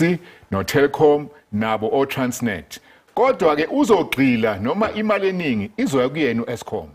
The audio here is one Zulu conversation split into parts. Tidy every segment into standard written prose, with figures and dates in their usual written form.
no Telkom nabo o Transnet. Kodwa ke uzogxila noma imali eningi izoya kuyena uEskom.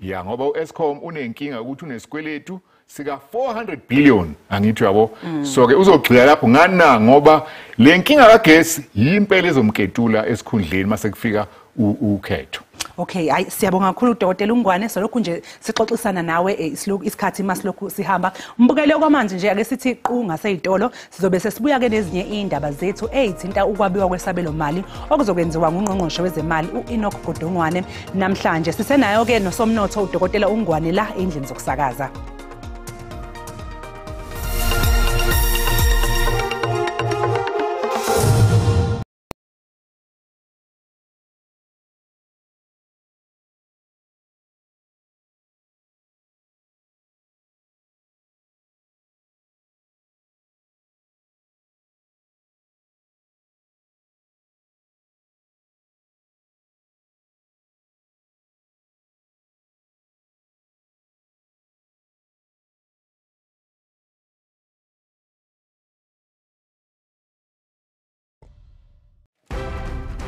Ya ngoba uEskom unenkinga ukuthi unesikweletu sika 400 billion angithi yabo. So ke uzogxila lapho ngana ngoba lenkinga kagesi yimpela ezomketula esikhundleni mase kufika ukhetho. Okay, siyabonga kakhulu uDokotela Ungwane, solokhu nje sixoxisana nawe isikhathi masilokhu sihamba. Mbukele kwamanje nje ake sithi qhu ngaseyitolo sizobe sesibuya ke nezinye indaba zethu ezithinta ukwabiwa kwesabelo mali okuzokwenziwa ngungqongqoshe wezemali uEnoch Godongwane. Namhlanje sisenayo ke nosomnotho uDokotela Ungwane la endlini zokusakaza.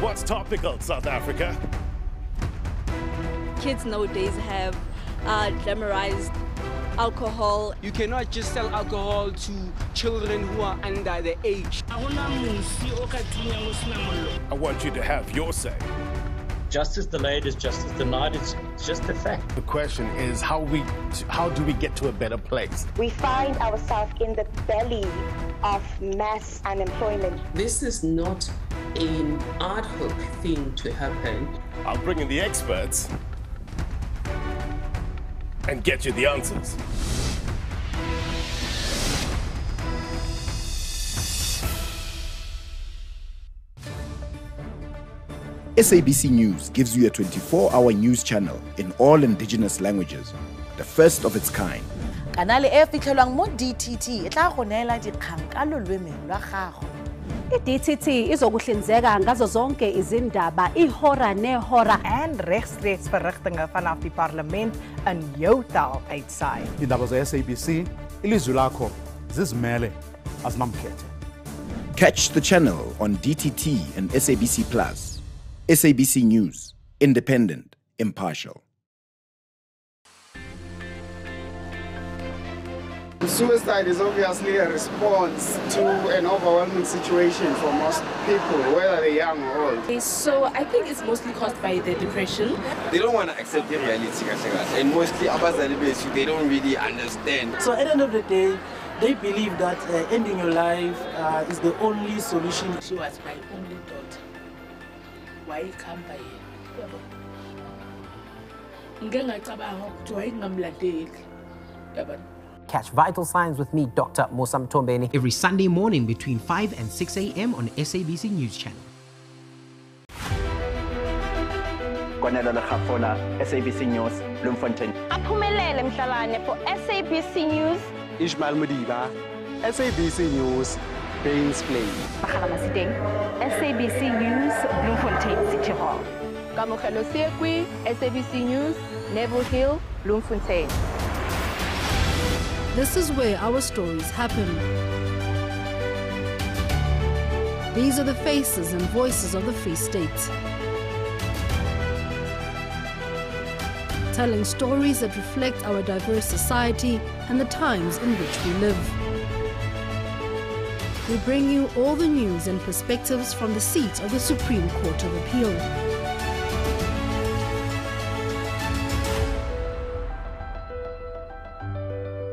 What's topical, South Africa? Kids nowadays have glamorized alcohol. You cannot just sell alcohol to children who are under the age. I want you to have your say. Justice delayed is justice denied. It's just a fact. The question is how do we get to a better place? We find ourselves in the belly of mass unemployment. This is not an ad hoc thing to happen. I'll bring in the experts and get you the answers. SABC News gives you a 24-hour news channel in all indigenous languages, the first of its kind. Kanale e fitlhelwang mo DTT e tla go neela dikgang ka lolweme lwa gago. I-DTT izokuhlinzeka ngazo zonke izindaba ihora nehora En rechtstreeks verrigtinge vanaf die parlement in jou taal uitsaai. Indaba ze-SABC, ilizwi lakho zizimele azinamkhethe. Catch the channel on DTT and SABC Plus. SABC News, independent, impartial. Suicide is obviously a response to an overwhelming situation for most people, whether they're young or old. So I think it's mostly caused by the depression. They don't want to accept the reality, and mostly they don't really understand. So at the end of the day, they believe that ending your life is the only solution. She was my only daughter. Why come by here? Catch Vital Signs with me, Dr. Mosam Tombeni, every Sunday morning between 5 and 6 a.m. on SABC News Channel. SABC News, Bloemfontein. Aphumelele Mhlalane for SABC News. Ishmael Mudiba, SABC News, Baines Plain. SABC News, Bloemfontein City Hall. Kamogelo Sekwi, SABC News, Neville Hill, Bloemfontein. This is where our stories happen. These are the faces and voices of the Free State. Telling stories that reflect our diverse society and the times in which we live. We bring you all the news and perspectives from the seat of the Supreme Court of Appeal.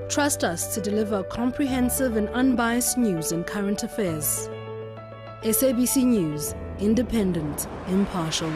Trust us to deliver comprehensive and unbiased news and current affairs. SABC News, independent, impartial.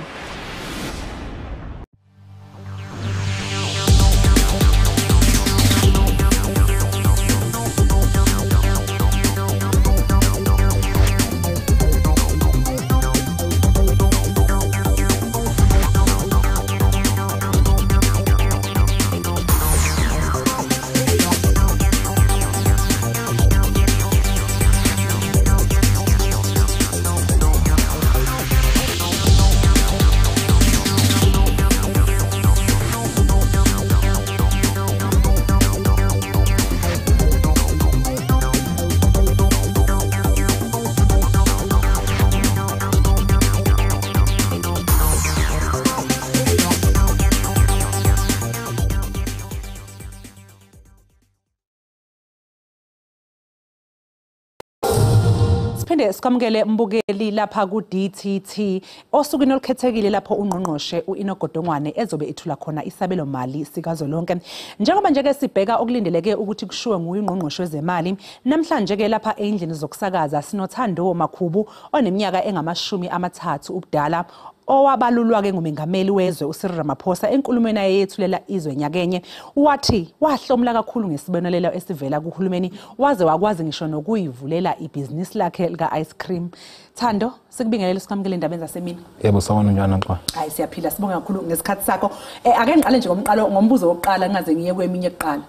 siphinde sikamukele mbukeli lapha ku DTT osukwini olukhethekile lapho ungqongqoshe uInogodongwane ezobe ethula khona Isabelo Mali sikazwelonke. Njengoba nje ke sibheka okulindeleke ukuthi kushiwe nguyingqongqoshe wezemali, namhlanje ke lapha endlini zokusakaza sinothando Makhubu oneminyaka engama-30 ubudala owabalulwa ke ngumengameli wezwe uCyril Ramaphosa enkulumweni ayethulela izwe nyakenye. Wathi wahlomula kakhulu ngesibonelelo esivela kuhulumeni waze wakwazi ngisho nokuyivulela ibhizinisi lakhe lika ice cream. Thando, sikubingelele sikamukele indaba zasemini. Yebo sawona njani mqa? Hayi siyaphila, sibonga kakhulu ngesikhathi sakho. Ake ngiqale nje ngombuzo wokuqala ngaze ngiye kweminye kuqala.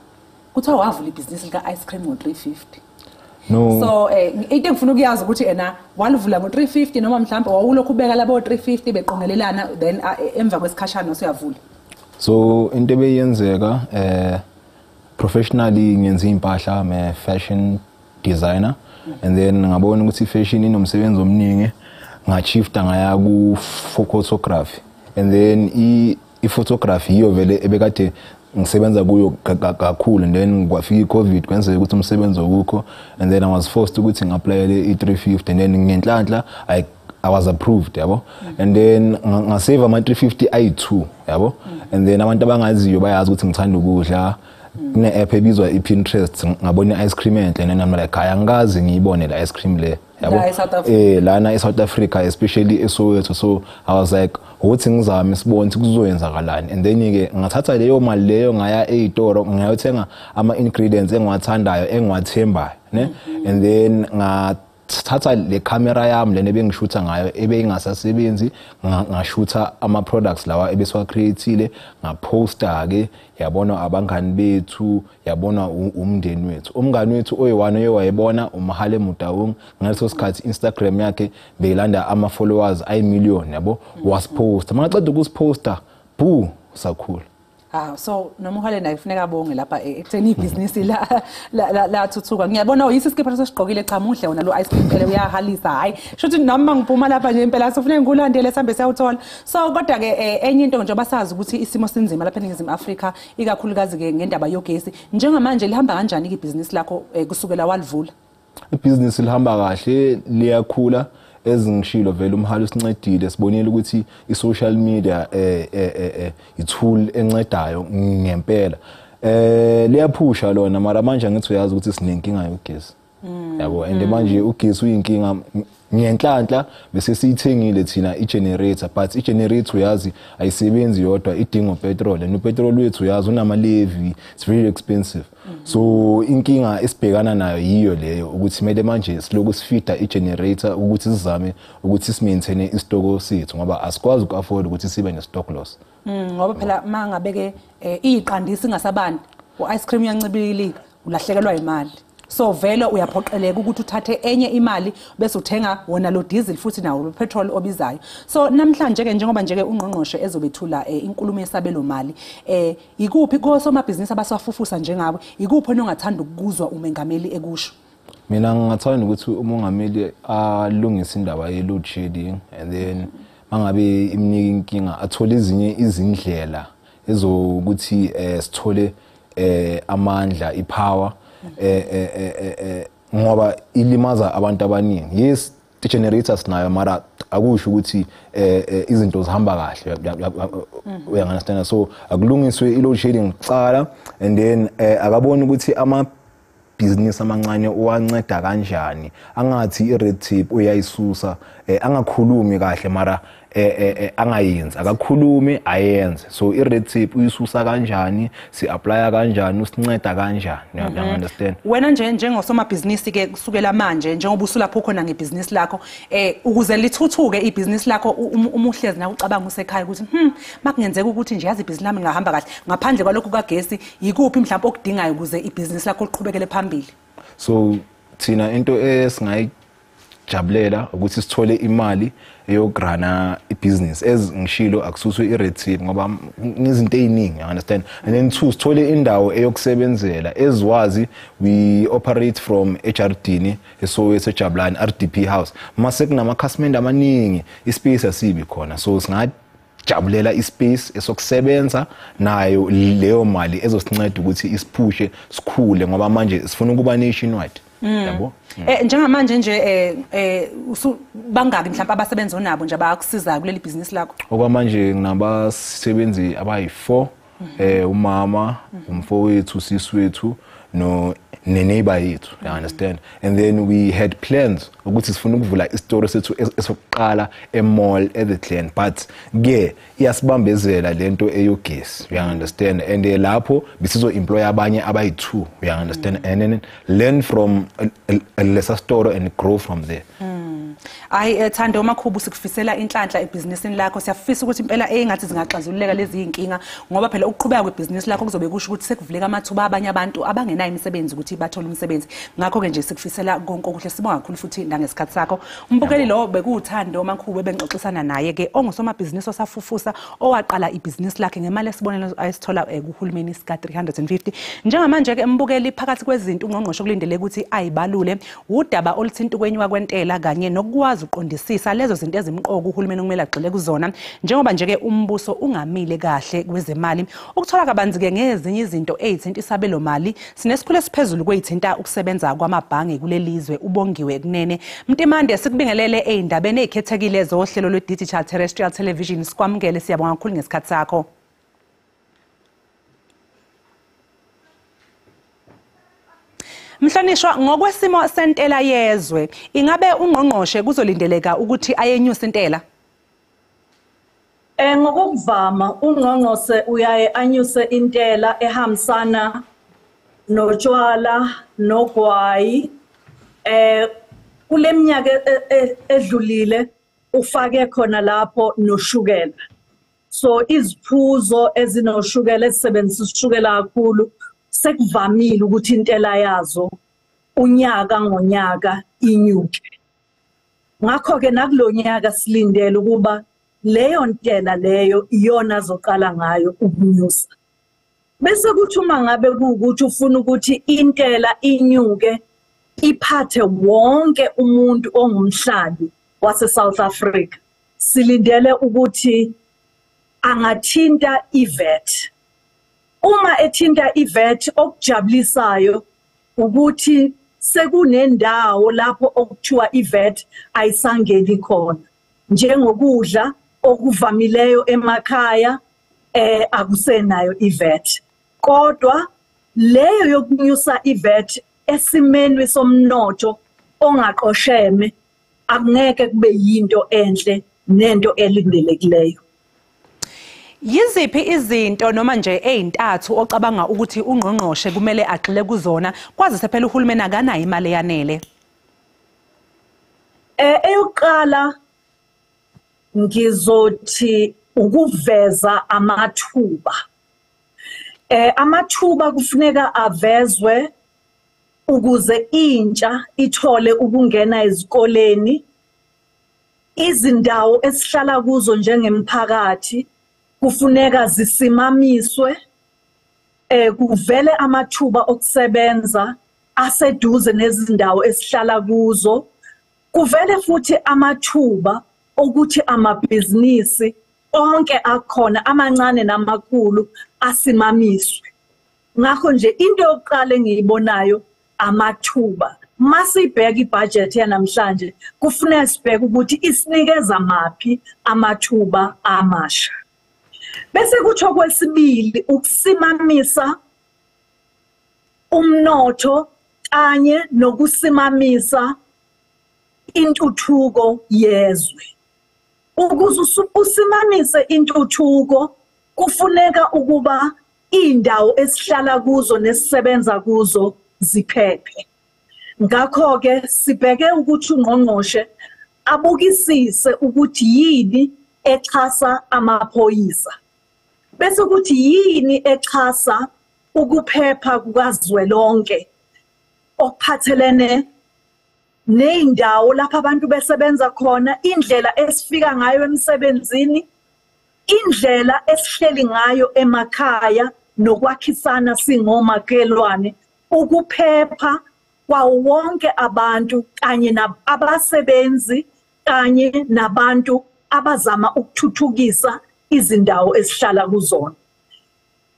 Kuthiwa wavula ibhizinisi lika ice cream ngo-350. No. So into engifuna ukuyazi ukuthi walivula ngo-350 noma mhlawumbe wawulokhu ubeka labo 350 beqongelelana then emva kwesikhashana usuyavula. So into ebeyenzeka professionally ngenza impahla me fashion designer and then ngabona ukuthi fashion inomsebenzi omningi ngachifta ngaya ku photography and then photography iyo vele ebekade ngisebenza kuyo kakhulu and then kwafika iCovid kwenzeka ukuthi umsebenzi okukho and then I was forced ukuthi ngiapplyele i350 and then ngenhlanhla I was approved yabo and then ngasave ama 350 i2 yabo and then abantu abangaziyo bayazi ukuthi ngithanda ukudla kune app ebizwa iPinterest ngabona ice cream enhle and I'm like ayangikazi ngiyibone la ice cream le yabo lana eSouth Africa especially eSoweto. So I was like ukuthi ngizame sibone ukuthi kuzoyenzakalani and then ke ngathatha leyo mali leyo ngaya ezitoro ngayothenga ama ingredients engiwathandayo engiwathembayo ne and then ngathatha le camera yami lena ebengishutha ngayo ebeyingasasebenzi ngashutha ama products lawa ebeswa createile ngaposta ke yabona abangani bethu yabona umndeni wethu. Umngani wethu oyi1 oyewayebona uMahale Mutawung ngaleso sikhathi Instagram yakhe beyilanda ama followers ayimillion yabo wasposta mangaqeda ukusiposta boo sakhula. So nomuhale naye kufuneka bonge lapha ekutheni ibhizinisi la thuthuka. Ngiyabona uyisi isikipha sesiqhokile cha muhle wona lo ice cream phela uyahalisa. Hayi shothi noma ngiphuma lapha nje impela sofuneka ngikulandele sambe siyawuthola. So kodwa ke enye into nje basazi ukuthi isimo sinzima lapha eNingizimu Afrika ikakhulukazi ke ngendaba yogesi. Njengamanje lihamba kanjani ibhizinisi lakho kusukela walivula? Ibhizinisi lihamba kahle liyakhula ezingishilo vele umhalo usincedile sibonile ukuthi isocial media itool encedayo ngempela liyaphusha lona mara manje ngithi uyazi ukuthi sinenkinga yogesi yabo and manje ugesi uyinkinga ngenhlanhla bese siyithengile thina igenerator but igenerator uyazi ayisebenzi yodwa idinga petrol and upetrol wethu uyazi unama levy, it's very expensive. So inkinga esibhekana nayo yiyo leyo ukuthi mele manje siloku sifida igenerator ukuthi sizame ukuthi simaintain istoko sethu ngoba asikwazi uku-afford ukuthi sibe ne-stock loss. Ngoba phela mangabeke iqandisi ngasabani u-ice cream yancibilika ulahlekelwa imali. So vele uyaphoqeleka ukuthi uthathe enye imali bese uthenga wona lo diesel futhi nawo lo petrol obizayo. So namhlanje ke njengoba nje ke ungqongqoshe ezobethula inkulumo yesabelo mali ikuphi kosomabhizinisi abasafufusa njengawe ikuphi onongathanda ukuzwa umengameli ekusho? Mina ngingathanda ukuthi umongameli alungise indaba ye load shedding and then mangabe imnika inkinga athole ezinye izindlela ezokuthi sithole amandla ipower ngoba ilimaza abantu abaningi. Yes generators nayo mara akusho ukuthi izinto zihamba kahle uyangaunderstand. So akulungiswe i load shedding kuqala and then akabona ukuthi ama business amancane uwanceda kanjani angathi i-red tape uyayisusa angakhulumi kahle mara angayenzi akakhulumi ayenze. So i-red tape uyisusa kanjani si-applya kanjani usinceda kanjani understand. Wena nje njengosomabhizinisi ke kusukela manje njengoba usulapho khona ngebhizinisi lakho ukuze lithuthuke ibhizinisi lakho umuhlezi na ucabanga usekhaya ukuthi makungenzeka ukuthi nje yazi ibhizinisi lami ngahamba kahle ngaphandle kwalokho kagesi yikuphi mhlawumbe okudingayo ukuze ibhizinisi lakho liqhubekele phambili? So thina into esingayijabulela ukuthi sithole imali eyograna ibusiness ezingishilo akususwe i-red tape ngoba ngizinto eziningi understand and then two sithole indawo eyokusebenzela ezwazi we operate from HRD eSoweto eJabulani RDP house mase kunamakhasimende amaningi ispace asibi khona so singajabulela ispace esokusebenza nayo leyo mali ezosinceda ukuthi isiphushe sikhule ngoba manje sifuna ukuba nationwide. yabo. Njengamanje nje bangaki mhlawumbe abasebenzi onabo nje abakusiza kuleli business lakho? Okwamanje nginabasebenzi abayi4, umama, umfowethu, siswethu no neighbor yethu, you understand? And then we had plans ukuthi sifuna ukuvula isitoro sethu esokuqala emall at the clan, but ke iyasibambezela lento eyogesi, you understand? And lapho bisizo employ abanye abayi2, you understand? And then learn from a lesser store and grow from there. Ay Thando Makhubu sikufisela inhlanhla ebusinessini lakho, siyafisa ukuthi impela engathi zingaxazululeka lezi inkinga ngoba phela ukuqhubeka kwebusiness lakho kuzobe kusho ukuthi sekuvuleka amathuba abanye abantu abangenayo imisebenzi ukuthi bathole umsebenzi. Ngakho ke nje sikufisela konke okuhle, sibonga kakhulu futhi nangesikhathi sakho. Umbukeli lo bekuuThando Makhubu ebengixoxisana naye ke ongusomabhizinisi osafufusa owaqala ibhizinisi lakhe ngemali esibonelo ayisithola kuhulumeni sika 350. Njengamanje ke mbukeli phakathi kwezinto ungqongqoshe kulindele ukuthi ayibalule udaba oluthinta ukwenyuka kwentela kanye nokwazi uqondisisa lezo zinto ezimqoka uhulumeni okumele agxile kuzona njengoba nje ke umbuso ungamile kahle kwezemali. Ukuthola kabanzi ke ngezinye izinto ezithinta Isabelo Mali sinesikhulu esiphezulu kwezithinta ukusebenza kwamabhange kulelizwe ubongiwe kunene. Mtimande sikubingelele ezindabeni ezikhethekile zohlelo lwe-digital terrestrial television. Sikwamukele, siyabonga kakhulu ngesikhathi sakho. Mhlonishwa, ngokwesimo sentela yezwe ingabe ungqongqoshe kuzolindeleka ukuthi ayenyusa intela? Ngokuvama ungqongqoshe uyaye anyuse intela ehambisana notshwala nogwayi. Kuleminyaka edlulile ufake khona lapho noshukela. So iziphuzo ezinoshukela ezisebenzisa ushukela kakhulu sekuvamile ukuthi intela yazo unyaka ngonyaka inyuke. Ngakho ke nakulonyaka silindele ukuba leyo ntela leyo iyona azoqala ngayo ukunyusa. Bese kuthi uma ngabe ukuthi ufuna ukuthi intela inyuke iphathe wonke umuntu ongumhlali wase South Africa, silindele ukuthi angathinta iVAT. Uma ethinta iVAT okujabulisayo ukuthi sekunendawo lapho okuthiwa iVAT ayisangeni khona. Njengokudla okuvamileyo emakhaya akusenayo iVAT. Kodwa leyo yokunyusa iVAT esimeni somnotho ongaqosheme akungeke kube yinto enhle nento elindelekileyo. Yiziphi izinto noma nje ezintathu ocabanga ukuthi ungqongqoshe kumele agxile kuzona kwazise phela uhulumeni akanayo imali yanele? Eyokuqala ngizothi ukuveza amathuba. Amathuba kufuneka avezwe ukuze intsha ithole ukungena ezikoleni. Izindawo esihlala kuzo njengemphakathi kufuneka zisimamiswe, kuvele amathuba okusebenza aseduze nezindawo esihlala kuzo. Kuvele futhi amathuba ukuthi amabhizinisi onke akhona amancane namakhulu asimamiswe. Ngakho nje into yokuqala engiyibonayo amathuba. Masibheka ibudget yanamhlanje kufuneka sibheke ukuthi isinikeza maphi amathuba amasha. Bese kuthi kwesibili ukusimamisa umnotho kanye nokusimamisa intuthuko yezwe. Ukuze usimamise intuthuko kufuneka ukuba indawo esihlala kuzo nesisebenza kuzo ziphephe. Ngakho ke sibheke ukuthi ungqongqoshe abukisise ukuthi yini exhasa amaphoyisa. Bese ukuthi yini exhasa ukuphepha kukazwelonke okuphathelene neindawo lapho abantu besebenza khona, indlela esifika ngayo emsebenzini, indlela esihleli ngayo emakhaya nokwakhisana singomakhelwane, ukuphepha kwawonke abantu kanye nabasebenzi kanye nabantu abazama ukuthuthukisa izindawo esihlala kuzona.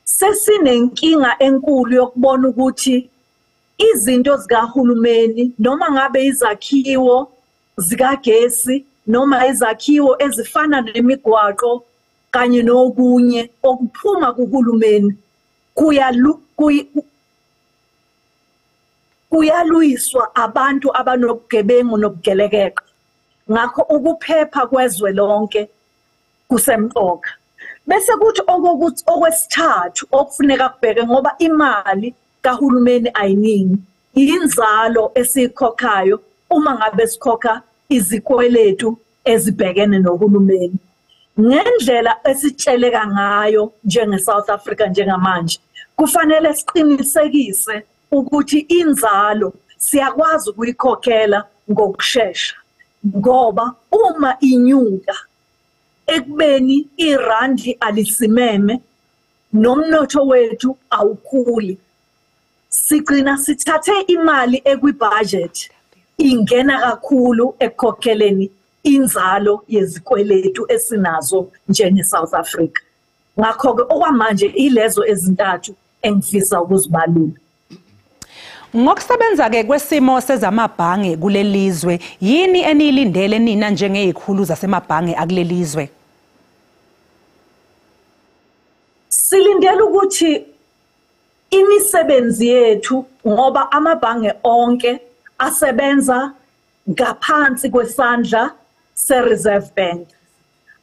Sesinenkinga enkulu yokubona ukuthi izinto zikahulumeni noma ngabe izakhiwo zikagesi noma izakhiwo ezifana nemigwaqo kanye nokunye okuphuma kuhulumeni kuyalwiswa abantu abanobugebengu nobugelekeke. Ngakho ukuphepha kwezwelonke kusemqoka. Bese kuthi okwesithathu okufuneka kubheke ngoba imali kahulumeni ayiningi, inzalo esikhokhayo uma ngabe sikhokha izikweletu ezibhekene nohulumeni. Ngendlela esitsheleka ngayo njenge-South Africa njengamanje, kufanele siqinisekise ukuthi inzalo siyakwazi ukuyikhokhela ngokusheshsha. Ngoba uma inyuka ekubeni irandi alisimeme nomnotho wethu awukhuli, sigcina sithathe imali ekwibudget ingena kakhulu ekukhokheleni inzalo yezikweletu esinazo njenge-South Africa. Ngakho-ke okwamanje ilezo ezintathu engifisa ukuzibalula. Ngokusebenza-ke kwesimo sezamabhange kulelizwe, yini eniyilindele nina njengezikhulu zasemabhange akulelizwe? Silindele ukuthi imisebenzi yethu ngoba amabhange onke asebenza ngaphansi kwesandla se-Reserve Bank.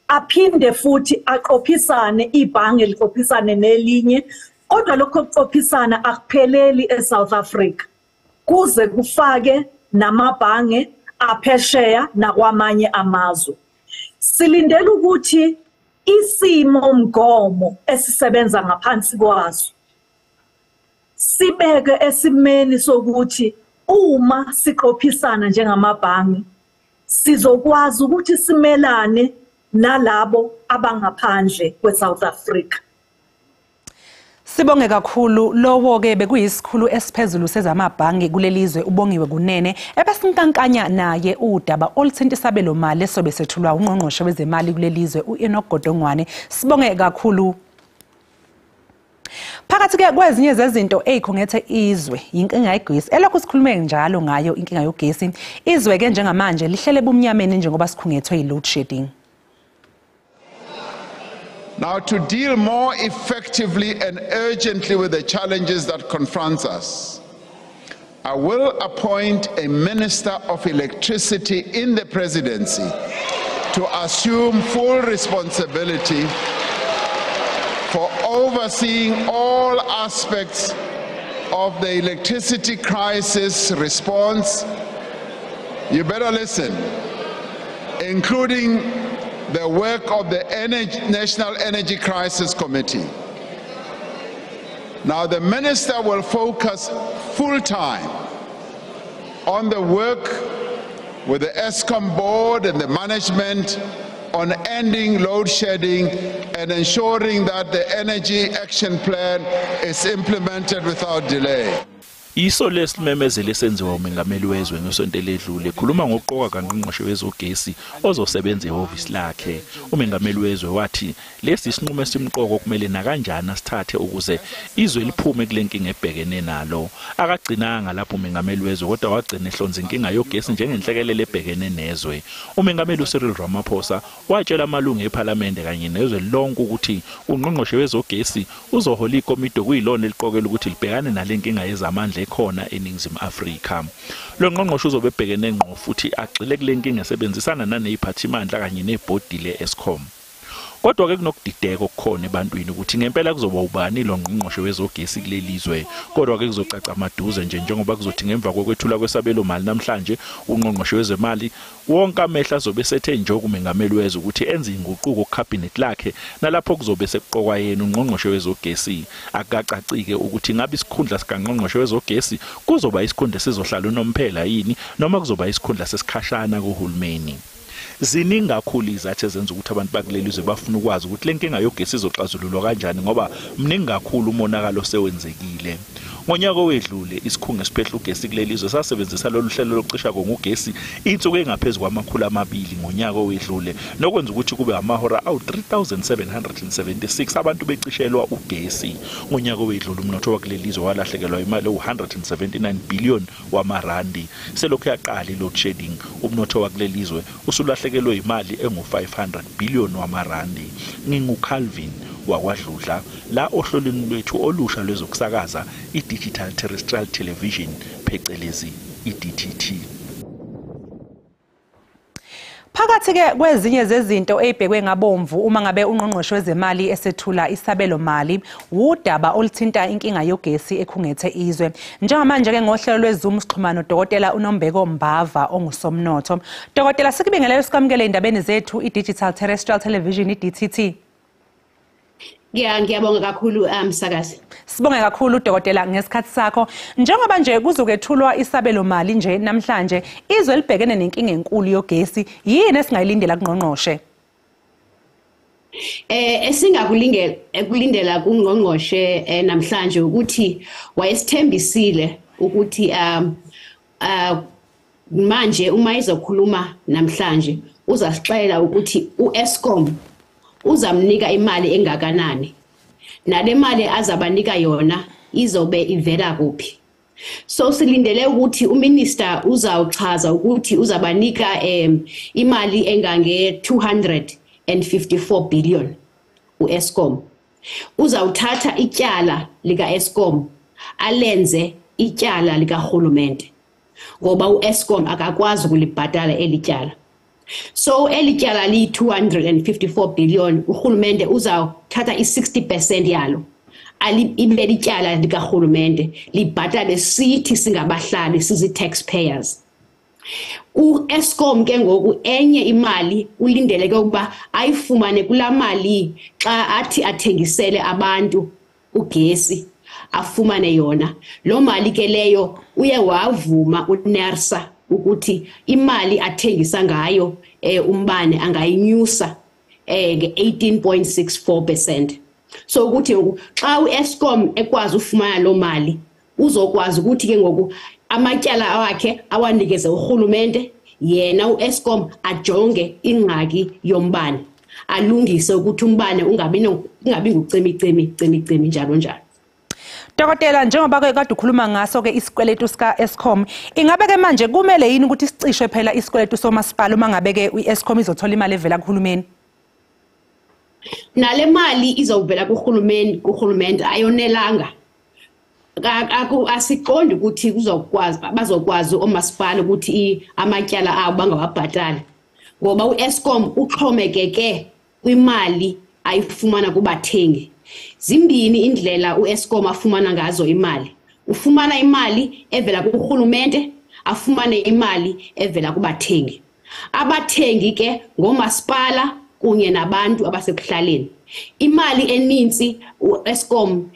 Aphinde futhi aqophisane, ibhange liqophisane nelinye, kodwa lokho kuqophisana akupheleli eSouth Africa. Kuze kufake namabhange aphesheya nakwamanye amazwe. Silindele ukuthi isimo mgomo esisebenza ngaphansi kwaso sibeke esimeni sokuthi uma siqophisana njengamabhange sizokwazi ukuthi simelane nalabo abangaphandle kweSouth Africa. Sibonge kakhulu lowo-ke bekuyisikhulu esiphezulu sezamabhange kulelizwe uBongiwe Kunene ebesinkankanya naye udaba oluthinta Isabelo Mali esobe sethulwa ungqongqoshe wezemali kulelizwe uEnoch Godongwane. Sibonge kakhulu. Phakathi-ke kwezinye zezinto ezikhungethe izwe inkinga yegesi elokhu sikhulume njalo ngayo inkinga yogesi, izwe-ke njengamanje lihlele bumnyameni njengoba sikhungethwe yi-load shedding. Now, to deal more effectively and urgently with the challenges that confront us, I will appoint a Minister of Electricity in the presidency to assume full responsibility for overseeing all aspects of the electricity crisis response. You better listen, including the work of the National Energy Crisis Committee. Now, the minister will focus full-time on the work with the ESCOM board and the management on ending load shedding and ensuring that the energy action plan is implemented without delay. Iso lesimemezelo esenziwa umengameli wezwe ngesonto eledlule khuluma ngokuqoka kaNgqongqoshe wezogesi ozosebenza ehhovisi lakhe. Umengameli wezwe wathi lesi sinqumo esimqoko kumele nakanjani asithathe ukuze izwe liphume kule nkinga ebhekene nalo. Akagcinanga lapho umengameli wezwe kodwa wagcina ehlonza inkinga yogesi njengenhlekelele ebhekene nezwe. Umengameli uCyril Ramaphosa watshela amalungu eParliament kanye nezwe lonke ukuthi ungqongqoshe wezogesi uzohola ikomiti okuyilona eliqokela ukuthi libhekane nalenkinga yezamandla khona eNingizimu Afrika. Lo ngqongqoshe uzobe ebhekene ngqo futhi agxile kule nkinga esebenzisana naneziphathimandla kanye nebhodi le-ESCOM. Kodwa-ke kunokudideka okukhona ebantwini ukuthi ngempela kuzoba ubani lo ngqongqoshe wezogesi kulelizwe. Kodwa-ke kuzocaca amaduze njengoba kuzothi ngemva kokwethula kwesabelo mali namhlanje ungqongqoshe wezemali wonke amehla azobe sethe nje umengameli wezwe ukuthi enze inguquko kucabinet lakhe nalapho kuzobe sekuqokwa yena ungqongqoshe wezogesi. Akacacike ukuthi ngabe isikhundla sikangqongqoshe wezogesi kuzoba isikhundla sizohlala unomphela yini noma kuzoba isikhundla sesikhashana kuhulumeni. Ziningi kakhulu izathu ezenza ukuthi abantu bakulelizwe bafuna ukwazi ukuthi le nkinga yogesi izoxazululwa kanjani ngoba mningi kakhulu umonakalo osewenzekile. Ngonyaka owedlule isikhungo esiphehla ugesi kulelizwe sasebenzisa lolu hlelo lokucisha ngogesi insuku engaphezulu kwama200 ngonyaka owedlule nokwenza ukuthi kube amahora awu3776 abantu becishelwa ugesi. Ngonyaka owedlule umnotho wakulelizwe walahlekelwa imali u179 billion wamarandi. Selokhu yaqala load shedding umnotho wakulelizwe usulahlekelwe imali engu500 billion wamarandi. NginguCalvin wakwadludla la ohlolweni lwethu olusha lwezokusakaza i-digital terrestrial television phecelezi i-DTT. Phakathi ke kwezinye zezinto ezibhekwe ngabomvu uma ngabe ungqongqoshe wezemali esethula Isabelo Mali udaba oluthinta inkinga yogesi ekhungethe izwe. Njengamanje ke ngohlelo lweZoom sixhumano Dr. uNombeko Mbava ongusomnotho. Dr. sikubingelele sikamukele indabeni zethu i-digital terrestrial television i-DTT. Ngiyabonga kakhulu msakazi. Sibonge kakhulu Dr. ngesikhathi sakho. Njengoba nje kuzokethulwa Isabelo Mali nje namhlanje izwe libhekene nenkinga enkulu yogesi yini esingayilindela kungqongqoshe? Ekulindela kungqongqoshe namhlanje ukuthi wayesithembisile ukuthi manje uma izokhuluma namhlanje uzasixela ukuthi uEskom uzamnika imali engakanani nale mali azabanika yona izobe ivela kuphi. So silindele ukuthi uminister uzawuchaza ukuthi uzabanika imali engange 254 billion uEskom. Uzawuthatha ityala lika Eskom alenze ityala lika Rhulumente ngoba uEskom akakwazi ukulibhadala elityala. So elityala li 254 billion uRhulumente uzawuthatha i60% yalo ibele ityala lika Rhulumente libhatale sithi singabahlali sizi taxpayers. uEskom ke ngoku enye imali ulindeleke ukuba ayifumane kulamali xa athi athengisele abantu ugesi afumane yona. Lo mali ke leyo uye wavuma uNERSA ukuthi imali athengisa ngayo umbane angayinyusa nge18.64%. So ukuthi xa uEskom ekwazi ufumana lo mali uzokwazi ukuthi ke ngoku amatyala wakhe awanikeze uRhulumente yena uEskom ajonge ingxaki yombane alungise ukuthi umbane ungabi ngucimicimi njalo njalo. Dr. njengoba ke kade ukhuluma ngaso ke isikweletu sika Eskom ingabe ke manje kumele yini ukuthi sicishwe phela isikweletu somasipala uma ngabe ke uEskom izothola imali evela kuHulumeni? Nale mali izovela kuHulumende ayonelanga. Asiqondi ukuthi bazokwazi omasipala ukuthi amatyala abo bangawabhatali ngoba uEskom uxhomekeke kwimali ayifumana kubathengi. Zimbini indlela uEskom afumana ngazo imali. Ufumana imali evela kuRhulumente, afumane imali evela kubathengi. Abathengi ke ngomasipala kunye nabantu abasekuhlaleni. Imali eninzi uEskom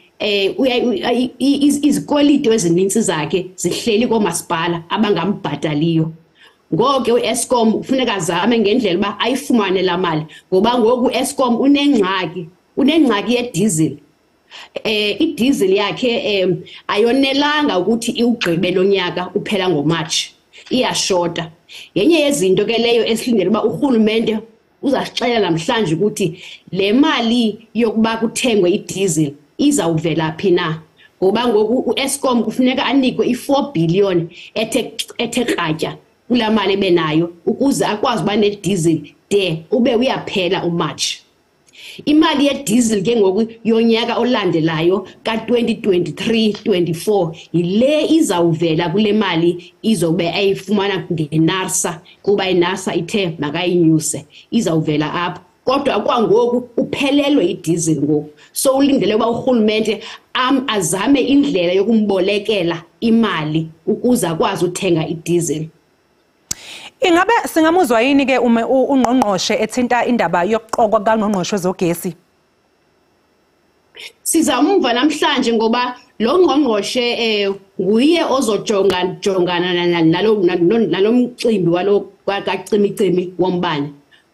izikwelito ezininzi zakhe zihleli komasipala abangambhataliyo. Ngoku uEskom ufuneka azame ngendlela ba ayifumane la mali ngoba ngoku uEskom unengxaki yediesel. Idiesel yakhe ayonelanga ukuthi iwugqibe lo nyaka uphela ngoMarch iyashota. Yenye yezinto ke leyo esilindele ba uRhulumente uzasixela namhlanje ukuthi le mali yokuba kuthengwe idiesel izawuvela phi na ngoba ngoku uEskom kufuneka anikwe i4 billion ethe kratya kula mali benayo ukuze akwazi uba nediesel de ube uyaphela uMarch. Imali yediesel ke ngoku yonyaka olandelayo ka2023-24 yile izawuvela kule mali izobe ayifumana ngeNARSA kuba iNARSA ithe makayinyuse izawuvela apha kodwa kwangoku uphelelwe idiesel ngoku. So ulindele uba uRhulumente azame indlela yokumbolekela imali ukuze akwazi uthenga idiesel. Ingabe singamuzwa yini ke ungqongqoshe ethinta indaba yokuqokwa kaNgqongqoshe wezogesi? Sizamumva namhlanje ngoba lo ngqongqoshe nguye ozojongana nalo mcimbi walo kacimicimi wombane.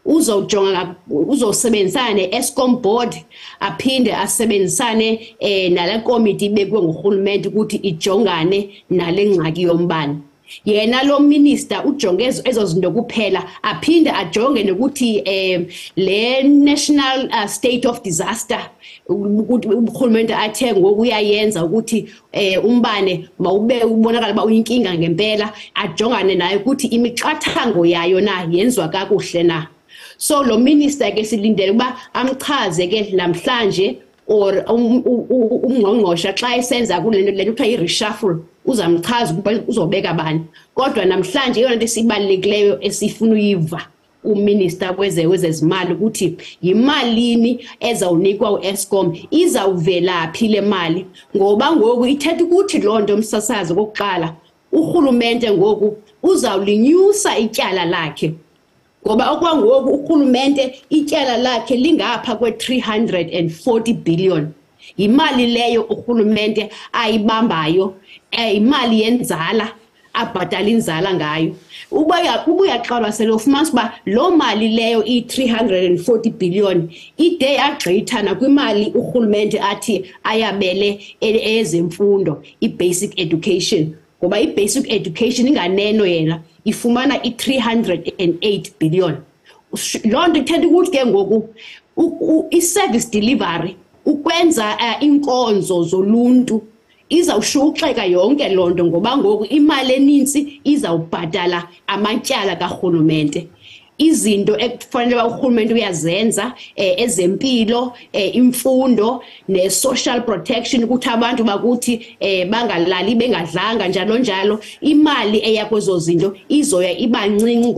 uzosebenzisana ne-Eskom board aphinde asebenzisane nala committee bekwe nguhulumeni ukuthi ijongane nale ngxaki yombane. Yena lo minister ujonge ezo zinto kuphela aphinde ajonge nokuthi le national state of disaster ukuthi uhulumeni athe ngokuyayenza ukuthi umbane mawube ubonakala ba uyinkinga ngempela ajongane naye ukuthi imiqathango yayo na yenzwa kakuhle na. So lo minister ke silindele kuba amchaze ke namhlanje or ungqongqoshe xa esenza kulento lento kuthiwa i-reshuffle uzamchaza ukuba uzobeka bani. Kodwa namhlanje yona into esibalulekileyo esifuna uyiva uminister wezezimali ukuthi yimalini ezawunikwa uEskom izawuvelaphi le mali ngoba ngoku ithetha ukuthi lonto umsasazi kokuqala uhulumente ngoku uzawulinyusa ityala lakhe ngoba okwangoku uhulumente ityala lakhe lingapha kwe-340 billion. Imali leyo uhulumente ayibambayo imali yenzala abhadala inzala ngayo. Ubuyaqalwa selofumana uba lo mali leyo i-340 billion ide yagqithana kwimali uhulumente athi ayabele ezemfundo i-basic education ngoba i-basic education inganeno yena ifumana i-308 billion. Loo nto ithetha ukuthi ke ngoku i-service delivery ukwenza inkonzo zoluntu izawushuxeka yonke lonto ngoba ngoku imali eninzi izawubhadala amatyala kahulumente. Izinto ekufanele uhulumente uyazenza ezempilo imfundo ne-social protection ukuthi abantu bakuthi bangalali bengadlanga njalo njalo imali eya kwezo zinto izoya ibancinci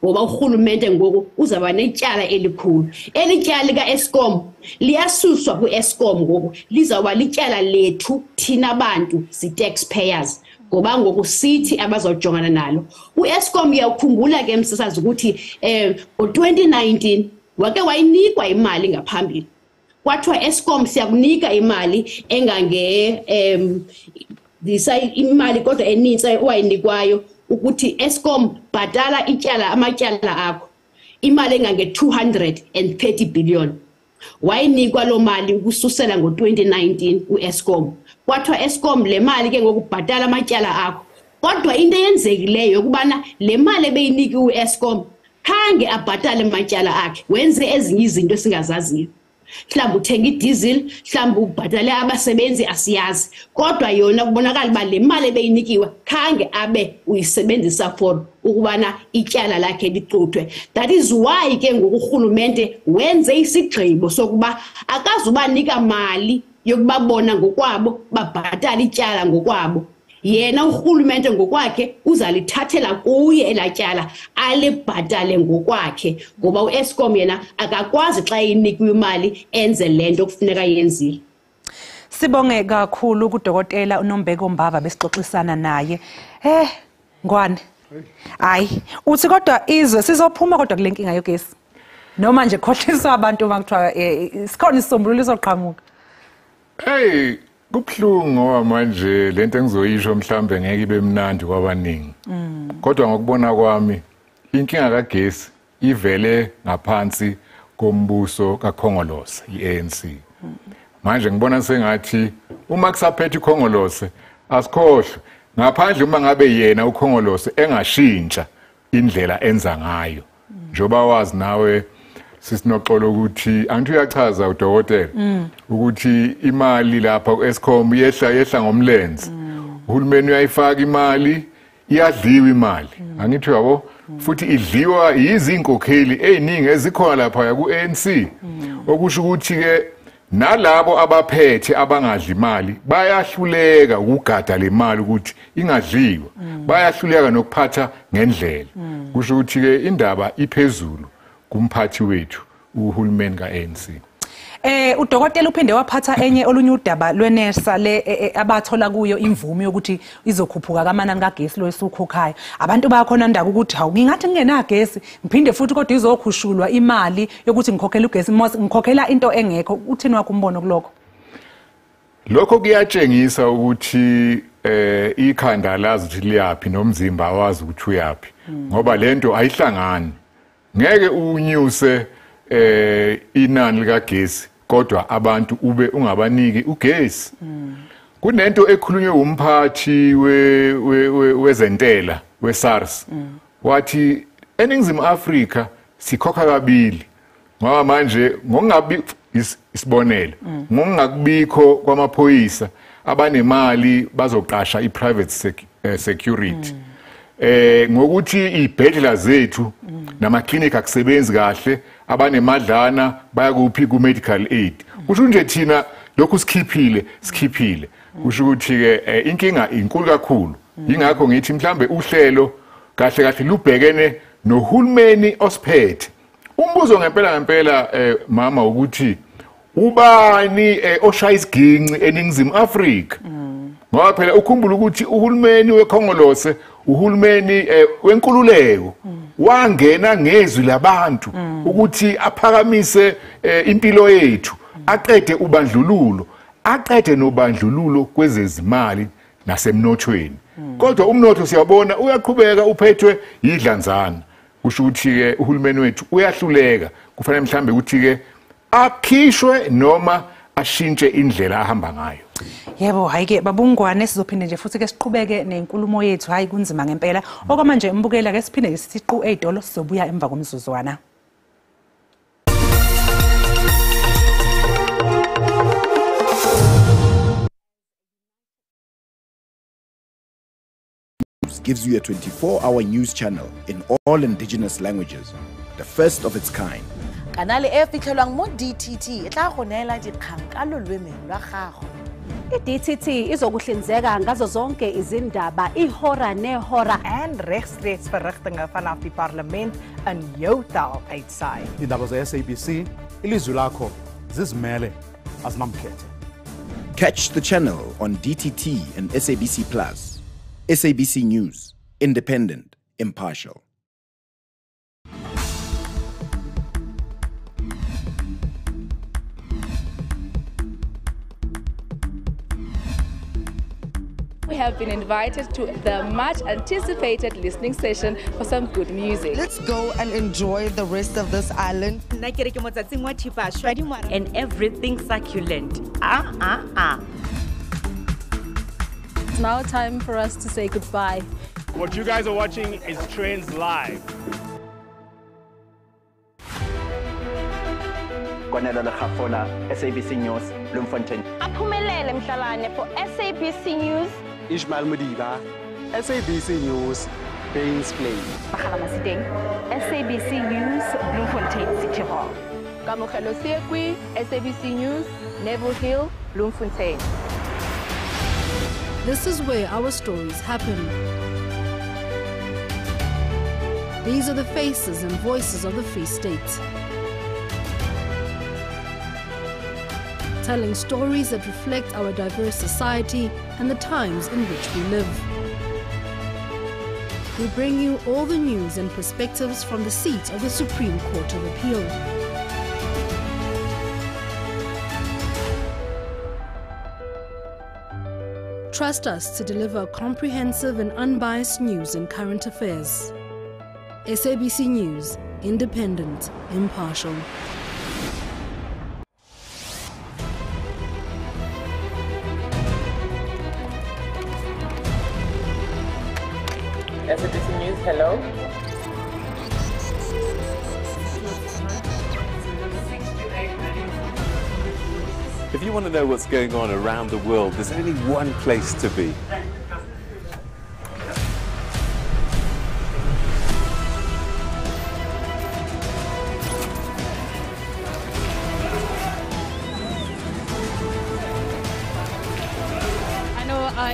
ngoba uhulumente ngoku uzaba netyala elikhulu. Elityala lika-Eskom liyasuswa ku-Eskom ngoku lizawuba lityala lethu thina bantu si-taxpayers ngoba ngoku sithi abazawujongana nalo. uEskom uyakhumbula ke msasazi ukuthi ngo-2019 wake wayinikwa imali ngaphambili kwathiwa Eskom siyakunika imali imali kodwa eninzi owayinikwayo ukuthi Eskom bhadala amatyala akho imali engange-230 billion. Wayinikwa lo mali ukususela ngo-2019 uEskom kwathiwa Eskom le mali ke ngokubhadala amatyala akho kodwa into eyenzekileyo ukubana le mali ebeyiniki uEskom khange abhatale amatyala akhe wenze ezinye izinto esingazaziyo. Mhlawumbe uthenga idiesel mhlawumbe ubhatale abasebenzi asiyazi kodwa yona kubonakala uba le mali ebeyinikiwe khange abe uyisebenzisa for ukubana ityala lakhe licuthwe. That is why ke ngoku urhulumente wenze isigqibo sokuba akazubanika mali yokubabona ngokwabo babhatala ityala ngokwabo. Yena urhulumente ngokwakhe uzalithathela kuye elatyala alibhatale ngokwakhe ngoba uEskom yena akakwazi xa inikwe imali enze lento kufuneka yenzile. Sibonge kakhulu kudokotela uNombeko Mbava besixoxisana naye. Ngwane. Hayi, uthi kodwa izwe sizophuma kodwa kule nkinga yogesi. Noma nje khohliswa abantu bakuthiwa sikhona isisombululo soqhamuka. Hey, kubhlungu ngoba manje lento engizoyisho mhlambe ngeke ibe mnandi kwabaningi. Kodwa ngokubona kwami inkinga kagesi ivele ngaphansi kombuso kaKhongolose iANC. Manje ngibona sengathi uma kusaphethe iKhongolose asikhohle ngaphandle uma ngabe yena uKhongolose engashintsha indlela enza ngayo. Njoba wazi nawe sisinoxolo ukuthi angithi uyachaza udokotela ukuthi imali lapha kuEskom yehla ngomlenze. Uhulumeni uyayifaka imali iyadliwa imali. Angithi yabo futhi idliwa izinkokheli eziningi ezikhona lapha kuANC. Okusho ukuthi ke nalabo abaphethe abangadli imali bayahluleka ukugada le mali ukuthi ingadliwa. Bayahluleka nokuphatha ngendlela. Kusho ukuthi ke indaba iphezulu kumphathi wethu uhulumeni kaANC. Udokotela uphinde waphatha enye olunye udaba lweNERSA le abathola kuyo imvume yokuthi izokhuphuka kamanani kagesi lo esukhokhayo. Abantu bayakhona ndaba ukuthi hawu ngingathi ngingenagesi ngiphinde futhi kodwa izokhushulwa imali yokuthi ngikhokhela ugesi ngikhokhela into engekho. Uthini wakho umbono kuloko? Lokho kuyatshengisa ukuthi ikhanda lazi ukuthi liyapi nomzimba awazi ukuthi uyapi ngoba lento ayihlangani ngeke unyuse inani likagesi kodwa abantu ube ungabaniki ugesi. Kunento ekhulunywe umphathi wezentela weSARS wathi eNingizimu Afrika sikhokha kabili ngoba manje ngokungabi isibonelo ngokungakubikho kwamaphoyisa abanemali bazoqasha iprivate security ngokuthi ibhedlela zethu namaklinik akusebenzi kahle abanemadlana baya kuphi ku medical aid kusho nje thina lokhu sikhiphile kusho ukuthi ke inkinga inkulu kakhulu ingakho ngithi mhlambe uhlelo kahle kahle lubhekene nohulumeni osiphethe. Umbuzo ngempela mama ukuthi ubani oshaya isiginci eNingizimu Afrika ngoba phela ukhumbula ukuthi uhulumeni weKhongolose uhulumeni wenkululeko wangena ngezwi labantu ukuthi aphakamise impilo yethu aqede ubandlululo aqede nobandlululo kwezezimali nasemnothweni kodwa umnotho siyabona uyaqhubeka uphethwe yidlanzana kusho ukuthi ke uhulumeni wethu uyahluleka kufanele mhlambe ukuthi ke akhishwe noma ashintshe indlela ahamba ngayo. Yebo, hayi ke babungwane sizophinde nje futhi ke siqhubeke nenkulumo yethu hayi kunzima ngempela. Okwamanje umbukela ke siphinde ke siqhu ezitolo sizobuya emva komzuzwana. Gives you a 24-hour news channel in all indigenous languages, the first of its kind. Kanale e fitlhelwang mo DTT e tla go neela dikgang ka lolweme lwa gago. I-DTT izokuhlinzeka ngazo zonke izindaba ihora nehora en regstreeks verrigtinge vanaf die parlement in jou taal uitsaai. Indaba ze-SABC, ilizwi lakho zizimele azinamkhethe. Catch the channel on DTT and SABC Plus. SABC News, independent, impartial. We have been invited to the much anticipated listening session for some good music. Let's go and enjoy the rest of this island. And everything succulent. It's now time for us to say goodbye. What you guys are watching is Trends Live. SABC News, Bloemfontein. Aphumelele Mhlalane for SABC News. Ismail Mudiba, SABC News, Baines Plain. SABC News, Bloemfontein City Hall. Kamogelo Sekwi, SABC News, Neville Hill, Bloemfontein. This is where our stories happen. These are the faces and voices of the Free State. Telling stories that reflect our diverse society and the times in which we live. We bring you all the news and perspectives from the seat of the Supreme Court of Appeal. Trust us to deliver comprehensive and unbiased news and current affairs. SABC News, independent, impartial. SABC News, hello. If you want to know what's going on around the world, there's only one place to be.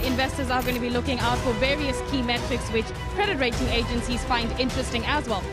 Investors are going to be looking out for various key metrics which credit rating agencies find interesting as well.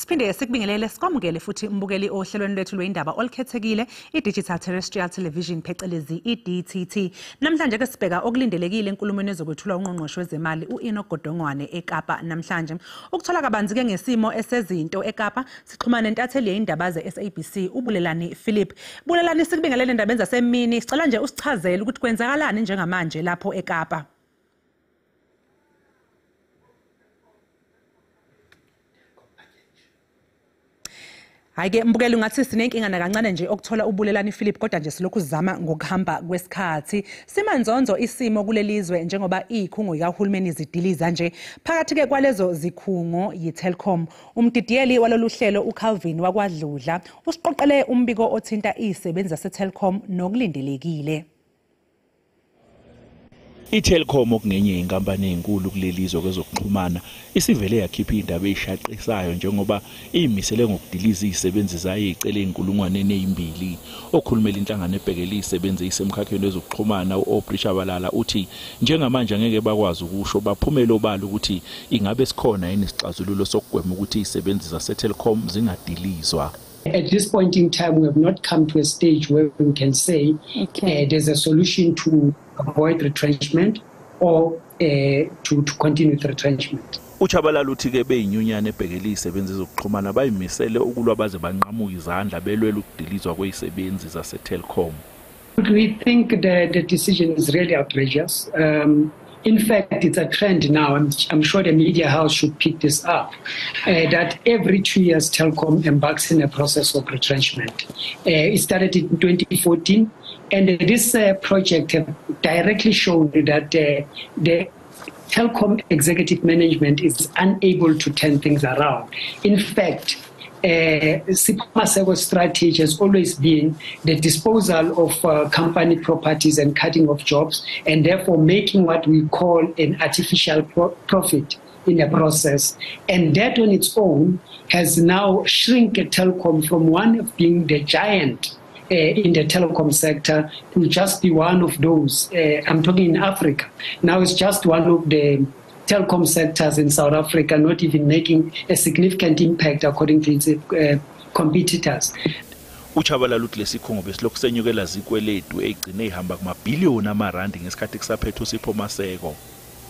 Siphinde sikubingelele sikwamukele futhi mbukeli ohlelweni lwethu lweindaba olukhethekile i-Digital Terrestrial Television phecelezi i-DTT. Namhlanje ke sibheka okulindelekile enkulumweni ezokwethula ungqongqoshe wezemali uGodongwane eKapa namhlanje. Ukuthola kabanzi ke ngesimo esezinto eKapa sixhumana nentatheli yeindaba ze-SABC uBulelani Philip. Bulelani sikubingelele endabeni zasemini. Sicela nje usichazele ukuthi kwenzakalani njengamanje lapho eKapa. Hayike mbukeli ngathi sinenkinga nakancane nje okuthola uBulelani Philip kodwa nje silokhu sizama ngokuhamba kwesikhathi. Simanzonzo isimo kulelizwe njengoba ikhungo likahulumeni zidiliza nje phakathi ke kwalezo zikhungo yiTelkom. Umdidiyeli walolu hlelo uCalvin wakwaDludla usiqoqele umbiko othinta izisebenzi zaseTelkom nokulindelekile. iTelkom okungenye inkampani enkulu kulelizwe kwezokuxhumana isivele yakhipha indaba ezishaqisayo njengoba imisele ngokudiliza izisebenzi zayo ezicele inkulungwane ne2 okhulumela inhlangano ebhekele izisebenzi isemkhakheni wezokuxhumana uObrishabalala uthi njengamanje angeke bakwazi ukusho baphumela obala ukuthi ingabe sikhona yini isixazululo sokugwema ukuthi izisebenzi zaseTelkom zingadilizwa. At this point in time, we have not come to a stage where we can say there's a solution to avoid retrenchment or to continue with retrenchment. Uchabalala uthi ke beyinyunyana ebhekele izisebenzi zokuxhumana bayimisele ukulwa baze banqamuka izandla belwela ukudilizwa kwezisebenzi zaseTelkom. We think the decision is really outrageous. In fact, it's a trend now. I'm sure the media house should pick this up, that every 2 years Telkom embarks in a process of retrenchment. It started in 2014, and this project have directly shown that the Telkom executive management is unable to turn things around. In fact, Sipamaseko strategy has always been the disposal of company properties and cutting of jobs, and therefore making what we call an artificial profit in the process. And that on its own has now shrunk Telkom from one of being the giant in the telecom sector to just be one of those. I'm talking in Africa. Now it's just one of the telecom sectors in South Africa, not even making a significant impact according to its competitors. Uchabalala uthi lesikhungo besilokhu senyukela zikweletu egcine ihamba kumabhiliyoni amarandi ngesikhathi kusaphethe uSipho Maseko.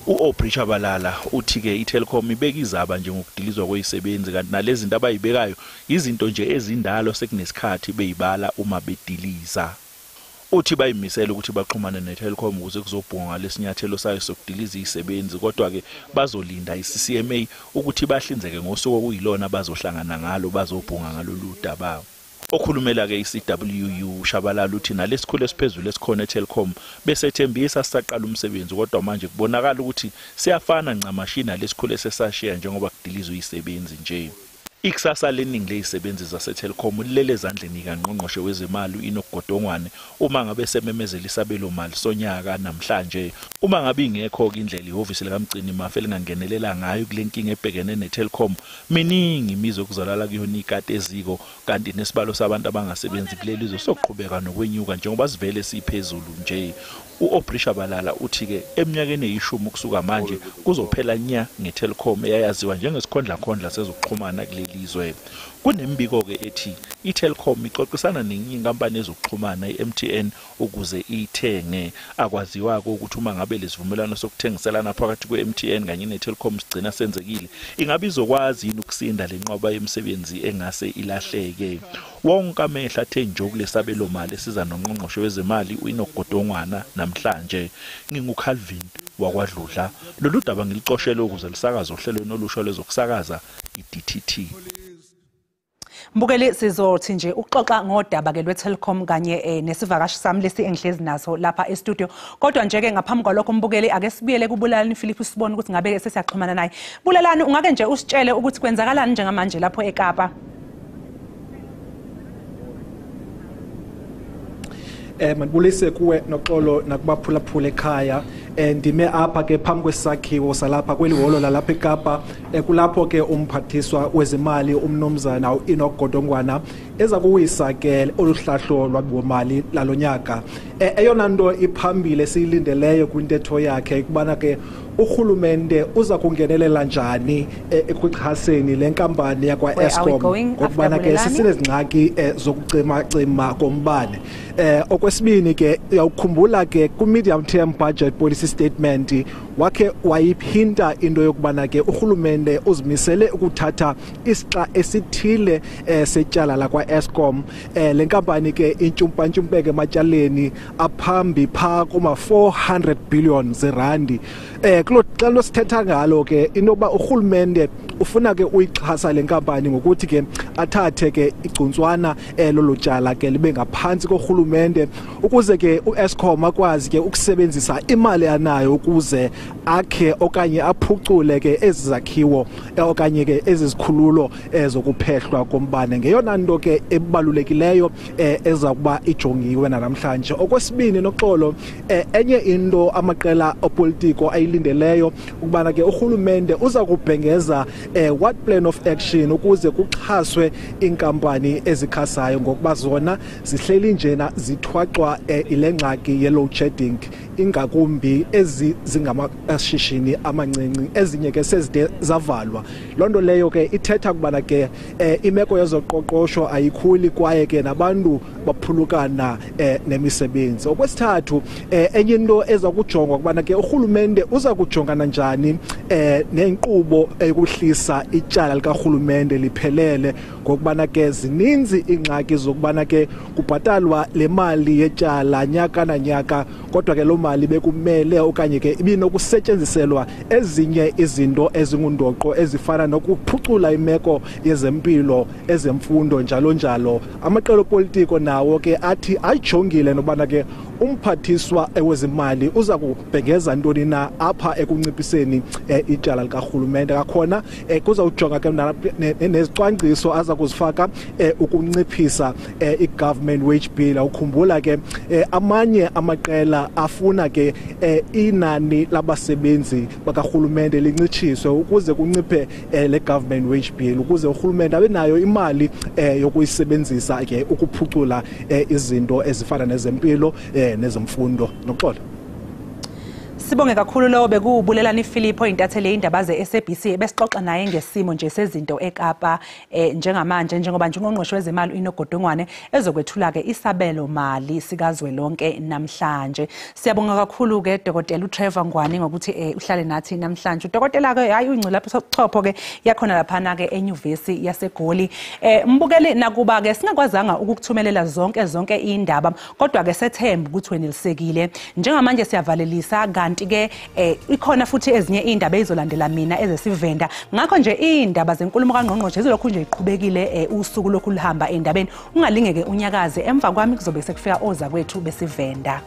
uObrishabalala uthi ke iTelkom ibeka izaba nje ngokudilizwa kwezisebenzi kanti nalezi zinto abayibekayo izinto nje ezindalo sekunesikhathi beyibala uma bediliza. Uthi bayimisela ukuthi baxhumane neTelkom ukuze kuzobhonga lesinyathelo sayo sokudiliza izisebenzi kodwa ke bazolinda iCCMA ukuthi bahlinzeke ngosuku okuyilona bazohlangana ngalo bazobhonga ngalolu daba. Okhulumela ke iCWU Shabalala uthi nalesikhulu esiphezulu esikhona eTelkom besethembisa sisaqala umsebenzi kodwa manje kubonakala ukuthi siyafana ncamashina lesikhulu esesashiya njengoba kudilizwa izisebenzi nje. Ikusasa leningi lezisebenzi zaseTelkom lilele ezandleni kaNgqongqoshe wezemali uGodongwane uma ngabe sememezela Isabelo Mali sonyaka namhlanje. Uma ngabe ingekho ke indlela ihhovisi likaMgcini Mafa elingangenelela ngayo kulenkinga ebhekene neTelkom miningi imizwa okuzalala kuyona ikati eziko kanti nesibalo sabantu abangasebenzi kulelizwe sokuqhubeka nokwenyuka njengoba sivele siphezulu nje. uObrishabalala uthi ke eminyakeni eyishumi ukusuka manje kuzophela nya ngeTelkom eyayaziwa njengesikhondla sezokuxhumana kulelizwe. Kunembiko ke ethi iTelkom ixoxisana nenye inkampani ezokuxhumana iMTN ukuze ithenge akwaziwa ukuthi uma ngabe lesivumelano sokuthengiselana phakathi kweMTN kanye neTelkom sigcina senzekile ingabe izokwazi yini ukusinda lenqoba yemsebenzi engase ilahleke. Wonke amehla athe nje kulesabelo mali siza noNgqongqoshe wezemali uGodongwana namhlanje. NginguCalvin wakwaDludla. Lolu daba ngilicoshela ukuze lisakaze ohlelweni olusha lezokusakaza iDTT. Mbukeli sizothi nje ukuxoxa ngodaba ke lweTelkom kanye nesivakashi sami lesi engihlezi naso lapha e-studio. Kodwa nje ke ngaphambi kwalokho mbukeli ake sibuyele kuBulelani Philip sibone ukuthi ngabe sesiyaxhumana naye. Bulelani ungake nje usitshele ukuthi kwenzakalani njengamanje lapho eKapa? Manibulise kuwe noxolo nakubaphulaphula ekhaya ndime apha ke phambi kwesakhiwo salapha kwelihholo lalapha eKapa kulapho ke umphathiswa wezemali umnomzana uGodongwana eza kuyisa ke oluhlahlo lwabomali lalonyaka eyona nto iphambili esiyilindeleyo kwintetho yakhe kubana ke uhulumende uza kungenelela njani ekuxhaseni le nkampani yakwa Eskom ngokubana ke sisinezingxaki zokucima kombane. Okwesibini ke uyawukhumbula ke ku medium term budget policy statement wakhe wayiphinta into yokubana ke uhulumende uzimisele ukuthatha isixa esithile setyala lakwa Eskom. Le nkampani ke intshumpa-ntshumpheke ematyaleni aphambi pha kuma 400 billion zerandi. Xa losithetha ngalo ke inoba uhulumende ufuna ke uyixhasa le nkampani ngokuthi ke athathe ke igcuntswana lolu tyala ke libe ngaphansi kohulumende ukuze ke uEskom akwazi ke ukusebenzisa imali anayo ukuze akhe okanye aphucule ke ezizakhiwo okanye ke ezizikhululo zokuphehlwa kombane. Ngeyona nto ke ebalulekileyo eza kuba ijongiwe namhlanje. Okwesibini noxolo enye into amaqela opolitiko ayilindeleyo ukubana ke uhulumende uza kubhengeza what plan of action ukuze kuxhaswe inkampani ezikhasayo ngokuba zona zihleli njena zithwaxwa ile ngxaki ye-load shedding ingakumbi ezingamashishini amancinci ezinye ke sezide zavalwa. Loo nto leyo ke ithetha ukubana ke imeko yezoqoqosho ayikhuli kwaye ke nabantu baphulukana nemisebenzi. Okwesithathu enye into eza kujongwa ukubana ke urhulumente uza kujongana njani nenkqubo ekuhlisa ityala likarhulumente liphelele ngokubana ke zininzi ingxaki zokubana ke kubhatalwa le mali yetyala nyaka nanyaka kodwa ke loo mali bekumele okanye ke ibinokusetyenziselwa ezinye izinto ezingundoqo ezifana nokuphucula imeko yezempilo ezemfundo njalo njalo. Amaqela opolitiko nawo ke athi ayijongile nobana ke umphathiswa wezemali uza kubhengeza ntoni na apha ekunciphiseni ityala likarhulumente. Kakhona kuzawujonga ke nezicwangciso aza kuzifaka ukunciphisa i-government wage bill. Ukhumbula ke amanye amaqela afuna ke inani labasebenzi bakarhulumente lincitshiswe ukuze kunciphe le government wage bill ukuze urhulumente abe nayo imali yokuyisebenzisa ke ukuphucula izinto ezifana nezempilo nezemfundo. Noxolo. Sibonge kakhulu lo bekubulelani Philippo intatheli indaba ze-SABC besixoxa naye ngesimo nje sezinto eKapa njengamanje njengoba nje ungqongqoshe wezemali unogodongwane ezokwethula ke Isabelo Mali sikazwelonke namhlanje. Siyabonga kakhulu ke Dr. uTrevor Ngwane ngokuthi uhlale nathi namhlanje. Udokotela ke hayi uyingcilapho sochopho ke yakhona laphana ke eNyuvesi yaseGoli. Mbukeli nakuba ke singakwazanga ukukuthumelela zonke indaba kodwa ke sethemba ukuthi wenelisekile. Njengamanje siyavalelisa kanti ke ikhona futhi ezinye indaba ezizolandela mina ezesivenda. Ngakho nje indaba zenkulumo kaNgqongqoshe zilokhu nje iqhubekile usuku lokulihamba endabeni. Ungalingeke unyakaze emva kwami kuzobe sekufika oza kwethu besivenda.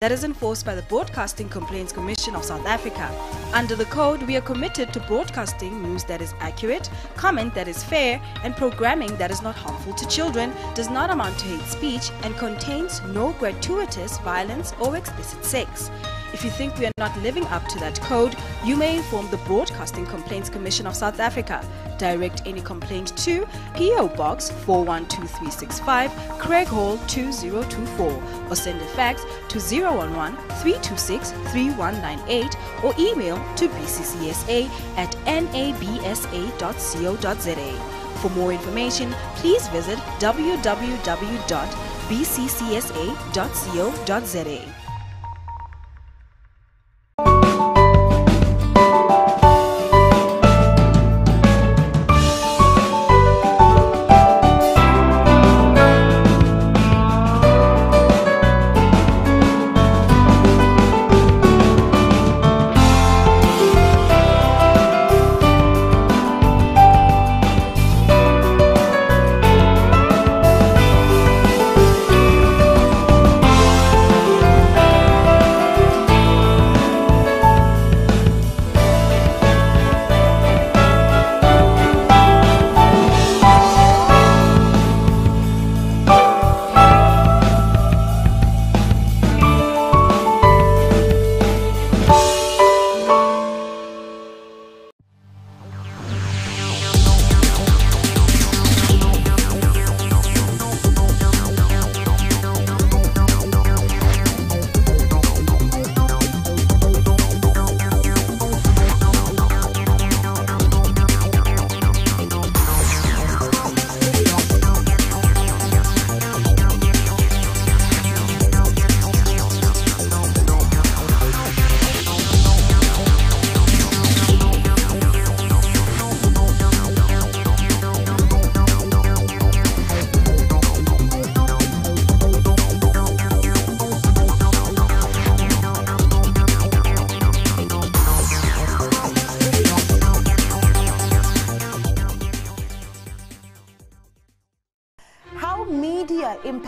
That is enforced by the Broadcasting Complaints Commission of South Africa. Under the code, we are committed to broadcasting news that is accurate, comment that is fair, and programming that is not harmful to children, does not amount to hate speech, and contains no gratuitous violence or explicit sex. If you think we are not living up to that code, you may inform the Broadcasting Complaints Commission of South Africa. Direct any complaint to P.O. Box 412365, Craig Hall 2024, or send a fax to 011-326-3198 or email to bccsa@nabsa.co.za. For more information, please visit www.bccsa.co.za.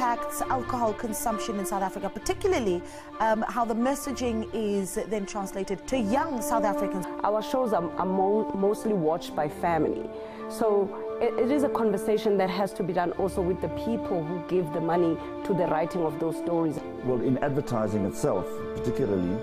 impacts alcohol consumption in South Africa, particularly how the messaging is then translated to young South Africans? Our shows are mostly watched by family. So it is a conversation that has to be done also with the people who give the money to the writing of those stories. Well, in advertising itself, particularly,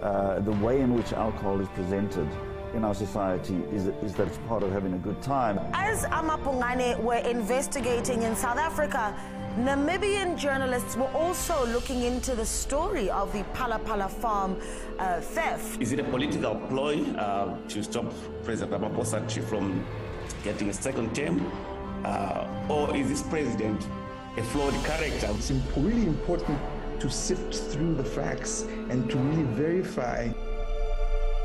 the way in which alcohol is presented in our society is that it's part of having a good time. As Amapungane were investigating in South Africa, Namibian journalists were also looking into the story of the Phala Phala farm theft. Is it a political ploy to stop President Ramaphosa from getting a second term? Or is this president a flawed character? It's really important to sift through the facts and to really verify.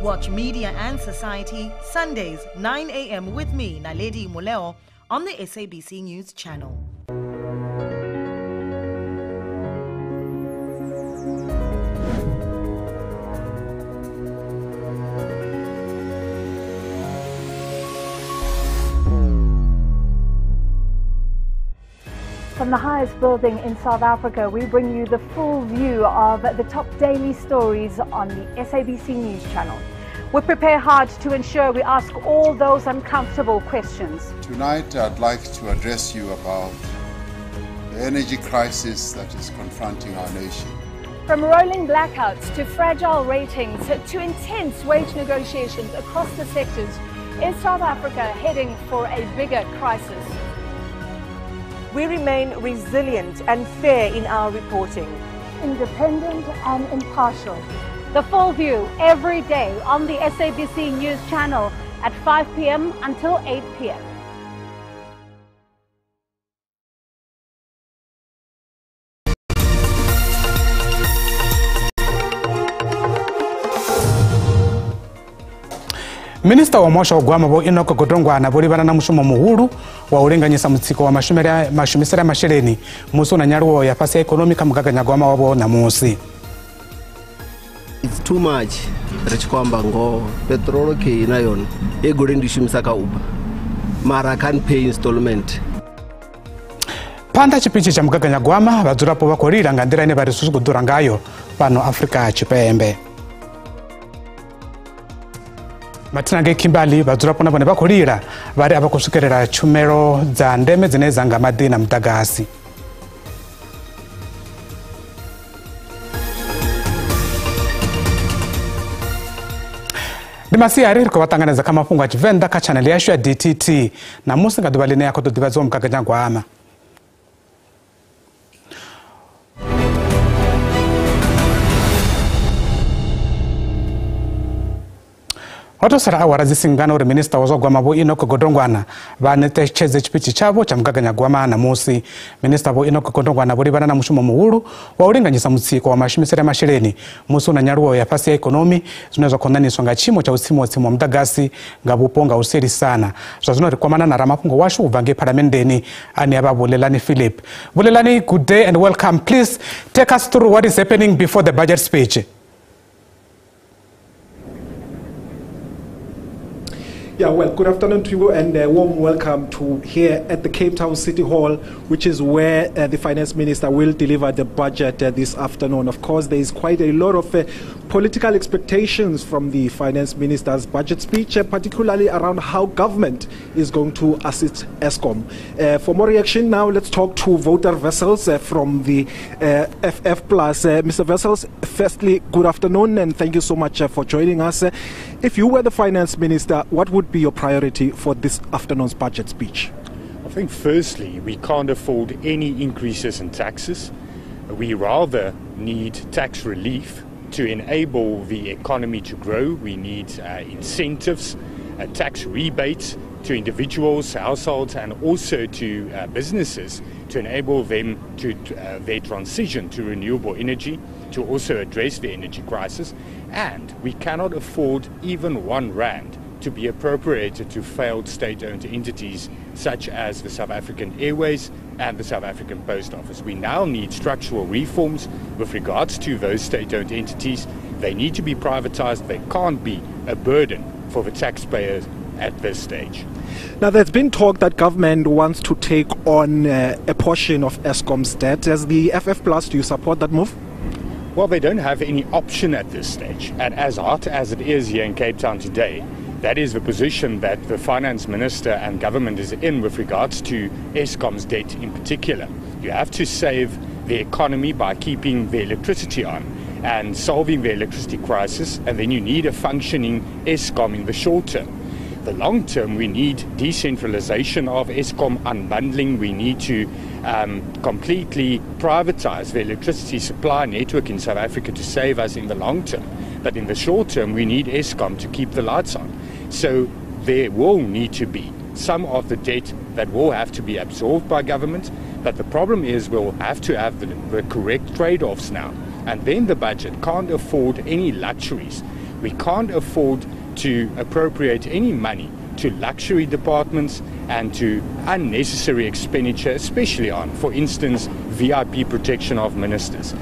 Watch Media and Society, Sundays, 9 a.m. with me, Naledi Muleo, on the SABC News channel. From the highest building in South Africa, we bring you the full view of the top daily stories on the SABC News channel. We prepare hard to ensure we ask all those uncomfortable questions. Tonight, I'd like to address you about the energy crisis that is confronting our nation. From rolling blackouts to fragile ratings to intense wage negotiations across the sectors, is South Africa heading for a bigger crisis? We remain resilient and fair in our reporting. Independent and impartial. The full view every day on the SABC News channel at 5 p.m. until 8 p.m. Minista wa Mosha Gwama bo Inoko Godongwana boli bana na mushumo muhulu wa ulenganyisa mutsiko wa mashumisera mashereni muso na nyaruo ya fasi economica mugaganya Gwama wabo na musi. It's too much rich kwamba ngo petrol ke ina yona egore ndishimisa ka uba mara can pay installment. Panda chipinchi cha mugaganya Gwama badurapo bakorira ngandira ine bari susu kudura ngayo pano Africa chipembe. Matinange Kimbali badurapo nabone bakorira bari abakusukerera chumero za ndeme zineza nga madina mutagasi. Dimasi yari riko watanganeza kama fungu achivenda ka channel yashu ya DTT na musi nga dubaline ya koto divazo mkaganya Gwama. Wato sara awarazi singana uri minista wazo Gwama bo Inoko Godongwana banete cheze chipichi chabo cha mkaganya Gwama na musi. Minista bo Inoko Godongwana boli bana na mushumo muhulu wa ulenganyisa mutsiko wa mashumisera mashireni musu na nyaruo ya fasi ya ekonomi zinaweza kondani songa chimo cha usimo wa mdagasi ngabuponga useri sana. Zazunori kwa mana na ramapungo washu uvange paramendeni ani aba Bulelani Philip. Bulelani, good day and welcome. Please take us through what is happening before the budget speech. Yeah, well, good afternoon to you and a warm welcome to here at the Cape Town City Hall, which is where the Finance Minister will deliver the budget this afternoon. Of course, there is quite a lot of political expectations from the Finance Minister's budget speech, particularly around how government is going to assist ESCOM. For more reaction now, let's talk to Voter Vessels from the FF+. Mr. Vessels, firstly, good afternoon and thank you so much for joining us. If you were the Finance Minister, what would be your priority for this afternoon's budget speech? I think firstly, we can't afford any increases in taxes. We rather need tax relief to enable the economy to grow. We need incentives, tax rebates to individuals, households and also to businesses to enable them to their transition to renewable energy, to also address the energy crisis. And we cannot afford even R1 to be appropriated to failed state-owned entities such as the South African Airways and the South African Post Office. We now need structural reforms with regards to those state-owned entities. They need to be privatized. They can't be a burden for the taxpayers at this stage. Now, there's been talk that government wants to take on a portion of Eskom's debt. As the FF Plus, do you support that move? Well, they don't have any option at this stage. And as hot as it is here in Cape Town today, that is the position that the finance minister and government is in with regards to Eskom's debt in particular. You have to save the economy by keeping the electricity on and solving the electricity crisis, and then you need a functioning Eskom in the short term. The long term, we need decentralization of Eskom, unbundling. We need to completely privatize the electricity supply network in South Africa to save us in the long term. But in the short term, we need Eskom to keep the lights on. So there will need to be some of the debt that will have to be absorbed by government. But the problem is we'll have to have the correct trade-offs now. And then the budget can't afford any luxuries. We can't afford to appropriate any money to luxury departments and to unnecessary expenditure, especially on, for instance, VIP protection of ministers.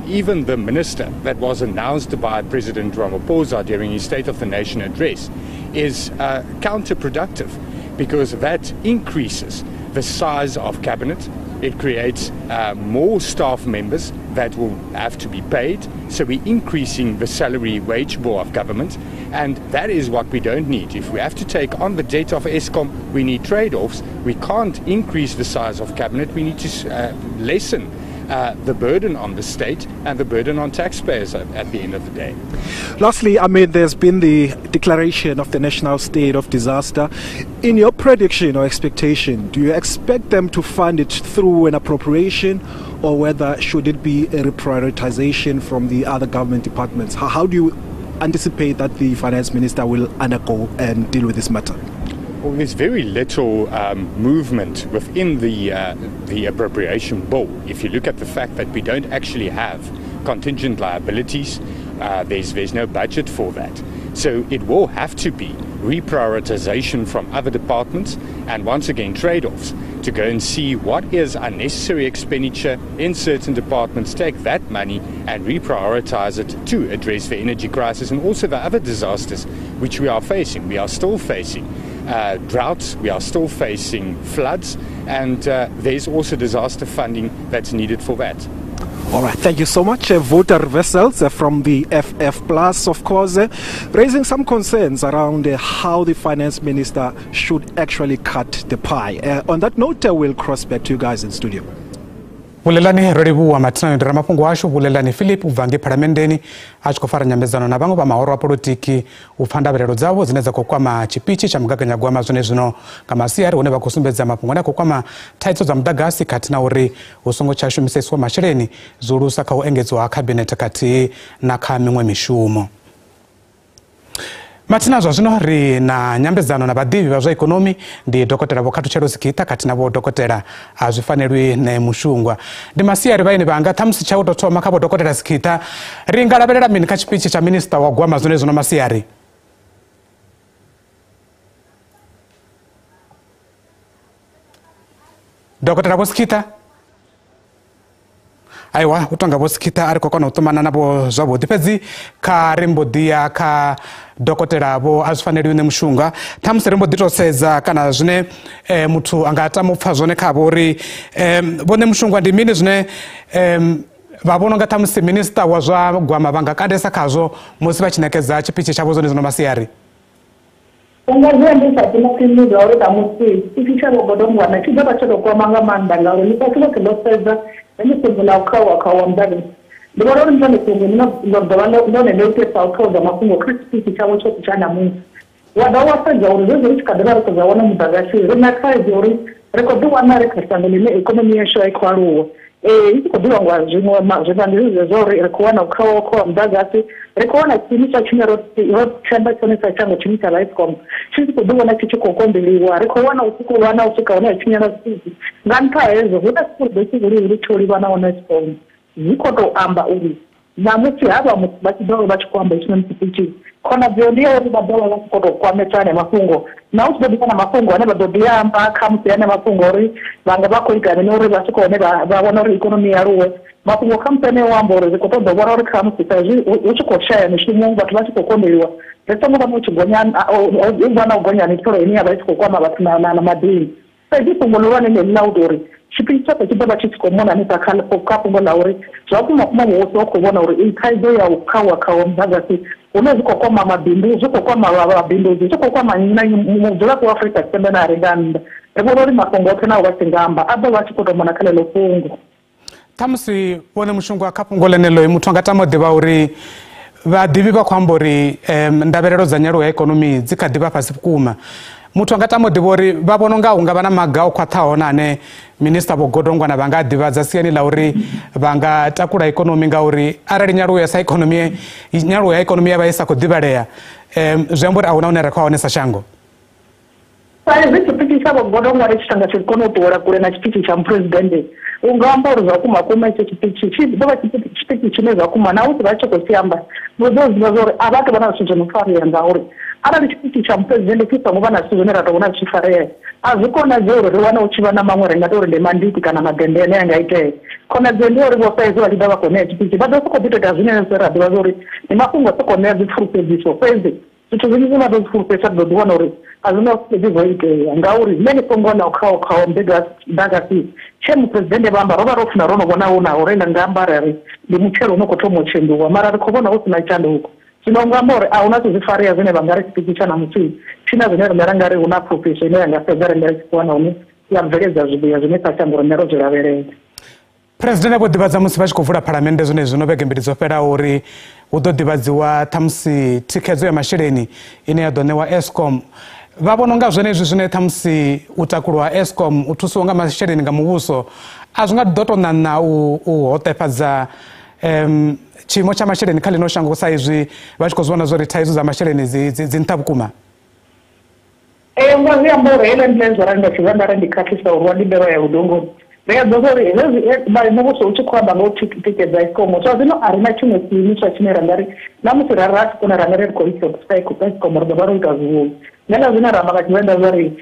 Even the minister that was announced by President Ramaphosa during his State of the Nation address is counterproductive, because that increases the size of cabinet. It creates more staff members that will have to be paid. So we're increasing the salary wage bill of government, and that is what we don't need. If we have to take on the debt of Eskom, we need trade-offs. We can't increase the size of cabinet. We need to lessen the burden on the state and the burden on taxpayers at the end of the day. Lastly, I mean, there's been the declaration of the national state of disaster. In your prediction or expectation, do you expect them to fund it through an appropriation, or whether should it be a reprioritization from the other government departments? How do you anticipate that the finance minister will undergo and deal with this matter? Well, there's very little movement within the appropriation bill. If you look at the fact that we don't actually have contingent liabilities, there's no budget for that. So it will have to be reprioritization from other departments, and once again trade-offs to go and see what is unnecessary expenditure in certain departments, take that money and reprioritize it to address the energy crisis and also the other disasters which we are facing. We are still facing droughts, we are still facing floods, and there's also disaster funding that's needed for that. All right, thank you so much. Voter Vessels from the FF Plus, of course, raising some concerns around how the finance minister should actually cut the pie. On that note, we'll cross back to you guys in studio. Vulelani redivu wa matina ndira mapungu washu vulelani Philip uvangi paramendeni achikofara nyambezano na bango ba mahoro wa politiki ufanda berero zavo zineza kukwama chipichi cha mugaganya gwama zone zino kama siari uneba kusumbeza mapungwana kukwama taito za mdagasi katina uri usongo chashu miseswa mashireni zuru saka uengezo wa cabinet kati na kamingwe mishumo. Matina zino ri na nyambezano na badivi wa ekonomi ndi dokotera bokatu chero sikita kati nabo dokotera azifanirwi ne mushungwa ndi masiari baine banga tamsi cha utoto makabo dokotera sikita ringala berera mini kachipichi cha minister wa gwama zone zino masiari dokotera bosikita aiwa utanga bosikita ariko kono utumana nabo zabo dipezi ka rembo dia ka dokotera bo azifanirwi ne mushunga tamse rembo ditoseza kana zvine mutu angata mupfa zone kabori bone mushunga ndi mini zvine vabona ngata tamse minister wa zwa gwama vanga kadesa kazo musi vachinekeza chipichi chavo zone zino masiari ungazviendesa tinokumidzwa uri tamusi ichicha vogodongwana chidaba chodokoma manda ngauri nikasiva kindosedza ndisembula ukawa mdani ndivona uri ndinonekungu ndinogova ndonendeutesa ukaudza makungo krispiti chavo chokuchana munhu wada wasedza uri zvezvo chikadara rikuzaona mudhagashi rinakaizi uri rikodiwana rikasangana neekonomi yesho aikwaruwo ichikodiwa ngwa zvimandizvizvezvo uri rikuwana ukawa mudhagasi rikuona chini chachine rochamba chonesa changu chini cha Eskom chichikodiwana chichikokombeliwa rikuona usikuwana usikaona chinyana sisi nganpa ezo huda siku uri choli vana ona Eskom zikotoamba uri namusi hava vachidoro vachikwamba chinomusipichi kona dziondiya uri vadoro vasikotokwametsana mafungo nausibodikana mafungo ane vadodiyamba kamusi ane mafungo uri vanga vakoigane nori vasikoone vaona uri ikonomi yaruwe mafungo kamusi ane wambo uri zikotodovora uri kamusi saizvi uchikoshaya mishumo vatu vachikokomberiwa retongo vano uchigonyana ugonya nitoro ini yava ichikokwama vatinana madini saizvi fungo lorwane neminaudi uri chipi chapo chibaba chichikomona nepakafungo lauri zvakuma wose wakuvona uri ikaizo yaukawa kaomzagasi unezvikokoma mabhindu zvikokoma mabhinduzi zvikokoma mudzola kuafrica sembena aringanda revona uri mafungo ake nawo vachingamba aba vachikotomona kale lofungo tamusi wone mushungu akapungolenelo muthu angatamodhiva uri vadivi vakwamba uri ndaverero dza nyaluwo ya ikonomi dzikadiva pasi vukuma muthu angatamodhiva uri vavona unga hunga vana maga o khwaṱhaho nane minista Vho Godongwana vanga divhadza siani la uri vanga takula ikonomi ngauri arali nyaluwo ya ikonomi yavha isa khou ḓivhalea zwi amba uri ahuna une ra khou aonesa shango saizvi chipiti cha Vho Godongwana chitanga chirikono kutora kure na chipiti cha mupresidende ungamba uri zvakumakuma icho chipiti chidova chipiti chine zvakuma nauti vachikosiyamba vozoziva zvauri avatovana zvinhu zvinofarira ngauri arali chipiti cha mupresidende chisanguva na zvinhu zvineratoona zvichifarira azvikona zveuro riwana uchiva namamwe ringatori ndemanditi kana madhende neyangaite kona dzende uri vosaizi vachida vagonea chipiti vadosokobitoita zvineseradiva zvauri nemafungo sokonea dzipfurupedziso saizi zvithu zvinhu vatozipfurupesa tododiwana uri hazvina kuzivoiteya ngauri mene kongona ukawo ndagasi chemupresidende vamba rova rofuna ronovona unawo renda ngambarari ndi muchero unokotomochenduwa mara rikovona usina chando uko zvinongamba uri hauna kuzvifarira zvine vangari chipiti chanamusi china zvine ringaranga riuna profession yangasega ringa richikuwana une yabveredza zvibuya zvine pachango rinero zviraverenga President Vho divhadza musi vha tshi khou vula phalamennde zwone zwino vhege mbili dzo fhelaho uri hu ḓo divhadziwa ṱhamusi thikhedzo ya masheleni ine ya ḓo ṋewa Eskom vha vhona unga zwenezwi zwine ṱhamusi u takulwa Eskom u thusiwa nga masheleni nga muvhuso a zwi nga ḓo tou ṋaṋa u hoṱefhadza tshiimo tsha masheleni kha ḽino shango sa izwi vha tshi khou zwi vhona zwo ri thaidzo dza masheleni dzi nṱha vhukuma nga zwi amba uri heḽa ndila zwa ranga tshivhanda ndi khakhisa uri ndi mbero ya vhudongoni ri uri muvhuso u tshi khou amba nga u tikedza Eskom so zwino a ri na tshiṅwe tshiimiswa tshine ra nga ri namusi ra ri tshi kona ranga ri khou isa Eskom ri ḓo vha ro ita zwivhuyi ngana zwine ra amba nga tshivenda zwa ri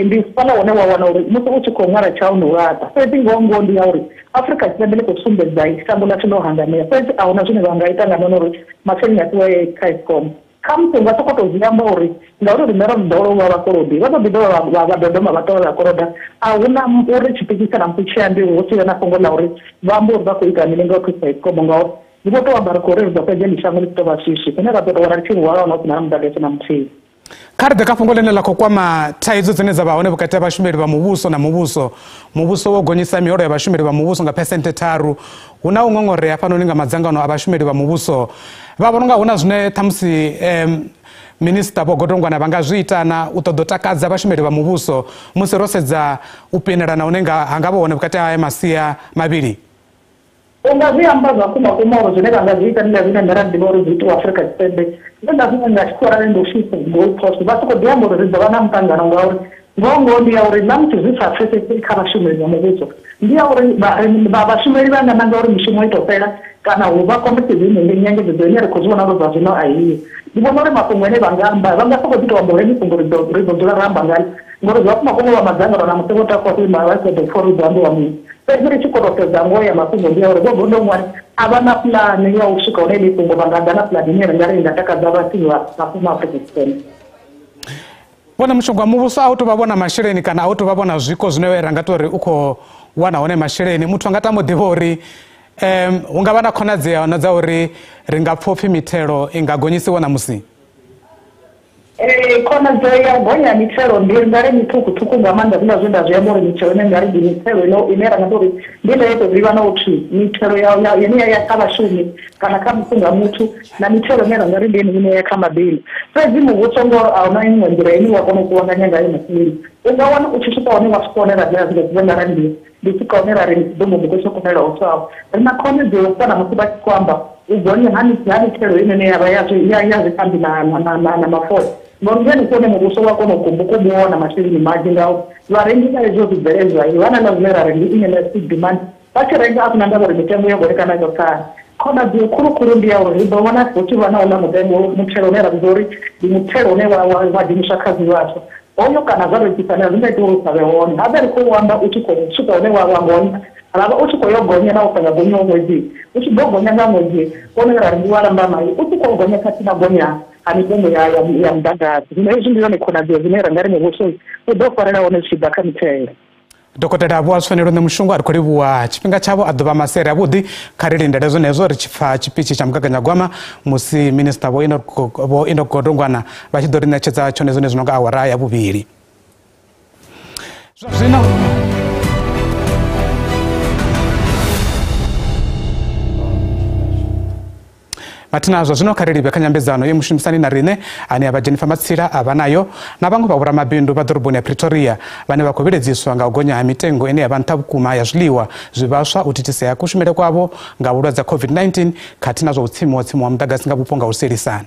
ndi fhaḽa hune wa wana uri musi u tshi khou ṅwala tshau ni wata fhedzi ngoho ndi ya uri Afrika Tshipembe ḽi khou sumbedza shango ḽashu ḽo hanganea fhedzi a huna zwine vha nga ita nga nono uri masheleni a ṱuwe kha Eskom khamusi nga sokoto zwi amba uri ngauri ri mero mudolo wa vhakolodi vha ḓo ḓi dovha vha dodoma vha tovha vhakoloda a huna uri tshipiki kana mputshia ndi hu si na fhungo ḽa uri vha amba uri vha khou ita mini nga u thusa Eskom ngauri ndi vho tou amba ri khou ri ri ḓo fhedza ndi shango ḽi tshi tou vha shishi zwine ra ḓo tou wana ri tshi hwala na u sina na muḓagasi na muthihi kha ri ḓe kha fhungo ḽine ḽa khou kwama thaidzo dzine dza vha hone vhukati ha vhashumeli vha muvhuso na muvhuso wo gonyisa miholo ya vhashumeli vha muvhuso nga 3% hu na u ṅoṅorea hafhanoni nga madzangano a vhashumeli vha muvhuso vha vhona unga hu na zwine ṱhamusi minista Vho Godongwana vha nga zwi ita na u ṱoḓa u takadza vhashumeli vha muvhuso musi ro sedza u penelana hune ha nga vha hone vhukati ha masia mavhili unga zwi amba zvakumakuma uri zwine vha nga zwi ita ndi zwine nṋe ra ḓivha uri zwi itiwa Afrika Tshipembe nda zwine nga tshikora rendo u shisa gold coast vha sokou ḓi amba uri ri ḓo vha na muṱangano ngauri ngoho ndi ya uri na musi zwi sa pfesesi kha vhashumeli vha muvhuso ndi ya uri vhashumeli vha nga nanga uri mishumo i tou fhela kana hu vha kombetshedza ine nyengedzedzo ine ri khou zwi vhona uri zwa zwino a iyo ndi vhona uri mafhungo ane vha nga amba vha nga sokou ḓi tou amba uri mifhungo ri ḓo dzula ri amba ngayo ngori zwakumakuma vha madzangano na musi vho takuwa kuima vha sedo for ri ḓo ambiwa mini fhedzi ri tshi khou fhedza ngoho ya mafhungo ndi ya uri Vho Godongwana a vha na puḽane ya u swika hune mifhungo vha nga ḓa na puḽane ine ri nga ri nga takadza vhathu vha mafhungo a Afrika Tshipembe vhona mushonga wa muvhuso a u tou vha vhona masheleni kana a u tou vha vhona zwiko zwine ra nga tori u khou wana hone masheleni muthu a nga tama u ḓivha uri hu nga vha na khonadzeo na dza uri ri nga pfha upfhi mithelo i nga gonyisiwa namusi khonadzeo ya u gonya mithelo ndi nga ri miṱhukhuṱhukhu nga maanḓa zwina zwe nda zwi amba uri mithelo ine nga ri ndi mithelo ine ra nga tori ndi ine yo tou ḓivha na upfhi mithelo ine ya kha vhashumi kana kha mufunga muthu na mithelo ine ra nga ri ndi ine ya kha mabili fhedzi muvhuso ngori a huna iṅwe nḓila ine wa kona u kuvhanganya ngayo masheleni u nga wana u tshi swika hone wa swika hone ra ḓira zwine zwine ra ndi swika hone ra ri ḓombo muvhuso kunela u sawa ri na khonadzeo u fana musi vha tshi khou amba u gonya ha mithelo ine ya vha ya zwikambi na mafola ngori ngeni kuone muvhuso wa kona u kumbukumbuona masheleni manzhi ngao vharengi vha izwo zwibveledzwa vhana na zwine ra rengi ine na seed demand vha tshi renga a kuna ndavha uri mitengo yo gorekana yo khana khona dzi khulu ndi ya uri ndo vhona futhi vhana una mutengo mutshelo ne ra vhori ndi mutshelo ne wa dimisha khazi vhathu oyo kana zwa rekisana zwine ita uri sabe hone habe ri khou amba u tshi khou swika hune wa gonya raba u tshi khou yo gonya na u fanya gonya ṅwedzi u tshi ḓo gonya nga ṅwedzi kone ra ndi wala mba mai u tshi khou gonya khathi na gonya ani bomo ya mudagasi zwine hezwi ndi yone khonadzeo zwine ra nga ri muvhuso u ḓo farela hone zwi tshi ḓa kha mithelo. Dokotela Vho Asfanelo Nemushungu ari khou livhuwa tshifhinga tshavho a ḓuvha masere a vhuḓi kha ri lindele zwenezwo ri tshi pfa tshipichi tsha mugaganyagwama musi minista Vho Enoch Godongwana vha tshi ḓo ri ṋetshedza tshone zwone zwi no nga awara ya vhuvhili. Zwino Matinazwo zwino kha ri livhe kha nyambedzano ye mushumisani na rine ane ava Jennifer Matsila ava nayo na vhaṅwe vha vhoramabindu vha ḓoroboni ya Pretoria vhane vha khou vhiledziswa nga u gonya ha mitengo ine ya vha nṱha vhukuma ya zwiḽiwa zwivhaswa u thithisea kushumele kwavho nga vhulwadze ha COVID-19 khathihi na zwa u tsimiwa muḓagasi nga vhupo nga u sielisana.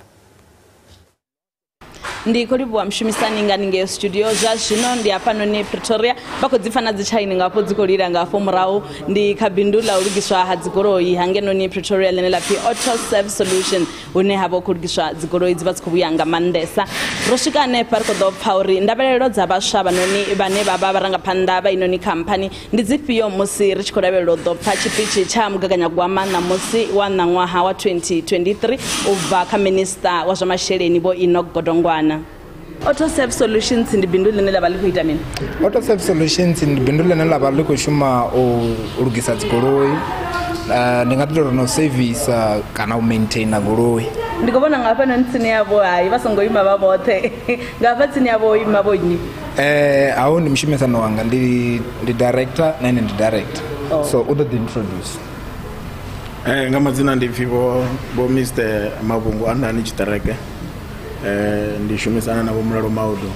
Ndi khou livhuwa mushumisani nga ninge studio zwa zwino ndi hafhanoni Pretoria vha khou dzi fana dzi tshaini ngafho dzi khou lila ngafho murahu ndi kha bindu ḽa u lugiswa ha dzigoloi hangenoni Pretoria ḽine ḽa pfi Auto Service Solution hune ha vha khou lugiswa dzigoloi dzi vha dzi khou vhuya nga maanḓesa. Ro swika hanefha ri khou ḓo pfa uri ndavhelelo dza vhaswa vhane vha vha vharangaphanḓa vha inoni khamphani ndi dzifhio musi ri tshi khou lavhelela u ḓo pfa tshipichi tsha mugaganyagwama na musi wa ṋaṅwaha wa 2023 u bva kha minista wa zwa masheleni Vho Enoch Godongwana. Auto Service Solutions ndi bindu ḽine ḽa vha ḽi khou ita mini? Auto Service Solutions ndi bindu ḽine ḽa vha ḽi khou shuma u lugisa dzigoloi ndi nga ḓi tou no service kana u maintaina goloi. Ndi khou vhona nga hafhanoni tsini yavho hayi vha songo ima vha vhoṱhe nga hafha tsini yavho ima vho nnyi? Haho ndi mushumisani wanga ndi director na ine ndi director so u ḓo ḓi introduce. Nga madzina ndi pfi vho Mr Mavhungu Andani Tshiṱereke ndi shumisana na Vho Mulalo Maudo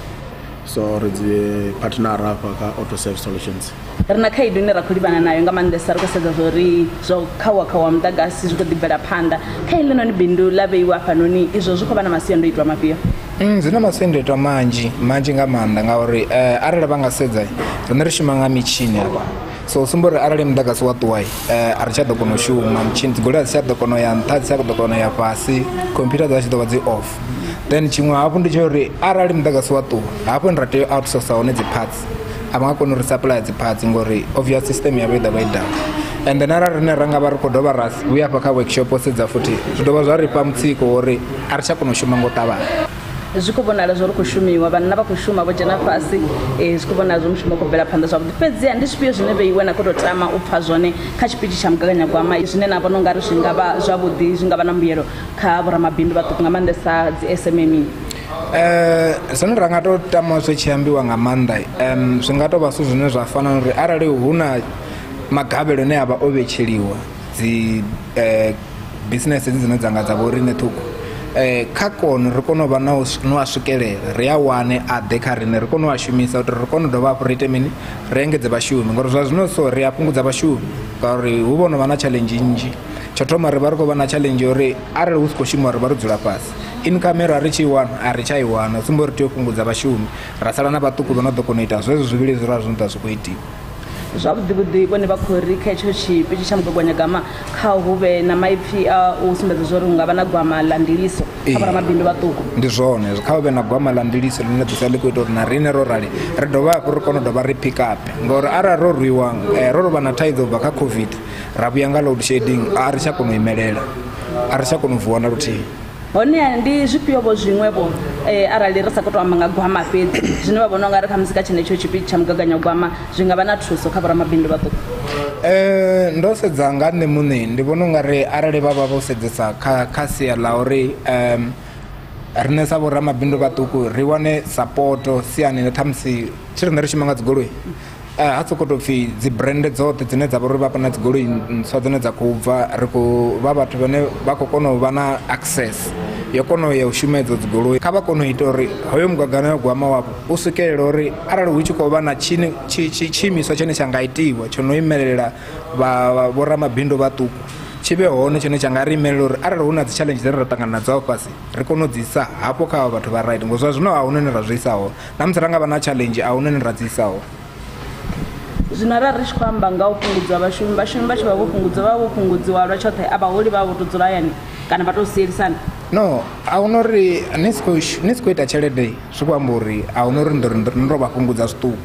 so ri dzi partner hafha kha Auto Service Solutions. Ri na khaedu ine ra khou livhana nayo nga maanḓesa ri khou sedza zwo zwo khawa muḓagasi zwi khou ḓi bvela phanḓa kha iḽinoni bindu ḽa vheiwa hafhanoni izwo zwi khou vha na masiandoitwa mafhio? Zwi na masiandoitwa manzhi nga maanḓa ngauri arali vha nga sedza riṋe ri shuma nga mitshini hafha so sumbo uri arali muḓagasi wa ṱuwai a ri tsha ḓo kona u shuma mitshini dzigoloi a dzi tsha ḓo kona u ya nṱha dzi tsha ḓo kona u ya fhasi computer dza tshi ḓo vha dzi off. Then tshiṅwe hafhu ndi tsha uri arali muḓagasi wa ṱuwa hafho ndi ra tea u outsourca hone dzi parts a vha nga koni uri supply dzi parts ngori obvious system yavho i ḓa vha i down and then arali rine ra nga vha ri khou dovha ra vhuya hafha kha workshop o sedza futhi zwi dovha zwa ri fha mutsiko uri a ri tsha kona u shuma nga u ṱavhanya. Zwi khou vhonala zwo ri khou shumiwa vhanna vha khou shuma vho dzhena fhasi zwi khou vhonala zwo mushumo khou bvela phanḓa zwavhuḓi fhedziha ndi zwifhio zwine vheiwe na khou tou tama u pfha zwone kha tshipichi tsha mugaganyagwama zwine na vhona u nga ri zwi nga vha zwavhuḓi zwi nga vha na mbuyelo kha vhoramabindu vhaṱuku nga maanḓesa dzi SMME? Zwine ra nga tou tama zwi tshi ambiwa nga maanḓa zwi nga tou vha zwithu zwine zwa fana uri arali hu na magavhelo ane a vha o vhetsheliwa dzi business dzine dza nga dza vho riṋe ṱhukhu kha kono ri kone u vha no a swikelela ri a wane a ḓe kha riṋe ri kone u a shumisa uri ri kone u dovha hafhu ri ite mini ri engedze vhashumi ngori zwa zwino so ri a fhungudza vhashumi ngauri hu vho no vha na challenge nnzhi. Tsho thoma ri vha ri khou vha na challenge uri arali hu si khou shumiwa ri vha ro dzula fhasi income ra ri tshi i wana a ri tsha i wana sumbo ri tea u fhungudza vhashumi ra sala na vhaṱuku vha no ḓo kona u ita zwezwo zwivhili zwi ra zwino ḓa zwi khou itiwa. Zwavhuḓi vhone vha khou ri kha hetsho tshipichi tsha mugaganyagwama kha hu vhe na maipfi a u sumbedza zwo ri hu nga vha na gwama ḽa ndiliso kha vhoramabindu vhaṱuku. Ndi zwone kha hu vhe na gwama ḽa ndiliso ḽine ḓisa ḽi khou ita uri na riṋe ro rali ri dovha hafhu ri kone u dovha ri pick up ngauri arali ro rwiwa ro vha na thaidzo bva kha COVID ra vhuya nga load shedding a ri tsha kona u imelela a ri tsha kona u vuwa na luthihi. Hone ndi zwifhio vho zwiṅwevho arali ri sa khou tou amba nga gwama fhedzi zwine vha vhona u nga ri kha musi kha tshenetsho tshipichi tsha mugaganyagwama zwi nga vha na thuso kha vhoramabindu vhaṱuku? Ndo sedza nga nṋe muṋe ndi vhona u nga ri arali vha vha vho sedzesa kha sia ḽa uri riṋe sa vhoramabindu vhaṱuku ri wane sapoto siani na ṱhamusi tshi riṋe ri shuma nga dzigoloi ha sokou tou pfhi dzi brand dzoṱhe dzine dza vha uri vha pa na dzigoloi ntswa dzine dza khou bva ri khou vha vhathu vhane vha khou kona u vha na access yo kona u ya u shuma edzo dzigoloi kha vha kona u ita uri hoyo mugaganyagwama wavho u swikelela uri arali hu tshi khou vha na tshiimiswa tshine tsha nga itiwa tsho no imelela vhoramabindu vhaṱuku tshi vhe hone tshine tsha nga ri imelela uri arali hu na dzi challenge dzine ra ṱangana nadzo fhasi ri kone u dzi isa hafho kha vhathu vha right ngori zwino a hu nene ra zwi isa hone na musi ra nga vha na challenge a hu nene ra dzi isa hone. zwino arali ri tshi khou amba nga u fhungudza vhashumi vha tshi vha vho fhungudziwa lwa tshoṱhe a vhaholi vha vho to dzula hayani kana vha to sielisana no a hu no ri ni si khou ita tshelede zwi khou amba uri a hu no ri ndo vha fhungudza zwiṱuku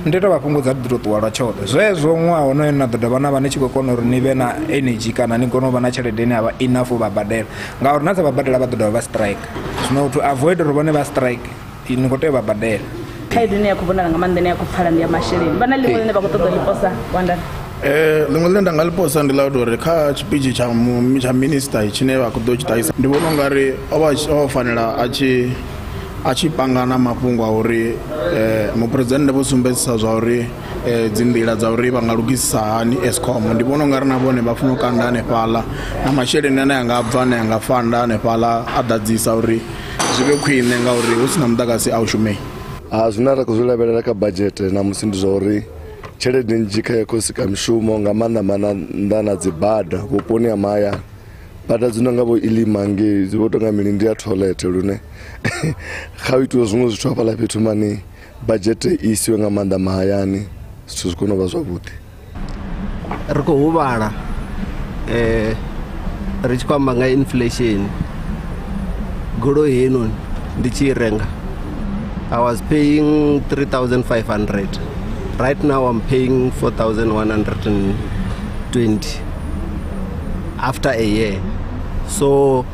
ndi to vha fhungudza ḓi to ṱuwa lwa tshoṱhe zwezwo ṅwaha honoyo na ḓo dovha na vha ni tshi khou kona uri ni vhe na energy kana ni kone u vha na tshelede ine ya vha enough vha badela ngauri na dza vha badela vha ḓo dovha vha strike zwino to avoid uri vhone vha strike ni khou tea vha badela khaedu ine ya khou vhonala nga maanḓa ine ya khou pfhala ndi ya masheleni vha na ḽiṅwe ḽine vha khou ṱoḓa ḽiposa wanda ḽiṅwe ḽine nda nga ḽiposa ndi ḽa uri kha tshipichi tsha minister tshine vha khou ḓo tshi ṱahisa ndi vhona u nga ri o fanela a tshi pangana mafhungo a uri muphuresidennde vho sumbedzisa zwa uri dzi nḓila dza uri vha nga lugisisa hani escom ndi vhona u nga ri na vhone vha funa u kanda hanefhaḽa na masheleni ane a nga bva ane a nga fanda hanefhaḽa a ḓadzisa uri zwi vhe khwine ngauri hu si na muḓagasi a u shumei zwine ra khou zwi lavhelela kha badzhete na musi ndi zwa uri tshelede nnzhi kha ya khou sika mishumo nga maanḓa na dzi bada vhuponi ha mahayani bada dzi no nga vho ilimange dzi vho tonga milindi ya toilet lune kha u itiwe zwiṅwe zwithu hafhaḽa fhethu mani badzhete i isiwe nga maanḓa mahayani zwithu zwi kone u vha zwavhuḓi ri khou huvhala ri tshi khou amba nga inflation goloi heinoni ndi tshi i renga I was paying 3,500 right now I'm paying 4,120 after a year so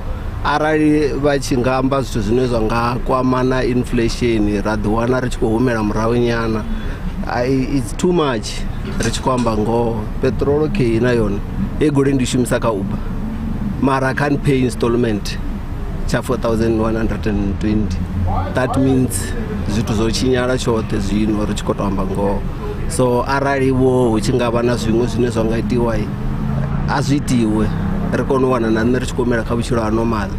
arali vha tshi nga amba zwithu zwine zwa nga kwamana inflation ra ḓiwana ri tshi khou humela murahu nyana it's too much ri tshi khou amba ngoho petrol khe na yone e goloi ndi shumisa kha Uber mara I can't pay installment cha 4,120 that means zwithu zwo tshinyala tshoṱhe zwino ri tshi khou to amba ngoho so arali wo hu tshi nga vha na zwiṅwe zwine zwa nga itiwa a zwi itiwe ri kone u wana na nṋe ri tshi khou humela kha vhutshilo ha normal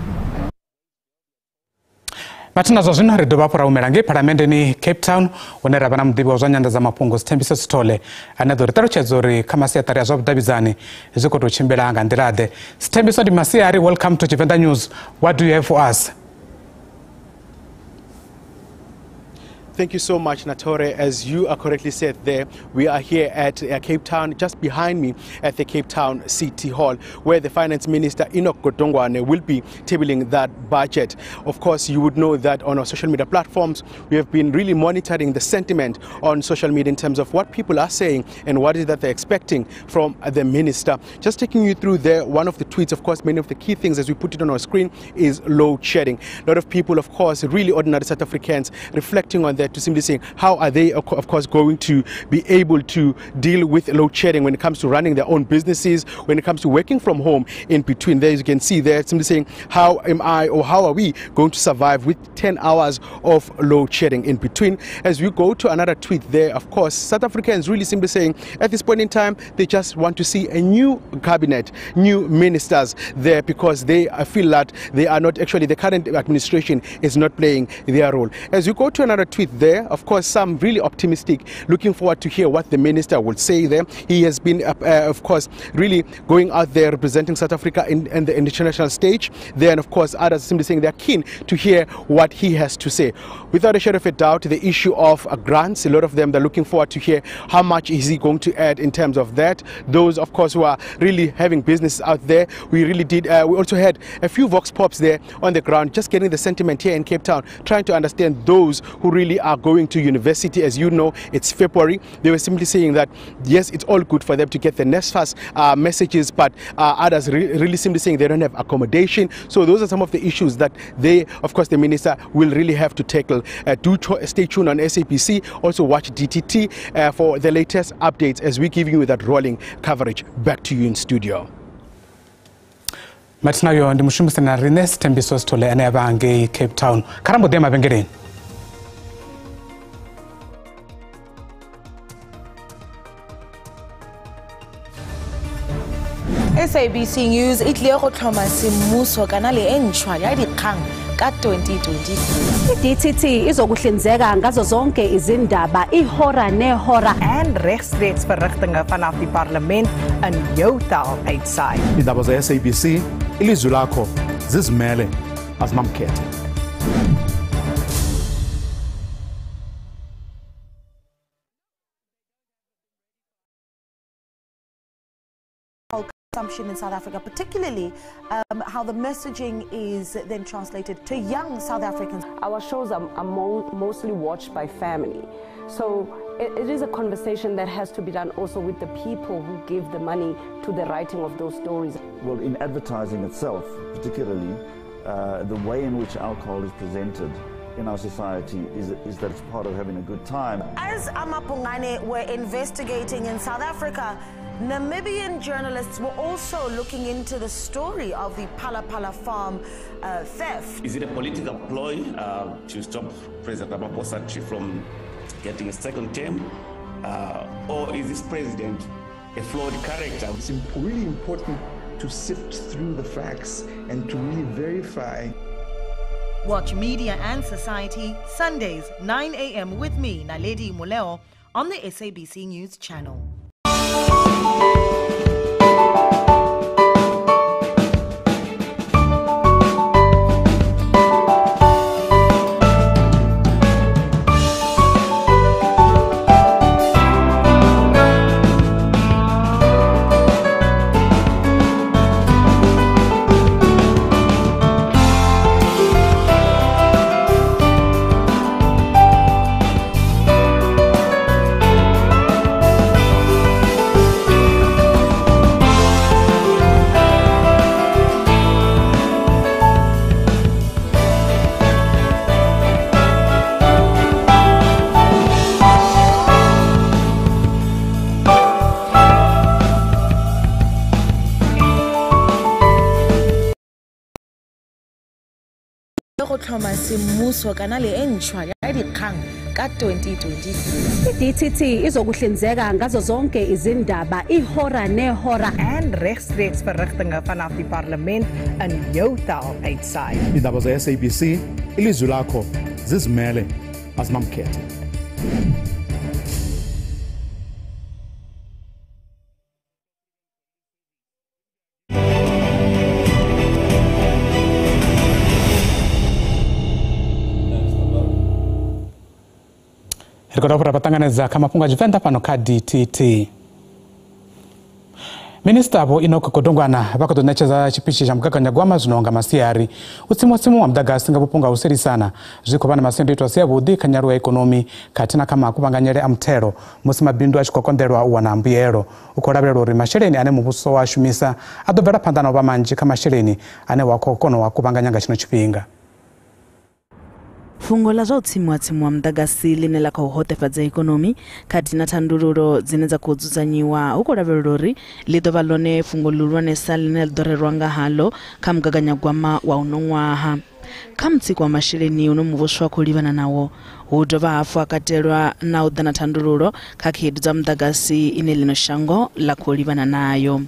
mathina zwa zwino ri dovha hafhu ra humela ngei phalamendeni Cape Town hune ra vha na muḓivhi wa zwa nyanḓadzamafhungo Sithembiso Sithole ane ḓo ri ṱalutshedza uri kha masiaṱari a zwa vhudavhidzani zwi khou tou tshimbila nga nḓilaḓe. Sithembiso ndi masiari, welcome to Tshivenda News. What do you have for us? Thank you so much, Natore. As you are correctly said there, we are here at Cape Town, just behind me at the Cape Town City Hall, where the Finance Minister, Enoch Godongwana, will be tabling that budget. Of course, you would know that on our social media platforms, we have been really monitoring the sentiment on social media in terms of what people are saying and what is that they're expecting from the Minister. Just taking you through there, one of the tweets, of course, many of the key things as we put it on our screen is load shedding. A lot of people, of course, really ordinary South Africans, reflecting on that to simply saying how are they of course going to be able to deal with load shedding when it comes to running their own businesses, when it comes to working from home in between. There, as you can see there, simply saying how am I or how are we going to survive with 10 hours of load shedding in between. As we go to another tweet there, of course, South Africans really simply saying at this point in time they just want to see a new cabinet, new ministers there, because they feel that they are not actually, the current administration is not playing their role. As we go to another tweet there, of course, some really optimistic, looking forward to hear what the minister will say there. He has been, of course, really going out there representing South Africa in the international stage there, and of course, others simply saying they're keen to hear what he has to say. Without a shadow of a doubt, the issue of grants, a lot of them, they're looking forward to hear how much is he going to add in terms of that. Those, of course, who are really having business out there, we really did, we also had a few vox pops there on the ground, just getting the sentiment here in Cape Town, trying to understand those who really are going to university. As you know, it's February. They were simply saying that yes, it's all good for them to get the NSFAS messages, but others really simply saying they don't have accommodation. So those are some of the issues that they, of course, the minister will really have to tackle. Stay tuned on SABC. Also watch DTT for the latest updates as we give you that rolling coverage. Back to you in studio. Matinayo ndi mushumisi na rine Sithembiso Sithole ane ava ngei Cape Town. Karambo de mavengeleni. SABC News itlile go tlhoma semmuso kana le entshwa ya dikgang ka 2023. DTT izokuhlinzeka ngazo zonke izindaba ihora nehora en regstreeks verrigtinge vanaf die parlement in jou taal uitsaai. Indaba za SABC ilizwi lakho zizimele azinamkhethe. consumption in South Africa, particularly how the messaging is then translated to young South Africans. Our shows are mostly watched by family. So it is a conversation that has to be done also with the people who give the money to the writing of those stories. Well, in advertising itself, particularly, the way in which alcohol is presented in our society is that it's part of having a good time. As Amapungane were investigating in South Africa, Namibian journalists were also looking into the story of the Phala Phala farm theft. Is it a political ploy to stop President Ramaphosa from getting a second term? Or is this president a flawed character? It's really important to sift through the facts and to really verify. Watch Media and Society Sundays 9 a.m. with me, Naledi Muleo, on the SABC News channel. DTT izokuhlinzeka ngazo zonke izindaba ihora nehora en regstreeks verrigtinge vanaf die parlement in jou taal uitsaai. Izindaba za SABC ilizwi lakho zizimele azinamkhethe. Rikoda patanganeza kama punga jivenda pano ka DTT. Minista abo Enoch Godongwana bakotonecheza chipichi cha mkakanya gwama zinonga masiari utsimu wa mdagasi ngabupunga usiri sana ziko bana masendo itwa sia budi kanyaru ya ekonomi katina kama kubanganyere amtero musima bindu achikokonderwa uwana mbiyero ukorabere rori mashereni ane mubuso wa shumisa adobera pandana wa manji kama shereni ane wakokono wa kubanganyanga chino chipinga. Fungo la zautsimu mdagasi linela ka uhotefadza ekonomi kati na thandululo zineza kudzuzanyiwa ukoraverori lidovalone fungo lulwanesa linela dorerwanga halo kamgaganya gwama wa unongwaha kamtsi kwa mashireni unomuvoswa kulivana nawo udova afu akatelwa na udana thandululo kakhidu mdagasi inelino shango la kulivana nayo.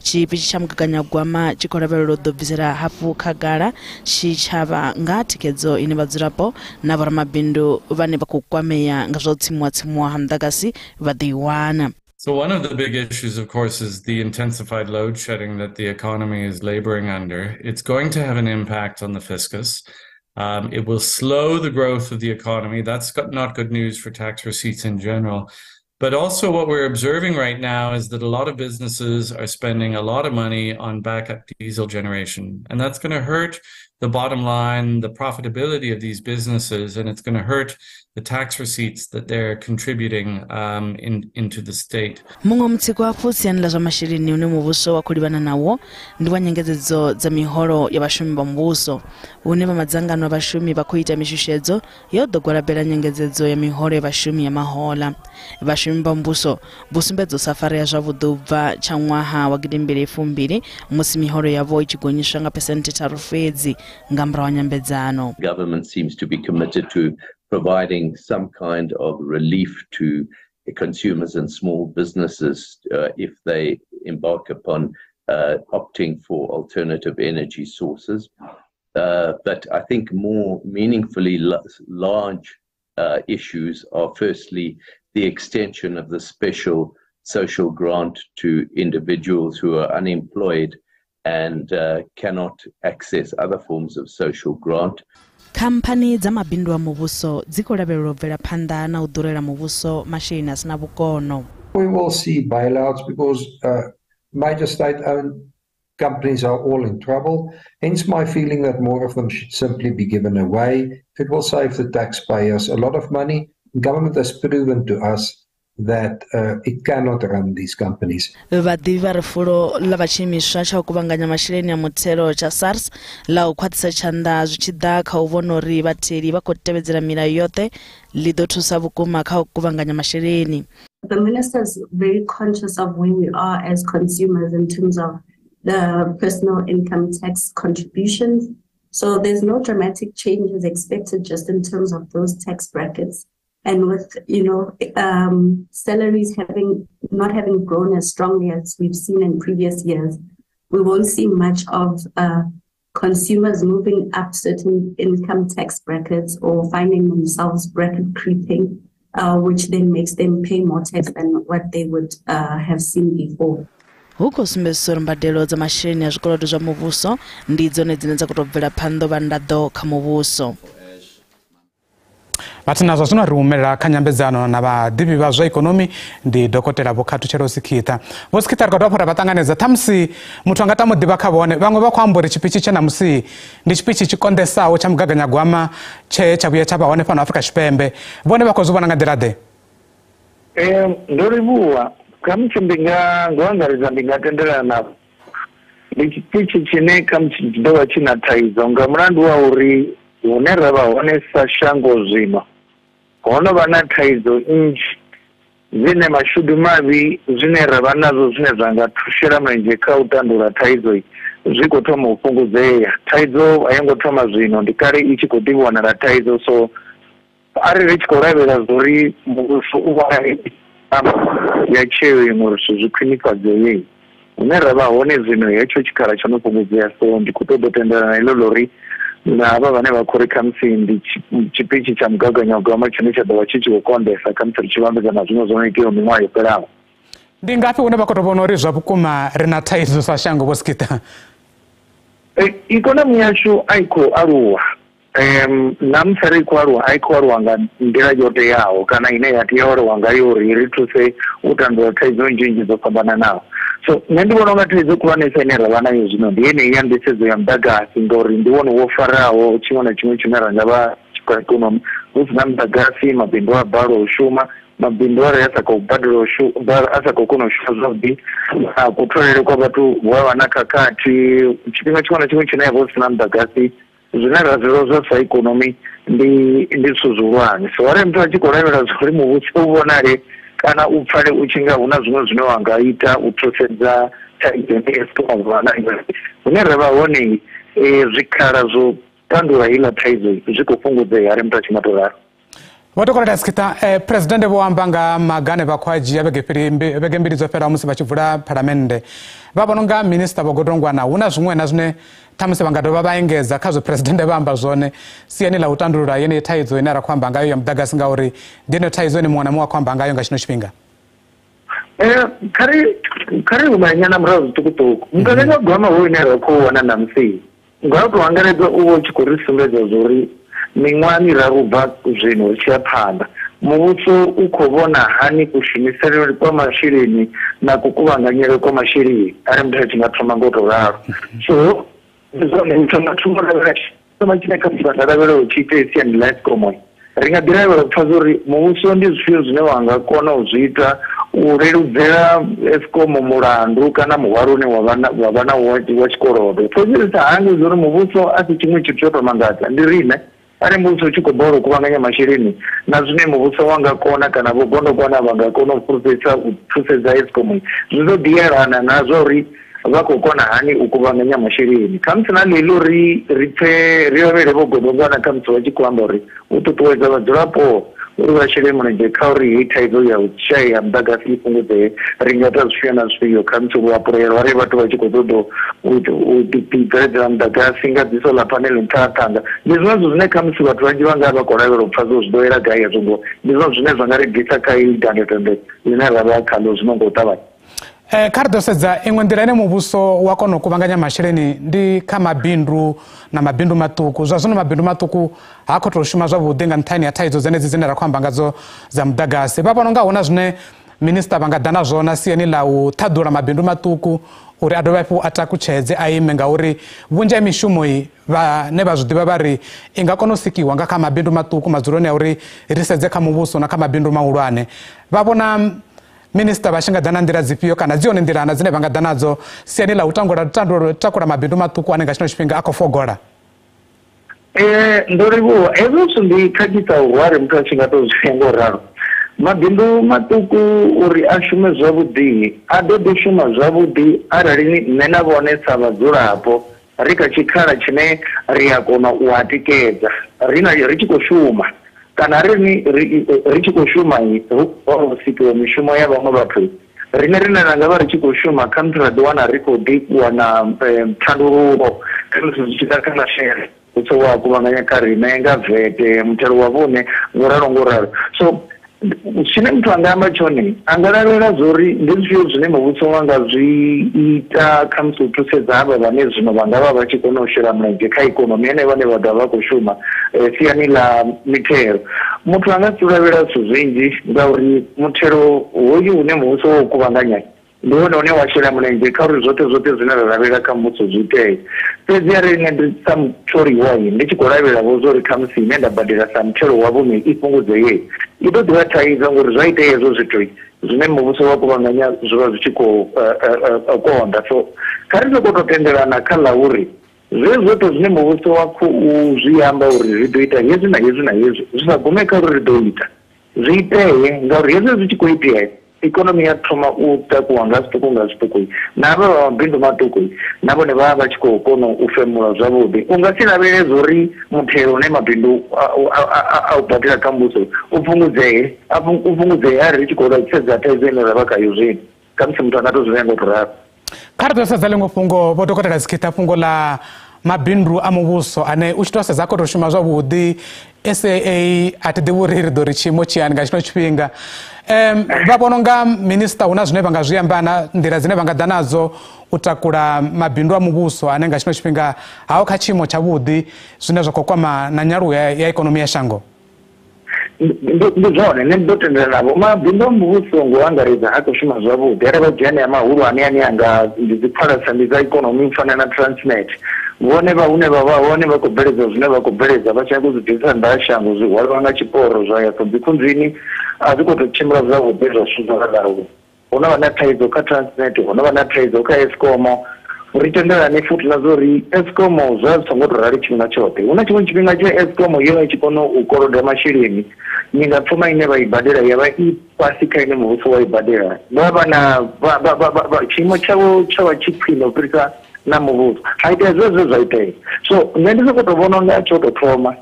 Chipichi cha mkakanya gwama chikoravero dobvizera hafu kagara chichava ngatikedzo ine vadzirapo na varamabindu vane vakukwameya ngazvotsimwa hamdagasi vadiwana. So one of the big issues, of course, is the intensified load shedding that the economy is laboring under. It's going to have an impact on the fiscus. It will slow the growth of the economy. That's not good news for tax receipts in general. But also what we're observing right now is that a lot of businesses are spending a lot of money on backup diesel generation. And that's going to hurt the bottom line, the profitability of these businesses, and it's going to hurt the tax receipts that they're contributing into the state. Mungo mtsiko afusianila za mashirini unemuvuso wa kulibana nawo ndiwa nyengezezo za mihoro ya bashumi bambuso. Uneva madzangano ya bashumi bakuita mishushezo yodogwara bela nyengezezo ya mihoro ya bashumi ya mahola. Bashumi bambuso busumbezo safari ya javudubva changwaha wagidimbele fumbiri musi mihoro ya voi chigonyisha nga pesente tarufezi ngambra wanyambezano. Government seems to be committed to providing some kind of relief to consumers and small businesses if they embark upon opting for alternative energy sources. But I think more meaningfully large issues are firstly the extension of the special social grant to individuals who are unemployed and cannot access other forms of social grant. Kampani za mabindu wa mubuso zikolavero vera panda na udurera mubuso mashina sina bukono. We will see bailouts because major state-owned companies are all in trouble. Hence my feeling that more of them should simply be given away. It will save the taxpayers a lot of money. Government has proven to us that it cannot run these companies. Vhadivi vha ri fulo ḽa vhatshiimiswa tsha u kuvhanganya masheleni a muthelo tsha SARS ḽa u khwaṱhisa tshanḓa zwi tshi ḓa kha u vhona uri vhatheli vha khou tevhedzela milayo yoṱhe ḽi ḓo thusa vhukuma kha u kuvhanganya masheleni. The minister is very conscious of where we are as consumers in terms of the personal income tax contributions. So there's no dramatic changes expected just in terms of those tax brackets. And with, salaries not having grown as strongly as we've seen in previous years, we won't see much of consumers moving up certain income tax brackets or finding themselves bracket creeping, which then makes them pay more tax than what they would have seen before. Huko sumbedzisa uri mbadelo dza masheleni a zwikolodo zwa muvhuso ndi dzone dzine dza khou bvela phanḓa vha ndaḓo kha muvhuso. Vatinazwa zvino ri humelela kha nyambedzano na vhadivi vha zwa ikonomi ndi dokotela Vho Khathutshela Sikhita. Vho Sikhita ri khou dovha ra ṱanganedza ṱhamusi muthu anga tamu ḓivha kha vhone vhaṅwe vha khou amba uri tshipichi tshe namusi ndi tshipichi tshi kondesaho tsha mugaganyagwama tshe tsha vhuya tsha vha hone fhano Afrika Tshipembe. Vhone vha khou zwi vhona nga nḓila ḓe? Ndo livhuwa khamusi ndi nga angaredza ndi nga tendelana navho. Ndi tshipichi tshine khamusi tshi ḓo vha tshi na thaidzo nga mulandu wa uri hune ra vha hone sa shango zwino ho no vha na thaidzo nnzhi zwine mashudu mavhi zwine ra vha nazo zwine zwa nga thushela mulenzhe kha u tandulula thaidzo zwi khou thoma u fhungudzea. Thaidzo a yo ngo thoma zwino, ndi kale i tshi khou ḓivhonala thaidzo. So arali ri tshi khou lavhelela zwauri muvhuso u vha ya tsheo iṅwe uri zwithu zwi khwinifhadzee hune ra vha hone zwino hetsho tshikhala tsho no fhungudzea. So ndi khou ṱoḓa u tendelana iḽo ḽori na havha vhane vha khou ri khamusi ndi tshipichi tsha mugaganyagwama tshine tsha ḓo vha tshi khou kondesa khamusi ri tshi vhambedza na zwiṅwe zwo no iteaho miṅwaha yo fhelaho. Ndi ngafhi hune vha khou tou vhona uri zwa vhukuma ri na thaidzo sa shango, Vho Sikhita? Ikonomi yashu a i khou aluwa, namusi ri khou aluwa a i khou aluwa nga nḓila yo teaho kana ine ya tea u aluwa ngayo uri ri thuse u tandulula thaidzo nnzhi dzo fhambananaho. So nṋe ndi vhona unga thaidzo khulwanesa ine ra vha nayo zwino ndi yeneyi ya nḓisedzo ya muḓagasi, ngauri ndi wone wo faraho tshiṅwe na tshiṅwe tshine ra nga vha tshikha ikonomi. Hu si na muḓagasi mabindu a balwa u shuma, mabindu a re a sa khou badela a sa khou kona u shuma zwavhuḓi, kutholele kwa vhathu hu a vha na khakhathi. Tshifhinga tshiṅwe na tshiṅwe tshine ya vha hu si na muḓagasi zwine ra zwa sa ikonomi ndi zwithu zwihulwane. So arali muthu a tshi khou lavhelela zwauri muvhuso u vhonale kana u pfale u tshi nga hu na zwiṅwe zwine wa nga ita u thusedza thaidzo hune ra vha hone, zwikhala zwo tandulula heiḽa thaidzo zwi khou fhungudzea arali muthu a tshi nga tou ralo. Vho Dokotela Sikhita, Presidennde vho amba nga maga ane vha khou a dzhia vhege mbili dzo fhelaho musi vha tshi vula phalamennde. Vha vhona unga Minista Vho Godongwana hu na zwiṅwe na zwine ṱhamusi vha nga dovha vha engedza kha zwe Presidennde vha amba zwone siani ḽa u tandulula yeneyi thaidzo ine ra khou amba ngayo ya muḓagasi, ngauri ndi yone thaidzo ine muṅwe na muṅwe a khou amba ngayo nga tshino tshifhinga? Kha ri humanyana murahu zwiṱukuṱuku, mugaganyagwama hoyu ine ra khou vhona namusi nga u tou angaredza u vha u tshi khou ri sumbedza zwa uri miṅwaha miraru bva zwino ri tshi ya phanḓa muvhuso u khou vhona hani kushumiselele kwa masheleni na kukuvhanganyele kwa masheleni arali muthu a tshi nga thoma nga u tou ralo. So zwone muthu anga thoma lavhelela tshine kha muthu a lavhelela u tshi ita siani ḽa Eskom, ri nga ḓi lavhelela u pfha zwa uri muvhuso ndi zwifhio zwine wa nga kona u zwi ita u leludzela Eskom mulandu kana muhwalo une wa vha na wa tshikolodo. Pfosirisa hangi zwa uri muvhuso a si tshiṅwe tshithu tsho tou mangadza ndi riṋe arali muvhuso u tshi khou balelwa u kuvhanganya masheleni na zwine muvhuso wa nga kona kana vho Gondokwana vha nga kona u fhulufhedzisa u thusedza Eskom, zwi ḓo ḓi yelana na zwa uri vha khou kona hani u kuvhanganya masheleni. Khamusi na ḽeḽo ri pfhe ri lavhelele Vho Godongwana khamusi vha tshi khou amba uri u ṱuṱuwedza vhadzulapo uri vha shele mulenzhe kha uri hei thaidzo ya u shaya muḓagasi i fhungudzee. Ri nga ita zwifhio na zwifhio khamusi luapulela arali vhathu vha tshi khou ṱoḓa u ḓibveledzela muḓagasi nga dzi solar panel nṱha ha ṱhanga. Ndi zwinwe zwine khamusi vhathu vhanzhi vha nga vha khou lavhelela u pfha zwo zwi ḓo yela gai hezwo, ngo ndi zwone zwine zwa nga ri bvisa kha i dandetende ḽine ra vha khaḽo zwino nga u ṱavhanya. Kha ri ḓo sedza iṅwe nḓila ine muvhuso wa kona u kuvhanganya masheleni ndi kha mabindu na mabindu maṱuku. Zwa zwino mabindu maṱuku ha khou tou shuma zwavhuḓi nga nṱhani ya thaidzo dzenedzi dzine ra khou amba ngadzo dza muḓagasi. Vha vhona unga hu na zwine minista vangadana zvona siani la u ṱhaḓula mabindu maṱuku uri a dovhe hafhu a takutshedze a ime ngauri vhunzhi ha mishumo vhane vha zwi ḓivha vha ri i nga kona u sikiwa nga kha mabindu maṱuku madzuloni a uri ri sedze kha muvhuso na kha mabindu mahulwane. Vha vhona minista vha tshi nga ḓa na nḓila dzifhio kana dzi hone nḓilana dzine vha nga ḓa nadzo siani la u takula mabindu maṱuku ane nga tshino tshifhinga a khou fogola? Ndo livhuwa hezwo zwithu ndi khakhisa uhwari muthu a tshi nga tou zwi ngo ralo. Mabindu maṱuku uri a shume zwavhuḓi a ḓo ḓi shuma zwavhuḓi arali nṋe na vhone sa vhadzulapo ri kha tshikhala tshine ri a kona u a tikedza ri tshi khou shuma kana ri tshi khou shuma ho sikiwa mishumo ya vhaṅwe vhathu rine ra nga vha ri tshi khou shuma kha muthu ra ḓi wana ri khou wana thandululo kha zwithu zwi tshi ḓa kha mashere u tshi wa kuvhanganya kha rine nga vete muthelo wa vhune ngoralo. So tshine muthu anga amba tshone anga lavhelela zori ndi zwifhio zwine muvhuso wa nga zwi ita kha musi u thusedza havha vhane zwino vha nga vha vha tshi kona u shela mulenzhe kha ikonomi ane vhane vha ḓa vha khou shuma siani ḽa mithelo. Muthu anga si lavhelela zwithu zwinzhi ngauri muthelo hoyu une muvhuso wa u kuvhanganya ndi wone une wa shela mulenzhe kha uri zwoṱhe zwine ra lavhelela kha muvhuso zwi itee. Fhedzi arali nṋe ndi sa mutholiwayi ndi tshi khou lavhelela vho zwo ri kha musi ine nda badela sa muthelo wa vhune i fhungudzeye i ḓo ḓivha thaidzo ngori zwa itea hezwo zwithu zwine muvhuso wa kuvhanganya zwi vha zwi tshi khou konda. So kha ri sokou tou tendelana kha ḽa uri zwoṱhe zwine muvhuso wa khou zwi amba uri ri ḓo ita hezwi na hezwi na hezwi zwi sa gume kha uri ri ḓo ita zwi itee ngauri hezwi zwi tshi khou itea ikonomi ya thoma u takuwa nga zwiṱuku na havha vha mabindu maṱuku na vhone vha vha tshi khou kona u femula zwavhuḓi. U nga si lavheleza uri muthelo une mabindu a u badela kha muvhuso u fhungudzee arali ri tshi khou sedza thaidzo ine ra vha khayo zwino kha musi muthu a nga tou zwi lenga u tou ralo. Kha ri tou sedza ḽiṅwe fhungo vho dokotela Zikhetha, fhungo ḽa mabindu a muvhuso ane u tshi tou sedza a khou tou shuma zwavhuḓi. SAA a ti ḓivhi uri ri ḓo ri tshiimo tshiyani nga tshino tshifhinga. Vha vhona unga minista hu na zwine vha nga zwi amba na nḓila dzine vha nga ḓa nadzo u takula mabindu a muvhuso ane nga tshino tshifhinga haho kha tshiimo tshavhuḓi zwine zwa khou kwama na nyaluwo ya ikonomi ya shango? Ndi zwone nṋe ndi ḓo tendelana navho. Mabindu a muvhuso ngo angaredza a khou shuma zwavhuḓi ari vha dzhia anea mahulwane ane anga ndi dzi phalasandi dza ikonomi u fana na Transnet. Vhone vha hune vha vha hone vha khou bveledza zwine vha khou bveledza vha tshi nyaga u zwi ḓisa nnḓa ha shango zwi hwaliwa nga tshiporo zwa ya dzikhunzini a zwi khou tou tshimbila zwavhuḓi zwa zwithu zwo raloho. Hu na vha na thaidzo kha Transnet, hu na vha na thaidzo kha Eskom. Ri tendelane futhi na zwo uri Eskom zwa zwi songo tou rali tshifhinga tshoṱhe. Hu na tshiṅwe tshifhinga tshe Eskom yo i tshi kona u koloda masheleni nyingapfuma ine vha i badela ya vha i fhasi kha ine muvhuso wa i badela. Vha vha na tshiimo tshavho tsha vha tshi khwine u fhirisa na muvhuso ha itea zwezwo zwa itea. So nṋe ndi sokou tou vhona unga tsho tou thoma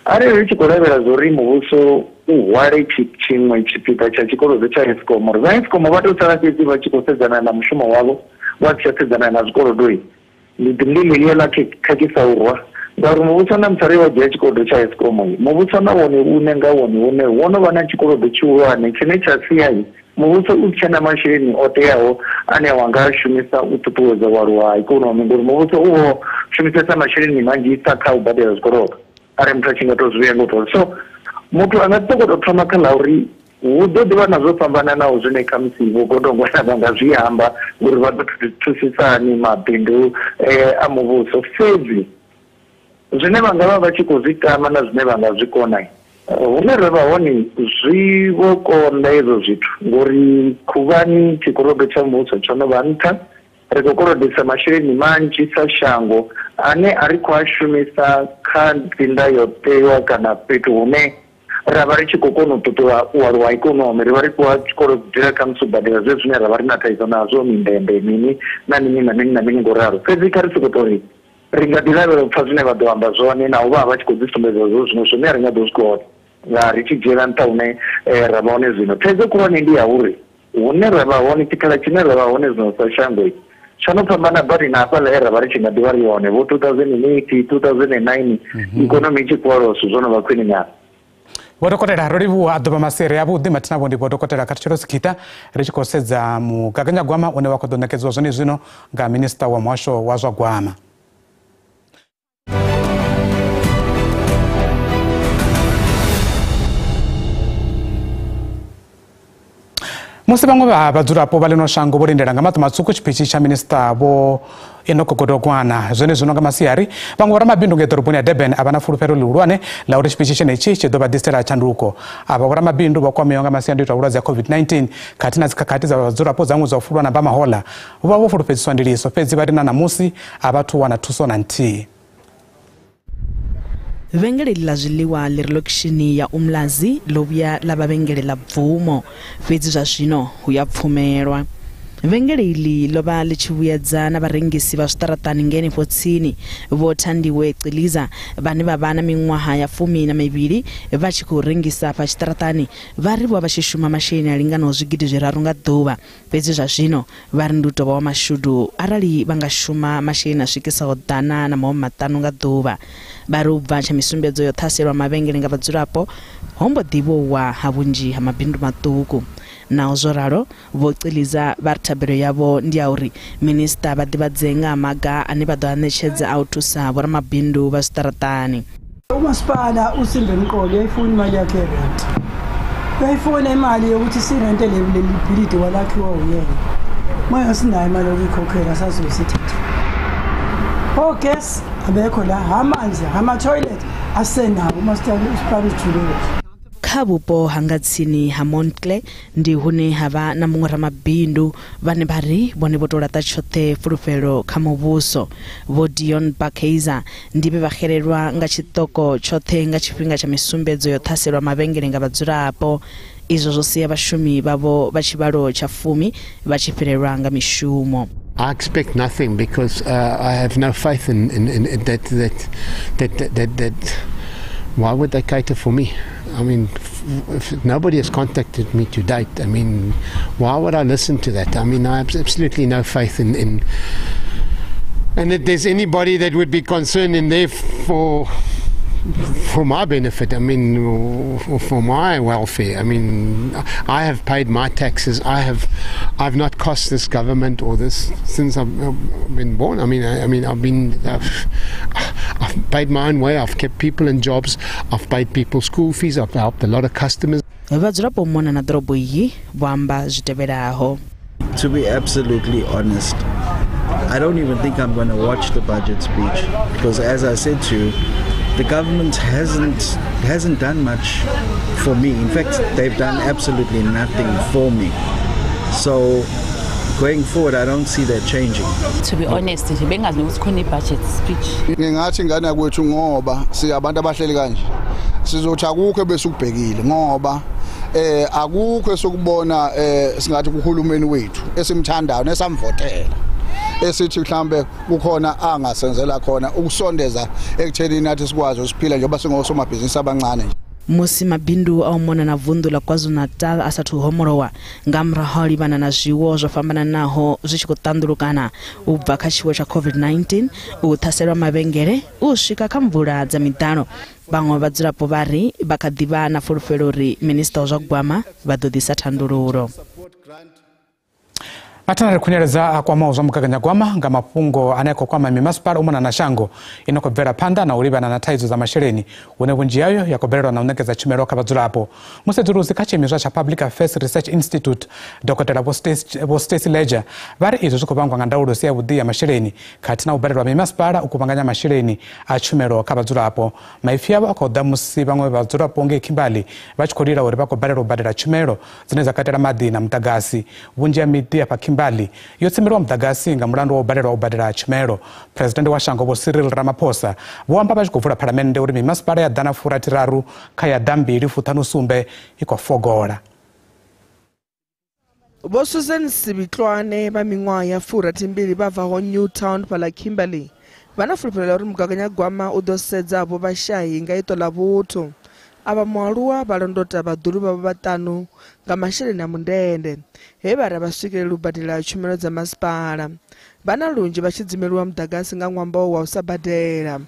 arali ri tshi khou lavhelela zwa uri muvhuso u hwale tshiṅwe tshipiḓa tsha tshikolodo tsha Eskom uri vha Eskom vha tou sala fhedzi vha tshi khou sedzana na mushumo wavho vha tshi sedzana na zwikolodoi ndi ḽiyo ḽa khakhisa urwa ngauri muvhuso na musi wa dzhia tshikolodo tsha Eskom muvhuso na wone une nga wone une wono vha na tshikolodo tshihulwane tshine tsha sia muvhuso u tshe na masheleni o teaho ane wa nga shumisa u ṱuṱuwedza waluwa ha ikonomi ngori muvhuso u vho shumisesa masheleni manzhisa kha u badela zwikolodo arali muthu a tshi nga tou zwi ngo tou. So muthu a nga sokou tou thoma kha ḽa uri hu ḓo ḓivha na zwo fhambananaho zwine kha musi vho Godongwana vha nga zwi amba ngori vha ḓo thusisani mabindu a muvhuso. Fhedzi zwine vha nga vha vha tshi khou zwi tama na zwine vha nga zwi kona hune ri vha hone zwi vho konda hezwo zwithu ngori khuvhani tshikolodo tsha muvhuso tsho no vha nṱha. Ri khou kolodisa masheleni manzhi sa shango ane a ri khou a shumisa kha ndayotewa kana fhethu hune ra vha ri tshi khou kona u ṱuṱula u aluwa ikonomi. Ri vha ri khou kolodela kha musi u badela zwe zwine ra vha ri na thaidzo nazwo mindende mini na mini na mini na mini ngoralo. Fhedzi kha ri sokou tou ri ri nga ḓi lavhelela u pfha zwine vha ḓo amba zwone na u vha vha tshi khou dzi sumbedza zwo zwino zwine ri nga ḓo zwi kona nga ri tshi dzhiela nṱha hune ra vha hone zwino. Thaidzo khulwane ndi ya uri hune ra vha hone tshikhala tshine ra vha hone zwino sa shango tsho no fhambana badi na hafhaḽa he ra vha ri tshi nga ḓi vha ri hone vho 2008 2009 ikonomi i tshi khou aluwa zwithu zwo no vha khwine nyana. Vho dokotela ro livhuwa a ḓuvha masere avhuḓi mathina ndi vho dokotela Khatshelo Zikhetha ri tshi khou sedza mugaganyagwama une wa khou ḓo ṋekedzwa zwone zwino nga minista wa muhasho wa zwa gwama. musi vamwe vadzulapo va lino shango vo lindela nga matumatsuku chiphichi cha minista vo Enoch Godongwana zwene zwino nga masiari vamwe va ramabindu nga edoroboni ya Durban a va na fulufhelo lihulwane la uri chiphichi chenetshi tshi ḓo vha ḓisela tshanduko ava vhoramabindu vha kwamiwa nga masiandoitwa a vhulwadze ha COVID-19 khathihi na dzikhakhathi dza vhadzulapo dza ṅwedzi wa fulwa na Mbamahola vha vho fulufhedziswa ndiliso fhedzi vha ri na namusi a vhathu wana thuso na nthihi. Vhengele la zwiḽiwa ḽi re lokishini ya Umlazi ḽo vhuya ḽa vha vhengele ḽa bvumo fhedzi zwa zwino hu ya pfumelwa. Vhengele iḽi ḽo vha ḽi tshi vhuyedza na vharengisi vha zwiṱaraṱani ngenefho tsini vho Thandiwe Ciliza vhane vha vha na miṅwaha ya 12 vha tshi khou rengisa afha tshiṱaraṱani vha ri vho vha tshi shuma masheleni a linganaho zwigidi zwiraru nga ḓuvha fhedzi zwa zwino vha ri ndi u tou vha wa mashudu arali vha nga shuma masheleni a swikisaho ḓana na mahumi 5 nga ḓuvha. Vha ri u bva tsha misumbedzo yo ṱhaselwa mavhengele nga vhadzulapo hombo ḓivhowa ha vhunzhi ha mabindu maṱuku. Na zwo ralo vho Ciliza vha ri thabelo yavho ndi ya uri minista vha ḓivhadze nga maga ane vha ḓo a ṋetshedza a u thusa vhoramabindu vha zwiṱaraṱani. Umasipala uSimbe Mqolo uyayifuna imali yakhe rent. Uyayifuna imali yokuthi sirente leli bhilidi walakhiwa uyena. Moya sinayo imali yokukhokhela sasizosithetha. Gas abekho la amanzi ama-toilet asenawo umasipala usijulile. Kha vhupo hanga tsini ha Montle ndi hune havha na muṅwe ramabindu vhane vha ri vhone vho tou laṱa tshoṱhe fulufhelo kha muvhuso. Vho Dion Bakeiza ndi vhe vha xelelwa nga tshiṱoko tshoṱhe nga tshifhinga tsha misumbedzo yo ṱhaselwa mavhengele nga vhadzulapo. Izwo zwo sia vhashumi vhavho vha tshivhalo tsha 10 vha tshi fhelelwa nga mishumo. I expect nothing because I have no faith in that why would they cater for me? I mean, if nobody has contacted me to date, I mean, why would I listen to that? I mean, I have absolutely no faith in and if there's anybody that would be concerned in there for my benefit, I mean, or for my welfare. I mean, I have paid my taxes. I've not cost this government or this since I've been born. I mean, I've paid my own way. I've kept people in jobs. I've paid people school fees. I've helped a lot of customers. To be absolutely honest, I don't even think I'm going to watch the budget speech because, as I said to you, the government hasn't done much for me. In fact, they've done absolutely nothing for me. So going forward, I don't see that changing. To be honest, bengazi ukuthi khona budget speech. Ngingathi ngana kwethu ngoba siyabantu abahleli kanje. Sizothi akukho bese ukubhekile ngoba akukho esokubona singathi kuhulumeni wethu esimthandayo nesamvotela. Esithi mhlambe kukhona angasenzela khona ukusondeza ekutheni nathi sikwazi usiphila njengoba singosomabhizinisi abancane. Musi mabindu a umona na vundu la KwaZulu-Natal asathu homolowa nga murahu livhana na zwiwo zwo fhambananaho zwi tshi khou ṱanḓulukana u bva kha tshiwo tsha COVID-19 u ṱhaselwa mavhengele u swika kha mvula dza miḓalo. Vhaṅwe vhadzulapo vha ri vha kha ḓivha na fulufhelo uri minista wa zwa gwama vha ḓo ḓisa thandululo. Matana rikunyereza akwama zwa mugaganyagwama nga mafhungo aneko kwama mimasipala umona na shango inokobvera panda na ulivana na thaidzo za masheleni une vunji yayo yakobvererwa na unekeza tshumelo kha vhadzulapo. Musedzuruzi kha tshiimiswa tsha Public Affairs Research Institute Dr. Vho Stacy Ledger vari izwo zwi khou vhangwa nga ndaulo si yavhuḓi ya masheleni khathihi na u balelwa mimasipala u kuvhanganya masheleni a tshumelo kha vhadzulapo. Maipfi avho a khou ḓa musi vhaṅwe vhadzulapo ngei Kimberley vha tshi khou lila uri vha khou balelwa u badela tshumelo dzine dza katela maḓi na muḓagasi. Vhunzhi ha miḓi afha Kimberley yo tsimelwa muḓagasi nga mulandu wa u balelwa u badela tshumelo. President wa shango Vho Cyril Ramaphosa vho amba vha tshi khou vula phalamennde uri mimasipala ya ḓana 43 kha ya ḓa 2.57 i khou fogola. Vho Susan Sibitlwane vha miṅwaha ya 42 vha bvaho Newtown fhaḽa Kimberley vha na fulufhelo uri mugaganyagwama u ḓo sedza avho vhashayi nga iṱo ḽa vhuthu. Ava mualuwa vha londota vhaḓulu vhavho vhaṱanu nga masheleni a mundende he vha ri vha swikelela u badela tshumelo dza masipala. Vhana lunzhi vha tshi dzimeliwa muḓagasi nga ṅwambo wa u sa badela.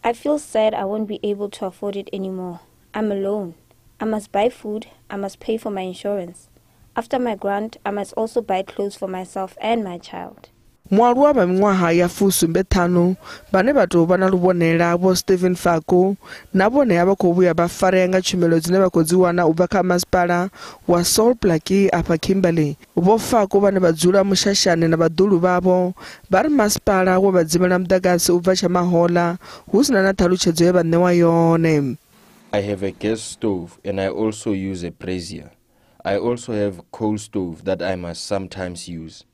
I feel sad I won't be able to afford it anymore. I'm alone. I must buy food. I must pay for my insurance. After my grant, I must also buy clothes for myself and my child. Mwaluwa ba miṅwaha ya fusumbe ṱhanu vhane vhathu vha na luvhonela vho Stephen Fako na vhone vha khou vhuya vha farea nga tshumelo dzine vha khou dzi wana u bva kha masipala wa Salt Lake afha Kimberley. Vho Fako vhane vha dzula mushashane na vhaḓulu vhavho vha ri masipala wo vha dzimela muḓagasi u bva tsha mahoḽa hu sina na ṱhalutshedzo ye vha ṋewa yone. I have a gas stove and I also use a brazier. I also have a coal stove that I must sometimes use.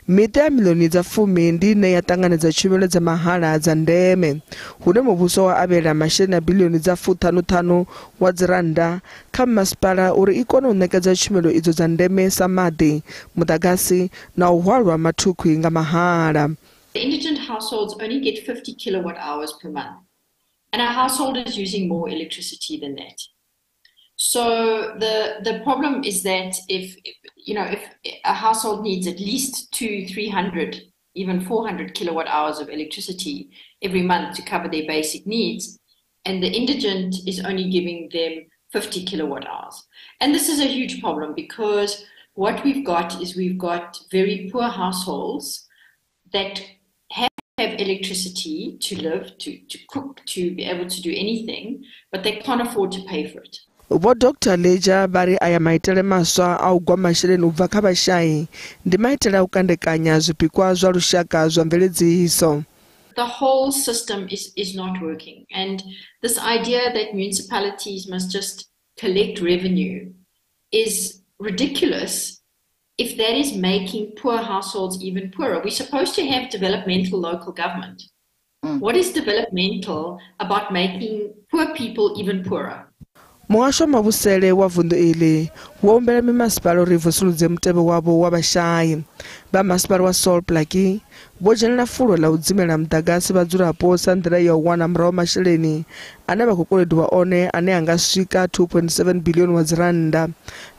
Miṱa ya miḽioni dza 10 ndi ine ya ṱanganedza tshumelo dza mahala dza ndeme hune muvhuso wa avhela masheleni a biḽioni dza 55 wa dziranda kha masipala uri i kone u ṋekedza tshumelo idzo dza ndeme sa maḓi, muḓagasi na u hwalwa mathukhu nga mahala. The indigent households only get 50 kilowatt hours per month, and our household is using more electricity than that. So the problem is that if a household needs at least 200, 300, even 400 kilowatt hours of electricity every month to cover their basic needs, and the indigent is only giving them 50 kilowatt hours. And this is a huge problem because what we've got very poor households that have electricity to live, to cook, to be able to do anything, but they can't afford to pay for it. Vho Dr. Leja bari aya maitele maswa a u gwa masheleni u bva kha vhashai ndi maitele a u kandekanya zwipikwa zwa lushaka zwa mveledziso. The whole system is not working, and this idea that municipalities must just collect revenue is ridiculous if that is making poor households even poorer. We're supposed to have developmental local government. What is developmental about making poor people even poorer? Muhasho mavusele wa vundu ili wo ombela mimasipala uri vusuludze mutevhe wavho wa vhashai. Vha masipala wa Salt Lake vho dzhenela fulo ḽa u dzimela muḓagasi vhadzulapo sa nḓila ya u wana murahu masheleni ane vha khou kolodiwa one ane a nga swika 2.7 biḽioni wa dziranda.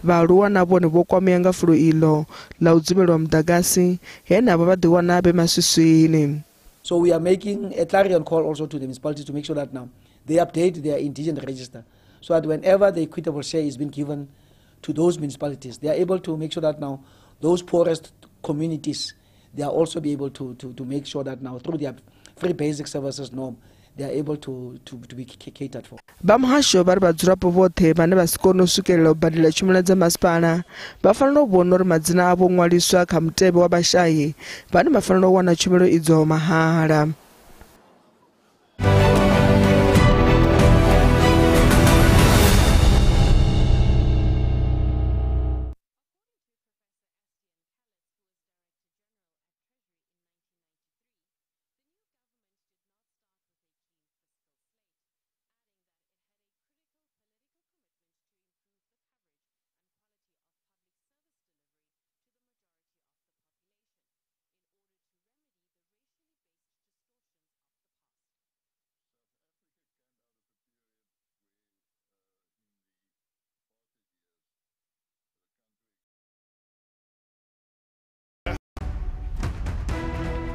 Vhaaluwa na vhone vho kwamea nga fulo iḽo ḽa u dzimelwa muḓagasi he navho vha ḓiwana vhe maswiswini. So we are making a clarion call also to the municipalities to make sure that now they update their indigent register, so that whenever the equitable share is being given to those municipalities, they are able to make sure that now those poorest communities, they are also be able to make sure that now through their free basic services norm, they are able to be catered for. Vha muhasho vha ri vhadzulapo vhoṱhe vhane vha si kone u swikelela u badela tshumelo dza masipala vha fanela u vhona uri madzina avho ṅwaliswa kha mutevhe wa vhashai vhane vha fanela u wana tshumelo idzo mahala.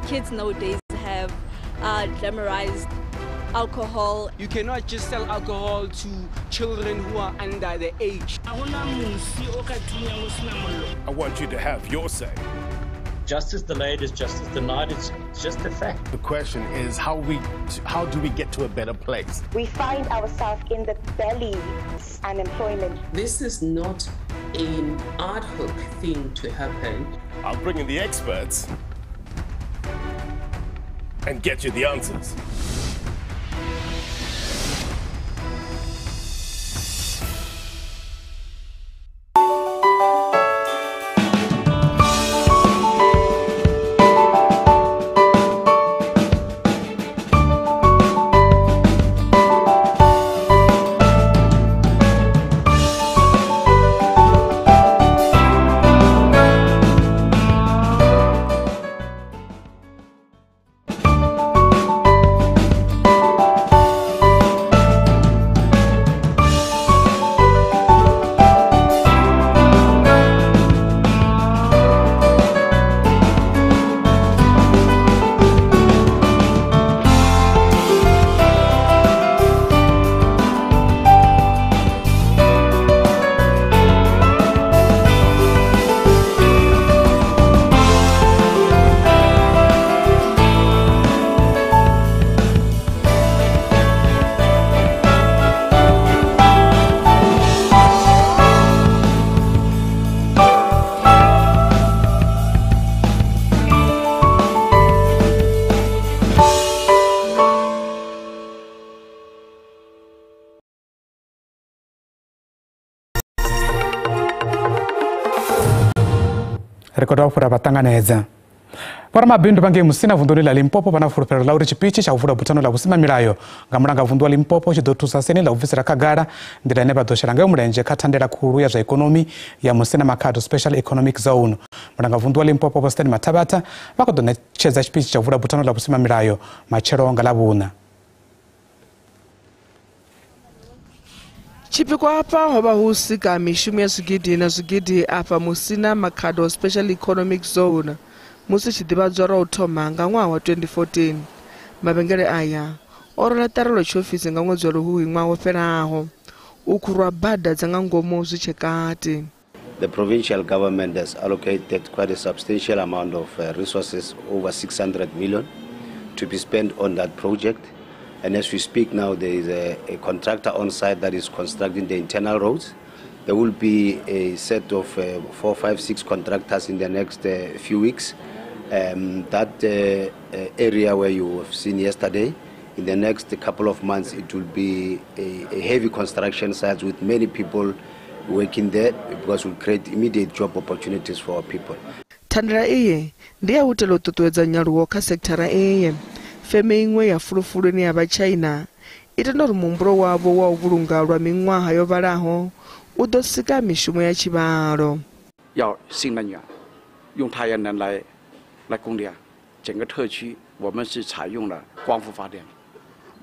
Kids nowadays have glamorized alcohol. You cannot just sell alcohol to children who are under the age. I want you to have your say. Justice delayed is justice denied. It's just a fact. The question is how do we get to a better place? We find ourselves in the belly of unemployment. This is not an ad hoc thing to happen. I'll bring in the experts and get you the answers. rikoda fura batanganedza Paramabindu pange musina vunduni la Limpopo pana fulufelo la uri chipichi cha uvula butano la kusima milayo ngamulanga vundu Limpopo chidotusa seni la ufisira Kagara ndila neba dosheranga umulenje katandela kuru ya ekonomi ya musina Makado Special Economic Zone mulanga vundu Limpopo posteni Matabata vakodone cheza chipichi cha uvula butano la kusima milayo machero ngalabuna Chipiko hapa hoba husika mishumu ya Zugidi na Zugidi hapa musina Makado Special Economic Zone musi chidibadzwa uthoma nga ṅwaha wa 2014 mavengele aya orola tarelo tshiofisi nga ṅwedzi wa Luhuhi ṅwaha wo fhelaho u khurwa bada dza nga ngomu zwi tshe kati. The provincial government has allocated quite a substantial amount of resources, over 600 million, to be spent on that project. And as we speak now, there is a contractor on site that is constructing the internal roads. There will be a set of 4, 5, 6 contractors in the next few weeks. That area where you have seen yesterday, in the next couple of months, it will be a heavy construction site with many people working there because it will create immediate job opportunities for our people. Thandela iye ndiye utelo tutuwedza nyaluwo kha sekthara iye feme iṅwe ya fulufulu ni ya China itenda uri muhumbulo wavho wa u vhulunga lwa miṅwaha yo vhalaho u ḓo sika mishumo ya tshivhalo. 要新能源，用太阳能来供电，整个特区我们是采用了光伏发电。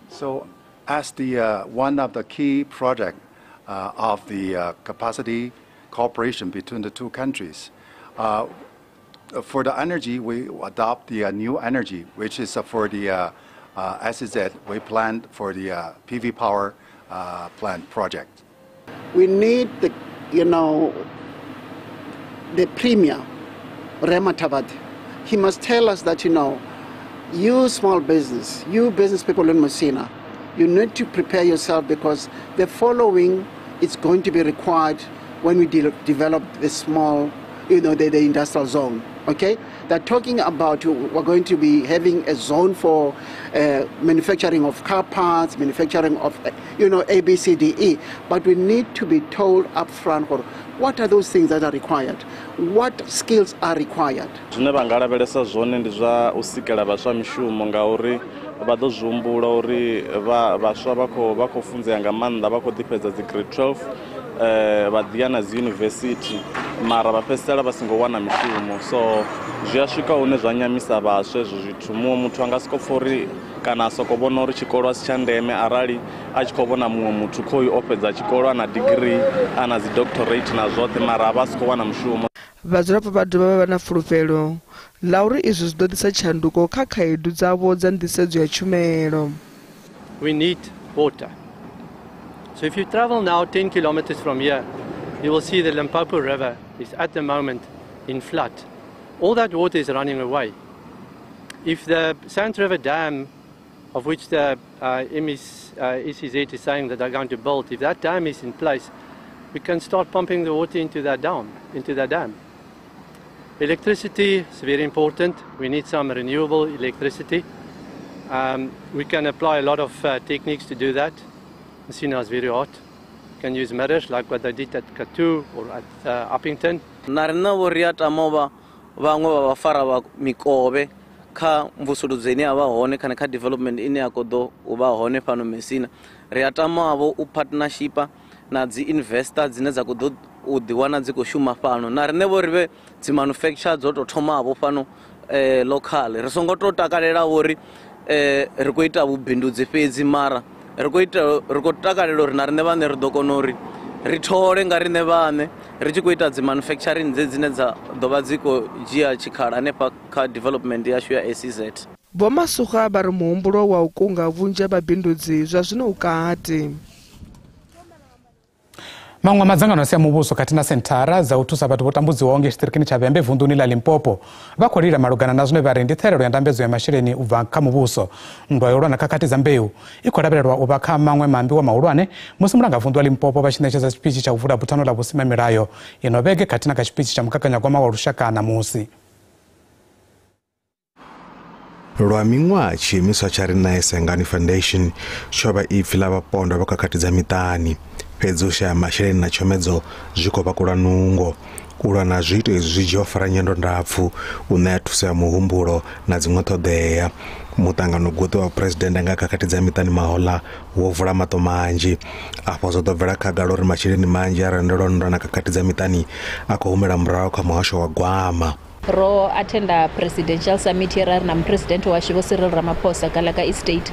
So, as the one of the key project of the capacity cooperation between the two countries, for the energy we adopt the new energy, which is for the SEZ. We planned for the PV power plant project. We need the, the premier, Rematavad. He must tell us that, you small business, you business people in Messina, you need to prepare yourself because the following is going to be required when we develop the small, the industrial zone. Okay, they're talking about we're going to be having a zone for manufacturing of car parts, manufacturing of, A, B, C, D, E. But we need to be told up front what are those things that are required, what skills are required. Zwine vha nga lavhelesa zwone ndi zwa u sikela vhaswa mishumo ngauri vha ḓo zhumbula uri vhaswa vha khou funzea nga maanḓa vha khou ḓifhedza dzi grade 12 vha ḓiya na dzi university mara vha fhedzisela vha songo wana mishumo, so zwi a swika hune zwa nyamisa vhaswa ezwo zwithu. Muṅwe muthu anga soko pfha uri kana soko vhona uri tshikolo a si tsha ndeme arali a tshi khou vhona muṅwe muthu khoyu o fhedza tshikolo ana degree ana dzi doctorate na zwoṱhe mara vha si khou wana mushumo. Vhadzulapo vha dovha vha na fulufhelo ḽa uri izwi zwi ḓo ḓisa tshanduko kha khaedu dzavho dza nḓisedzo ya tshumelo. We need water. So if you travel now 10 kilometers from here, you will see the Limpopo River is at the moment in flood. All that water is running away. If the Sant River Dam, of which the ECZ is saying that they're going to build, if that dam is in place, we can start pumping the water into that dam. Electricity is very important. We need some renewable electricity. We can apply a lot of techniques to do that. Messina is very hot. You can use mirrors like what they did at Katu or at Uppington. Narina woriata mova vangwa vafara va mikobe kha mvusuludzeni ava hone kana kha development ine ya kodo uva hone fano Messina. Riata mavo u partnershipa na dzi investors dzine dza kodo u diwana dzi ko shuma fano. Narine vorive dzi manufacture dzo to thoma avo fano local. Ri songo to takalela uri ri ko ita vubindudzi fedzi mara ri ko takalela uri na rine vane ri ḓo kona uri ri thole nga rine vane ri tshi khou ita dzi manufacturing dzine dza ḓo vha dzi khou dzhia tshikhala hanefha kha development yashu ya SEZ. Vho Masuga vha ri muhumbulo wa u kunga vhunzhi ha vhabindudzi zwa zwino u kati. Maṅwe madzangano a si a muvhuso khathihi na senthara dza u thusa vhathu vho tambudziwaho nga tshiṱirikini tsha Vhembe vunḓuni ḽa Limpopo vha khou lila malugana na zwine vha ri ndi ṱhahelelo ya ndambedzo ya masheleni u bva kha muvhuso. Nndwa ya u lwa na khakhathi dza mbeu i khou lavhelelwa u vha kha maṅwe maambiwa mahulwane musi mulanga vunḓu wa Limpopo vha tshi ṋetshedza tshipichi tsha u vula butano ḽa vhusimamilayo ino vhege khathihi na kha tshipichi tsha mugaganyagwama wa lushaka namusi. Lwa miṅwaha tshiimiswa tsha Rina Sengani Foundation tsho vha ipfi ḽa vhapondwa vha khakhathi dza miṱani fhedzi u shaya masheleni na tshomedzo zwi khou vha kula nungo u lwa na zwiito izwi zwi dzhia fara nyendo ndapfu u ṋea thuso ya muhumbulo na dziṅwe ṱhoḓea. Muṱangano goṱo wa president nga khakhathi dza miṱani mahoḽa wo vula maṱo manzhi, afho zwo ḓo bvela khagala uri masheleni manzhi a rendelwa nndwa na khakhathi dza miṱani a khou humela murahu kha muhasho wa gwama. Ro attenda presidential summit here na president wa Vho Cyril Ramaphosa kalaka estate.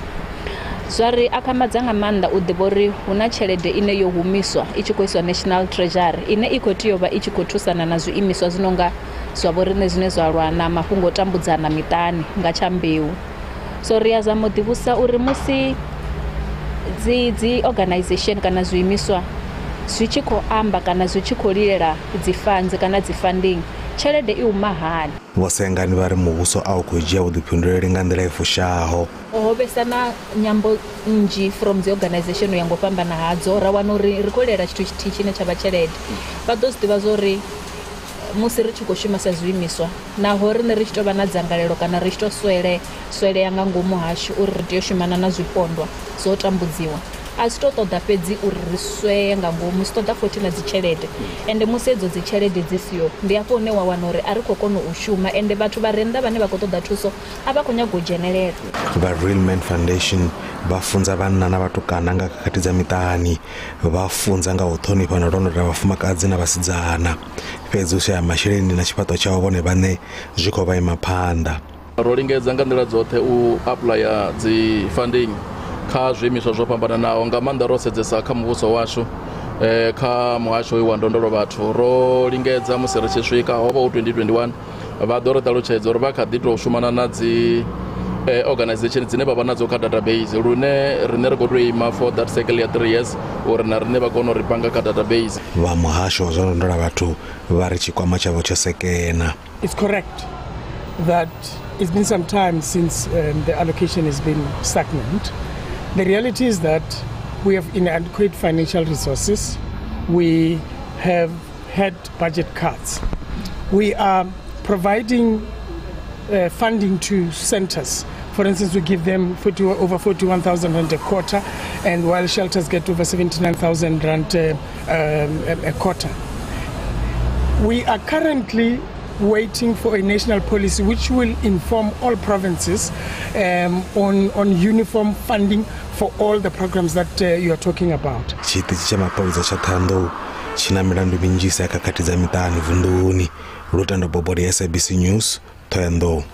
Zwari akamadza nga maanḓa u ḓivha uri huna tshelede ine yo humiswa i tshi khou iswa national treasury ine i khou tea u vha i tshi khou thusana na zwiimiswa zwi nonga zwa vhoriṋe zwine zwa lwa na mafhungo o tambudzana miṱani nga tsha mbeu. So ri a zama u ḓivhusa uri musi dzi organization kana zwiimiswa zwi tshi khou amba kana zwi tshi khou lilela dzi funds kana dzi funding, tshelede i huma hani. Vhasengani vha ri muvhuso a u khou dzhia vhuḓifhinduleli nga nḓila i fushaho. Ho vhesa na nyambo nnzhi from dzi organization ya ngo fhambana hadzo, ra wana uri ri khou lilela tshithu tshithihi tshine tsha vha tshelede. Vha ḓo zwi ḓivha zwo ri musi ri tshi khou shuma sa zwiimiswa naho riṋe ri tshi tou vha na dzangalelo kana ri tshi tou swelea nga ngomu hashu uri ri tea u shumana na zwipondwa zwo tambudziwa, a si tou ṱoḓa fhedzi uri ri sweye nga ngomu, si ṱoḓa futhi na dzi tshelede. Ende musi edzo dzi tshelede dzi siho ndi hafho hune wa wana uri a ri khou kona u shuma, ende vhathu vha re nnḓa vhane vha khou ṱoḓa thuso a vha khou nyaga u dzhenelela. Vha Real Man Foundation vha funza vhanna na vhatukana nga khakhathi dza miṱani, vha funza nga u ṱhonifha na londota vhafumakadzi na vhasidzana. Fhedzi u shaya masheleni na tshifhaṱo tshavho vhone vhaṋe zwi khou vha ima phanḓa. Ro lingedza nga nḓila dzoṱhe u applya dzi funding kha zwiimiswa zwo fhambananaho, nga maanḓa ro sedzesa kha muvhuso washu, kha muhasho wa ndondolo vhathu. Ro lingedza musi ri tshi swika ho vha u 2021 vha ḓo ri ṱalutshedza uri vha kha ḓi tou shumana na dzi organization dzine vha vha nadzo kha database, lune riṋe ri khou tou ima for that cycle ya 3 years uri na riṋe vha kone u ri panga kha database. Vha muhasho wa zwa ndondola vhathu vha ri tshikwama tshavho tsho sekena. It's correct that it's been some time since the allocation has been stagnant. The reality is that we have inadequate financial resources. We have had budget cuts. We are providing funding to centers. For instance, we give them over 41,000 rand a quarter, and while shelters get over 79,000 rand a quarter. We are currently waiting for a national policy which will inform all provinces on uniform funding for all the programs that you are talking about. Chitichi cha mapholisa cha Thohoyandou china milandu minzhisa ya khakhathi dza miṱani vunḓuni. Lutando Bobori, SABC News, Thohoyandou.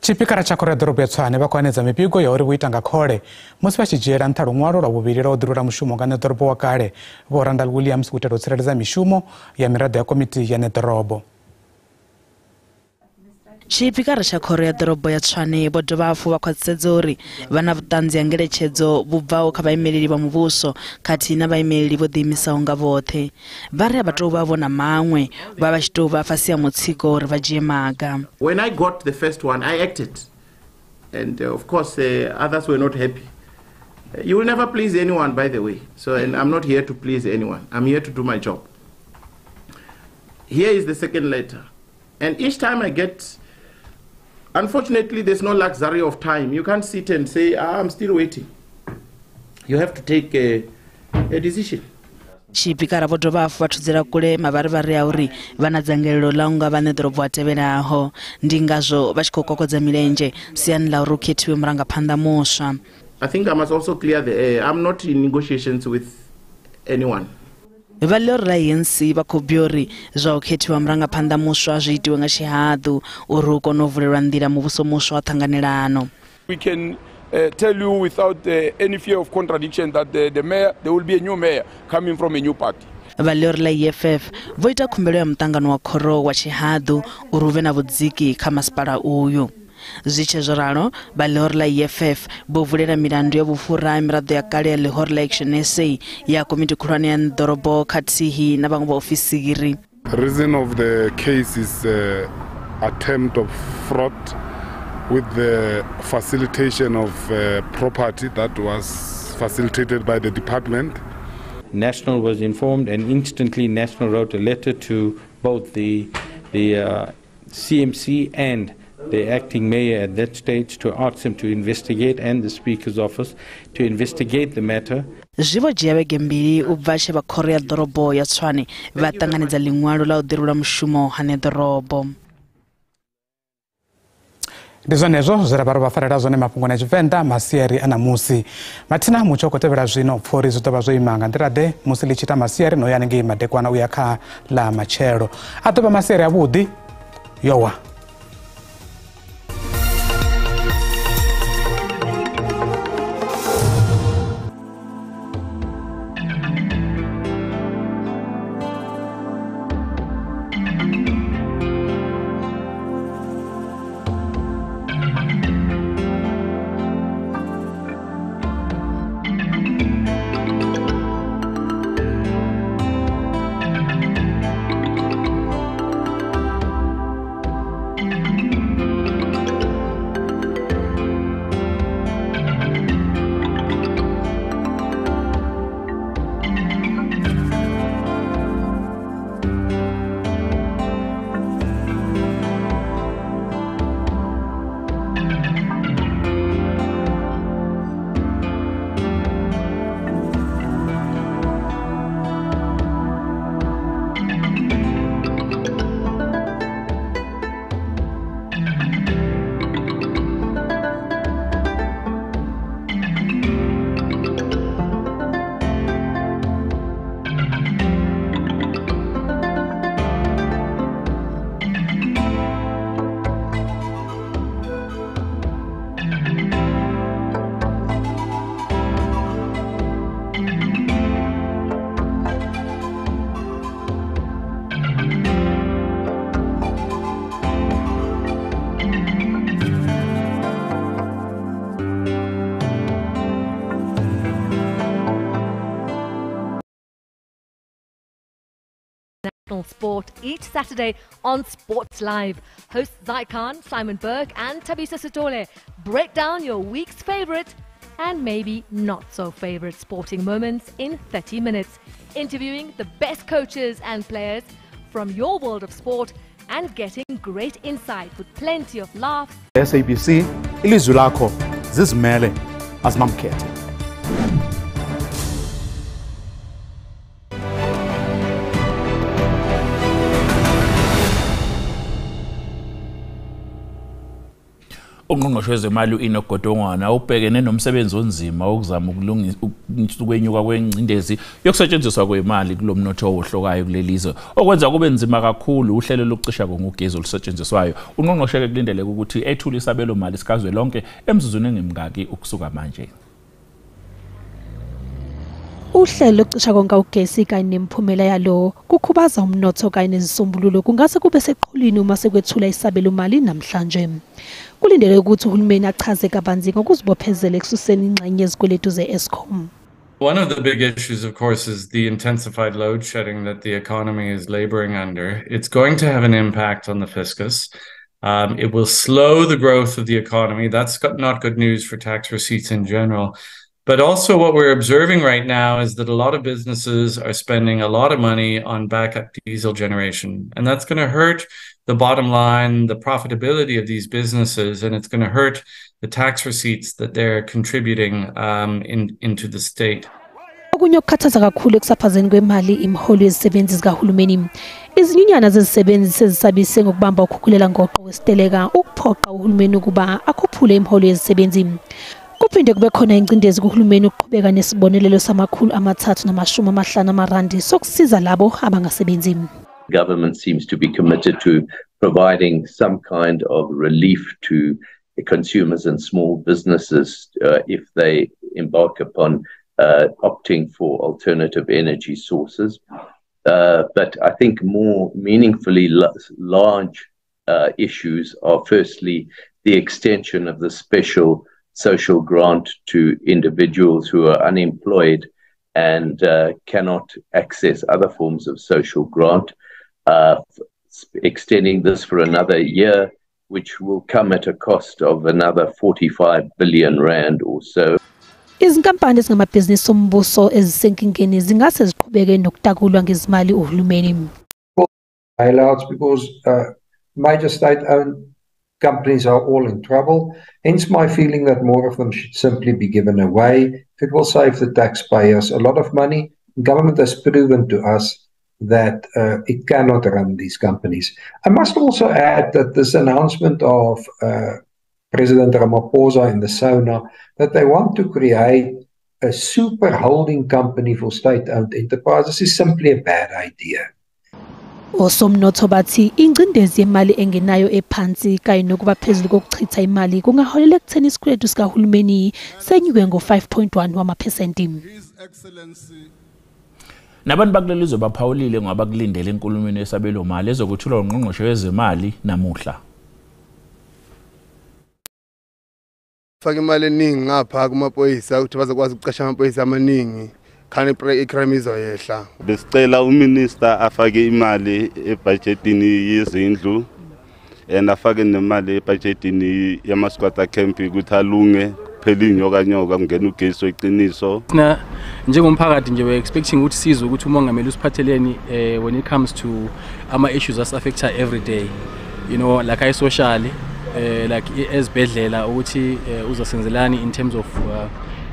Chipikara cha Korea ḓorobo ya Tshwane vha kwanedza mipiko ya uri vhu ita nga khole musi vha tshi dzhiela nṱha luṅwalo lwa vhuvhili lwa u ḓirula mushumo nga neḓorobo wa kale. Vho Randall Williams u itela u tsireledza mishumo ya miraḓo ya komiti ya neḓorobo. Chipikara cha Korea ḓorobo ya Tshwane vho dovha hafhu vha khwaṱhisedza uri vha na vhuṱanzi ha ngeletshedzo vhu bvaho kha vhaimeleli vha muvhuso khathihi na vhaimeleli vho ḓiimisaho nga vhoṱhe. Vha ri a vha tou vha vhona maṅwe vha vha tshi tou vha fhasi ha mutsiko uri vha dzhie maga. When I got the first one, I acted, and of course others were not happy. You will never please anyone, by the way. So, and I'm not here to please anyone. I'm here to do my job. Here is the second letter, and each time I get. Unfortunately, there's no luxury of time. You can't sit and say, I'm still waiting. You have to take a decision. Chipikara vho dovha hafhu vha thudzela kule mavharivhari a uri vha na dzangalelo ḽa unga vha neḓorobo a tevhelaho. Ndi ngazwo vha tshi khou kokodza milenzhe siani ḽa uri hu khethiwe murangaphanḓa muswa. I think I must also clear the air. I'm not in negotiations with anyone. Vhaḽori ḽa ANC vha khou bia uri zwa u khethiwa murangaphanḓa muswa zwi itiwe nga tshihaḓu uri hu kone u vulelwa nḓila muvhuso muswa wa ṱhanganelano. We can tell you without any fear of contradiction that the mayor, there will be a new mayor coming from a new party. Vhaḽori ḽa EFF vho ita khumbelo ya muṱangano wa khoro wa tshihaḓu uri hu vhe na vhudziki kha masipala uyu. Zwi tshe zwo ralo vhaḽori ḽa EFF vho vulela milandu ya vhufhura ya miraḓo ya kale ya ḽihoro ḽa Action SA ya komiti khulwane ya ḓorobo khathihi na vhaṅwe vhaofisiri. The reason of the case is attempt of fraud with the facilitation of property that was facilitated by the department. National was informed, and instantly National wrote a letter to both the CMC and the acting mayor at that stage to ask him to investigate, and the Speaker's office to investigate the matter. Zvivo dzhiavege mbiri ubva tshe vha khoro ya ḓorobo ya Tshwane vha ṱanganedza ḽiṅwalo ḽa u ḓirula mushumo hane ḓorobo. Ndi zwenezwo zwe ra vha ro vha farela zwone mafhungo na Tshivenḓa masiari a namusi. Mathina mutsho khou tevhela zwino pfha uri zwi ḓo vha zwo ima nga nḓilaḓe musi ḽi tshi ita masiari no ya hanengei madekwana u ya kha ḽa matshelo. A ḓo vha masiari avhuḓi yowa. Sport each Saturday on Sports Live. Hosts Zaikan, Simon Berg and Tabisa Sitole break down your week's favourite and maybe not so favourite sporting moments in 30 minutes, interviewing the best coaches and players from your world of sport and getting great insight with plenty of laughs. SABC, ilizwi lakho zizimele azinamkhethe. Ungqongqoshe wezemali uInokgodongwana ubhekene nomsebenzi onzima okuzama ukwenyuka kwengcindezi yokusetshenziswa kwemali kulomnotho ohlokayo kulelizwe okwenza kube nzima kakhulu uhlelo lokucisha ngogesi olusetshenziswayo. Ungqongqoshe ke kulindeleke ukuthi ethule Isabelo Mali sikazwelonke emzuzweni engemngaki ukusuka manje. Uhlelo lokucisha konke ugesi kanye nemphumela yalo kukhubaza umnotho kanye nezisombululo kungase kube seqhulwini uma sekwethula Isabelo Mali namhlanje. Kulindele ukuthi uhulumeni achaze kabanzi ngokuzibophezela ekususeni ingxenye yezikweletu ze-Eskom. One of the big issues, of course, is the intensified load shedding that the economy is laboring under. It's going to have an impact on the fiscus. It will slow the growth of the economy. That's not good news for tax receipts in general. But also what we're observing right now is that a lot of businesses are spending a lot of money on backup diesel generation. And that's going to hurt the bottom line, the profitability of these businesses, and it's going to hurt the tax receipts that they're contributing into the state. Okunye okukhathaza kakhulu ekusaphazeni kwemali imiholo yezisebenzi zikahulumeni. Izinyunyana zezisebenzi sezisabise ngokubamba ukukhulela ngoqo wesiteleka ukuphoqa uhulumeni ukuba akhuphule imiholo yezisebenzi. Kuphinde kube khona ingcindezi kuhulumeni ukuqhubeka nesibonelelo samakhulu amathathu namashumi amahlanu amarandi sokusiza labo abangasebenzi. Government seems to be committed to providing some kind of relief to consumers and small businesses if they embark upon opting for alternative energy sources. But I think more meaningfully large issues are firstly the extension of the special social grant to individuals who are unemployed and cannot access other forms of social grant, extending this for another year, which will come at a cost of another 45 billion rand or so. Izinkampani ezingamabhizinisi ombuso ezisenkingeni zingase ziqhubeke nokutakulwa ngezimali uhulumeni. Bailouts because major state-owned companies are all in trouble. Hence my feeling that more of them should simply be given away. It will save the taxpayers a lot of money. Government has proven to us that it cannot run these companies. I must also add that this announcement of President Ramaphosa in the SONA, that they want to create a super holding company for state-owned enterprises, is simply a bad idea. Osomnotho bathi ingcindezi yemali engenayo ephansi kanye nokuba phezulu kokuchitha imali kungaholela ekutheni isikweletu sikahulumeni senyuke ngo-5.1 wamaphesenti. Nabantu bakuleli izwe baphawulile ngoba kulindele enkulumweni yesabelo mali ezokwethula ungqongqoshe wezemali namuhla. Faka imali eningi ngapha kumaphoyisa ukuthi bazokwazi ukuqasha amaphoyisa amaningi khani icrime izoyehla. Besicela uminister afake imali ebudgetini yezindlu afake nemali ebudgetini yamasquatter camp ukuthi alunge phela inyoka kungena ugesi weqiniso. Na njengomphakathi nje we expecting ukuthi sizwe ukuthi umongameli usiphatheleni when it comes to ama issues that affect her every day, you know, like I socially like ezibhedlela ukuthi uzosenzelani in terms of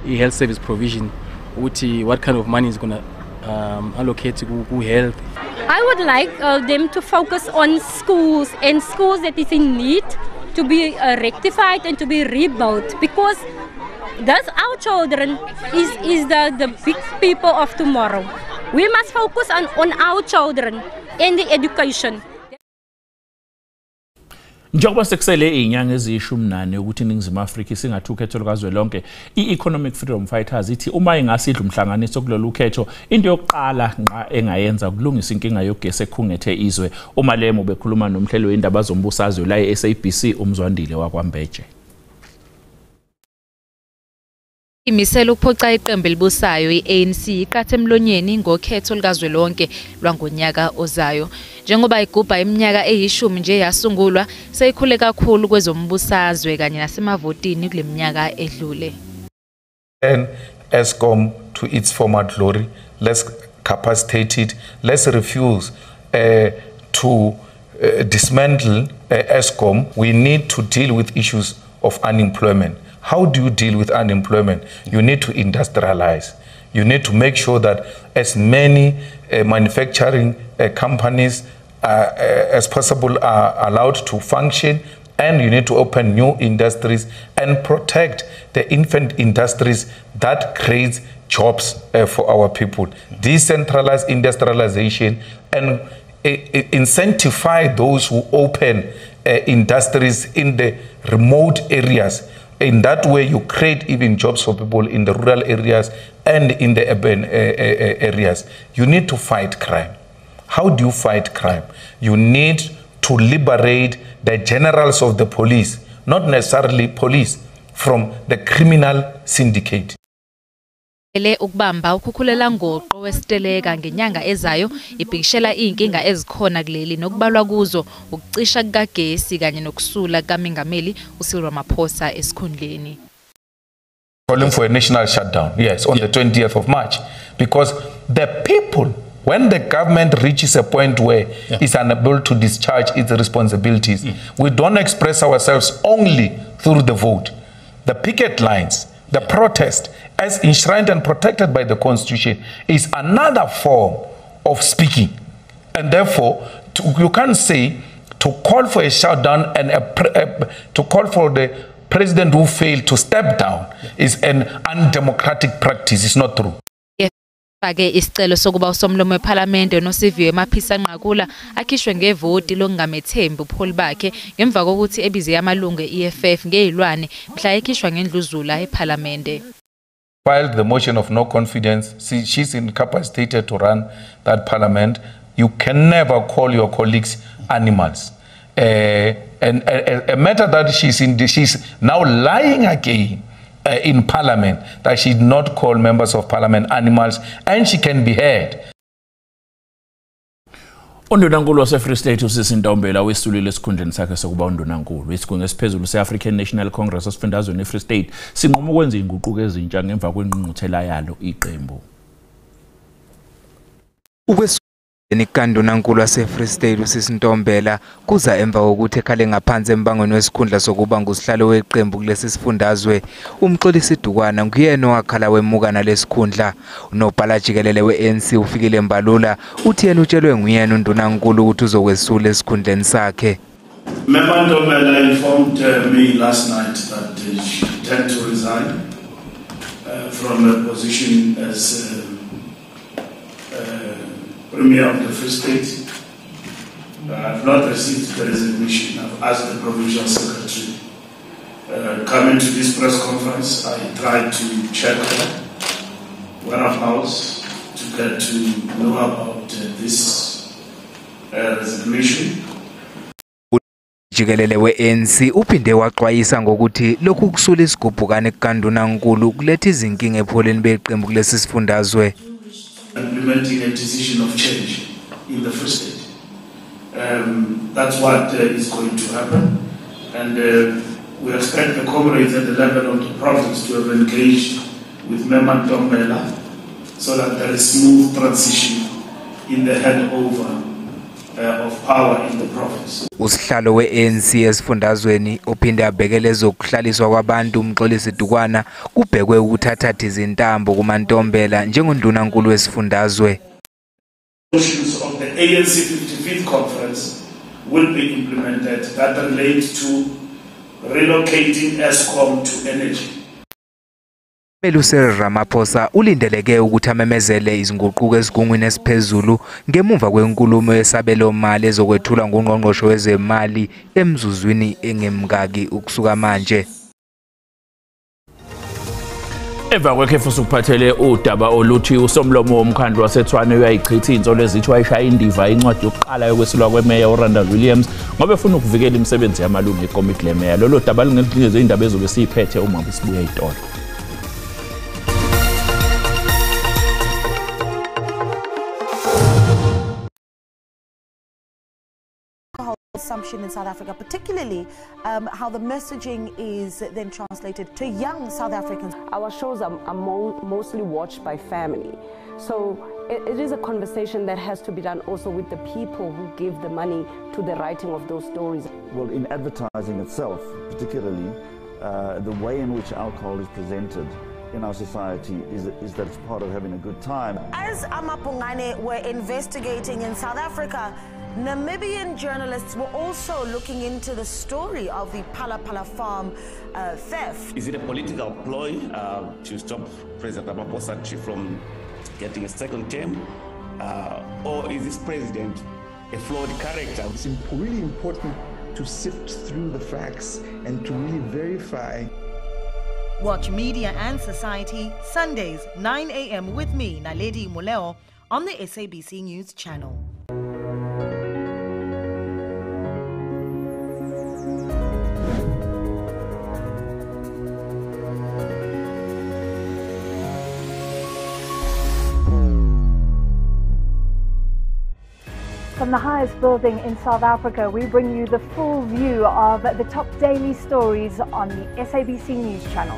health service provision, ukuthi what kind of money is going to allocate to health. I would like them to focus on schools and schools that is in need to be rectified and to be rebuilt, because that's our children is the big people of tomorrow. We must focus on our children and the education. Njengoba sekusele inyanga eziyishumi ukuthi iNingizimu Afrika singathu ukhetho lukazwelonke, i-Economic Freedom Fighters ithi uma ingasidla umhlanganiso kulolu ukhetho, into yokuqala nqa engayenza ukulungisa inkinga yogesi ekhungethe izwe. uMalemo bekhuluma nomhlelo wendaba zombusazwe la e-SABC uMzwandile wakwambeje. Imisela ukuphoca iqembu elibusayo i-ANC iqathe emlonyeni ngokhetho lukazwelonke lwangonyaka ozayo. Njengoba igubha iminyaka eyishumi nje yasungulwa, seyikhule kakhulu kwezombusazwe kanye nasemavotini kule minyaka edlule. And ESCOM to its former glory, let's capacitate it, let's refuse to dismantle ESCOM. We need to deal with issues of unemployment. How do you deal with unemployment? You need to industrialize. You need to make sure that as many manufacturing companies as possible are allowed to function, and you need to open new industries and protect the infant industries that creates jobs for our people. Decentralize industrialization and incentivize those who open industries in the remote areas. In that way, you create even jobs for people in the rural areas and in the urban areas. You need to fight crime. How do you fight crime? You need to liberate the generals of the police, not necessarily police, from the criminal syndicate. Ukubamba ukukhulela ngoqo wesiteleka ngenyanga ezayo ibhikishela inkinga ezikhona kuleli nokubalwa kuzo ukucisha kukagesi kanye nokusula kaMengameli uCyril Ramaphosa esikhundleni. Calling for a national shutdown, yes, on the 20th of March, because the people, when the government reaches a point where it's unable to discharge its responsibilities, we don't express ourselves only through the vote. The picket lines, the protest, as enshrined and protected by the Constitution, is another form of speaking. And therefore, you can't say to call for a shutdown and to call for the president who failed to step down is an undemocratic practice. It's not true. Ke isicelo sokuba usomlomo weParliament noSiviwe Maphisa Nqakula akhishwe ngevoti longamethembi ubuholi bakhe ngemva kokuthi ebize amalungu eEFF ngezilwane mhla ekhishwa ngendluzula eParliament. Filed the motion of no confidence. She's incapacitated to run that parliament. You can never call your colleagues animals. And a matter that she's now lying again in parliament, that she did not call members of parliament animals, and she can be heard. Undunankulu wase-Free State uSisi Ntombela wesulile esikhundleni sakhe sokuba undunankulu. Isigungu esiphezulu se-African National Congress esifundazweni eFree State sinquma ukwenza inguquko ezintsha ngemva kwengqungquthela yalo iqembu. Nikandunankulu wase-Free State uSisintombela kuza emva kokuthi ekhale ngaphansi embangweni wesikhundla sokuba ngusihlalo weqembu kulesi sifundazwe. Umxolisi Dukwana nguyena owakhala wemuka nalesikhundla. Unobhala jikelele we-ANC ufikile Mbalula uthi yena utshelwe nguyena undunankulu ukuthi uzokwesula esikhundleni sakhe. Member Ntombela informed me last night that she intended to resign from her position as Premier of the Free State. I have not received the resignation. I've asked the Provincial Secretary. Coming to this press conference, I tried to check her whereabouts to get to know about this resignation. Jikelele we-ANC uphinde waxwayisa ngokuthi lokhu kusula isigubhukane kukandunankulu kuletha izinkinga epholeni beqembu kulesi sifundazwe. Implementing a decision of change in the Free State. That's what is going to happen, and we expect the comrades at the level of the province to have engaged with Member Ntombela so that there is smooth transition in the handover of power in the province. Usihlalo we-ANC esifundazweni uphinde abhekele ezokuhlaliswa kwabantu umxolisi Dukwana kubhekwe ukuthatha izintambo kumaNtombela njengondunankulu wesifundazwe. Resolutions of the ANC 55th conference will be implemented that relate to relocating ESCOM to energy. Cyril Ramaphosa ulindeleke ukuthi amemezele izinguquko ezigungwini esiphezulu ngemuva kwenkulumo yeSabelo Mali ezokwethula ngungqongqoshe wezemali emzuzwini engemngaki ukusuka manje. Emva kwekhefu sokuphathele udaba oluthi usomlomo womkhandlu waseTshwane uyayichitha insolo ezithi wayishaya indiva incwadi yokuqala yokwesilwa kwemeya uRandall Williams ngoba efuna ukuvikela imisebenzi yamalungu ekomiti lemeya. Lolo daba lingelinye indaba ezobe siyiphethe uma sibuya eTolo. Assumption in South Africa, particularly how the messaging is then translated to young South Africans. Our shows are mostly watched by family, so it is a conversation that has to be done also with the people who give the money to the writing of those stories. Well, in advertising itself, particularly, the way in which alcohol is presented in our society is that it's part of having a good time. As Amapungane were investigating in South Africa, Namibian journalists were also looking into the story of the Phala Phala farm theft. Is it a political ploy to stop President Ramaphosa from getting a second term? Or is this president a flawed character? It's really important to sift through the facts and to really verify. Watch Media and Society, Sundays, 9 a.m. with me, Naledi Muleo, on the SABC News channel. From the highest building in South Africa, we bring you the full view of the top daily stories on the SABC News channel.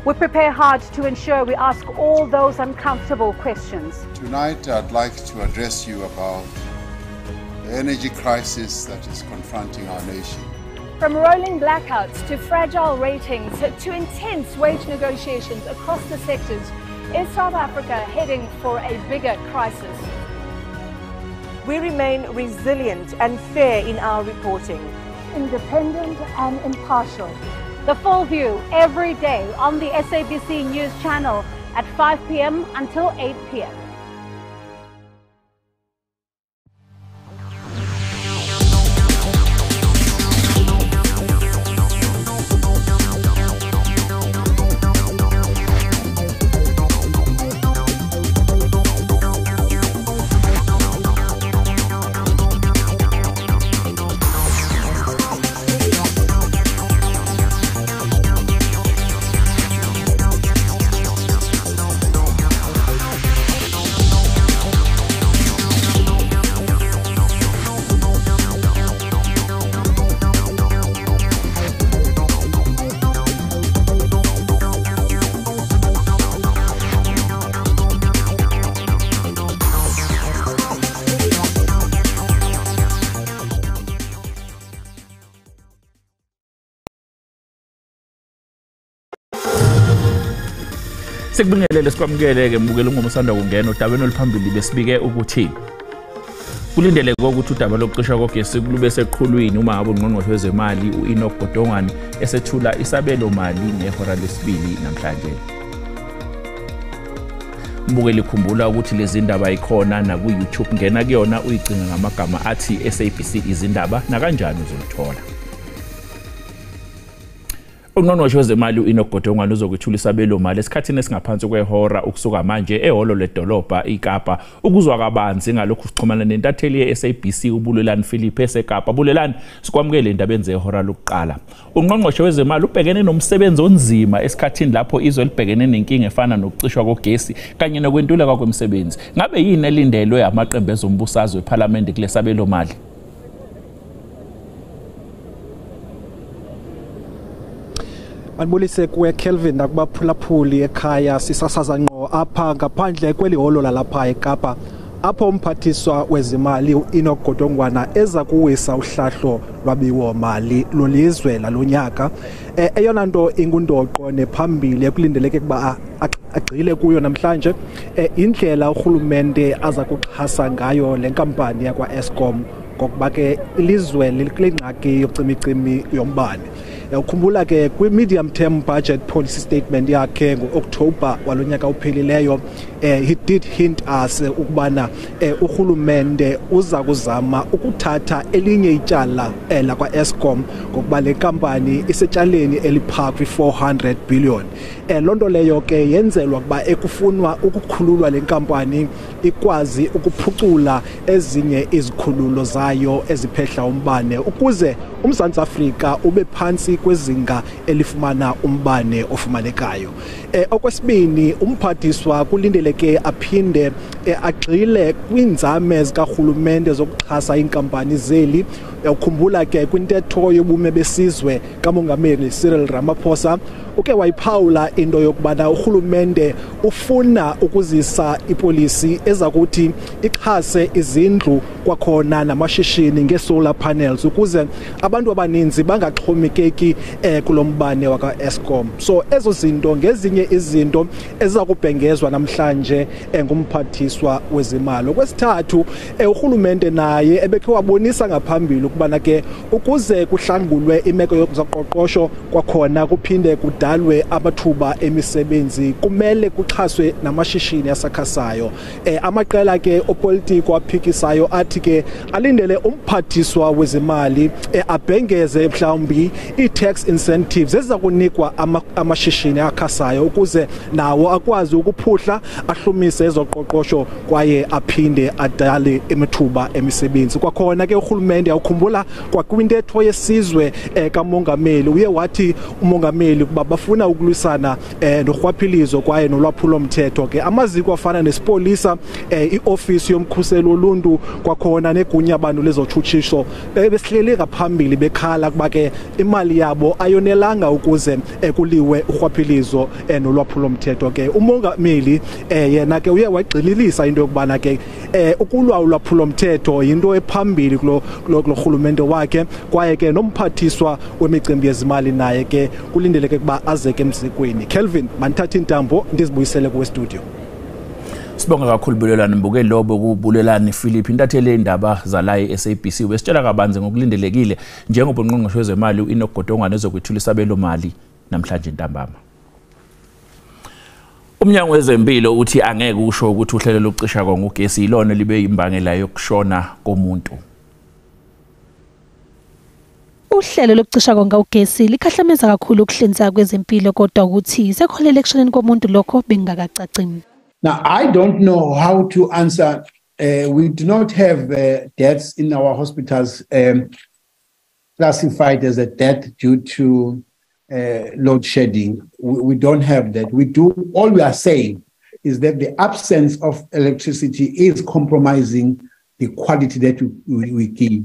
We prepare hard to ensure we ask all those uncomfortable questions. Tonight, I'd like to address you about the energy crisis that is confronting our nation. From rolling blackouts to fragile ratings to intense wage negotiations across the sectors, is South Africa heading for a bigger crisis? We remain resilient and fair in our reporting. Independent and impartial. The full view every day on the SABC News channel at 5 p.m. until 8 p.m. Sekubingelele sikwamukele-ke mbukela ungomsanda kungena odabeni oluphambili besibike ukuthi kulindeleke ukuthi udaba lokucisha kogesi lube seqhulwini uma ngabe ungqongqoshe wezemali u-Enoch Godongwana esethula Isabelo Mali ngehora lesibili namhlanje. Mbukeli khumbula ukuthi lezi ndaba ikhona na ku YouTube, ngena kuyona uyicinga ngamagama athi SABC Izindaba na kanjani uzolithola. Ungqongqoshe wezemali u-Enoch Godongwana uzokwethula Isabelo Mali esikhathini esingaphansi kwehora ukusuka manje ehholo ledolobha iKapa ukuzwa kabanzi ngalokhu sixhumana nentatheli ye-SABC uBulelani Philip eseKapa. Bulelani, sikwamukele indabeni zehora lokuqala. Ungqongqoshe wezemali ubhekene nomsebenzi onzima esikhathini lapho izwe libhekene nenkinga efana nokucishwa kogesi kanye nokwentuleka kwemisebenzi. Ngabe yini elindelwe amaqembu ezombusazwe eParliament kule Isabelo Mali? Anibulise kuwe Kelvin nakubaphulaphuli ekhaya sisasaza ngqo apha ngaphandle kweliholo lalapha eKapa apho umphathiswa wezimali u-Enoch Godongwana eza kuwisa uhlahlo lwabiwo mali lolizwe lalonyaka. Eyona nto ingundoqo nephambili ekulindeleke kuba agxile kuyo namhlanje indlela urhulumente aza kuxhasa ngayo le nkampani yakwa-Eskom ngokuba ke ilizwe likule ngxaki yocimicimi yombane. Ukhumbula ke kwi-medium term budget policy statement yakhe ngo-October walonyaka uphelileyo he did hint us ukubana urhulumente uza kuzama ukuthatha elinye ityala lakwa-Eskom ngokuba le nkampani isetyaleni elipha kwi-400 billion. Loo nto leyo ke yenzelwa ukuba ekufunwa ukukhululwa le nkampani ikwazi ukuphucula ezinye izikhululo zayo eziphehla umbane ukuze uMzantsi Afrika ube phantsi kwezinga elifumana umbane ofumanekayo. Okwesibini, umphathiswa kulindeleke aphinde agxile kwinzame zikarhulumente zokuxhasa iinkampani zeli. Ukhumbula ke kwintetho yobume besizwe kamongameli Cyril Ramaphosa uke wayiphawula into yokubana urhulumente ufuna ukuzisa ipolisi eza kuthi ixhase izindlu kwakhona namashishini ngesolar panels ukuze abantu abaninzi bangaxhomekeki kulombane waka-Eskom. So ezo zinto ngezinye izinto eza kubhengezwa namhlanje ngumphathiswa wezimali. Okwesithathu, urhulumente naye ebekhe wabonisa ngaphambili ukubana ke ukuze kuhlangulwe imeko yokuzoqoqosho kwakhona kuphinde kudalwe amathuba emisebenzi kumele kuxhaswe namashishini asakhasayo. Amaqela ke opolitiko aphikisayo athi ke alindele umphathiswa wezimali abhengeze mhlawumbi i-tax incentives eziza kunikwa amashishini akhasayo ukuze nawo akwazi ukuphuhla ahlumise ezoqoqosho kwaye aphinde adale emithuba emisebenzi. Kwakhona ke urhulumente awukhumbula kwakwintetho yesizwe kamongameli uye wathi umongameli ukuba bafuna ukulwisana norhwaphilizo kwaye nolwaphulo mthetho ke amaziko afana nesipolisa iofisi yomkhuselo oluntu kwakhona negunya abantu lezotshutshiso besihleli ngaphambili bekhala kuba ke imali yabo ayonelanga ukuze kuliwe urhwaphilizo nolwaphulo mthetho ke umongameli yena ke uye wagxililisa into yokubana ke ukulwa ulwaphulo mthetho yinto ephambili kulo rhulumente wakhe kwaye ke nomphathiswa wemicimbi yezimali naye ke kulindeleke kuba azeke emzikweni. Kelvin, mandithatha intambo ndizibuyisele kuwe studio. Sibonga kakhulu Bulelani Mbukeli lobo kuBulelani Philip intatheli indaba zala eSABC wesitshela kabanzi ngokulindelekile njengoba ungqongqoshe wezemali u-Enoch Godongwana ezokwethula Isabelo Mali namhlanje ntambama. Umnyango wezempilo uthi angeke usho ukuthi uhlelo lokucisha ngogesi ilona libe imbangela yokushona komuntu. Uhlelo lokucisha ngogesi likhahlameza kakhulu ukuhlinzeka kwezempilo kodwa ukuthi sekholele ekushoneni komuntu lokho bengakacacimi. Now, I don't know how to answer. We do not have deaths in our hospitals classified as a death due to load shedding. We don't have that. All we are saying is that the absence of electricity is compromising the quality that we give.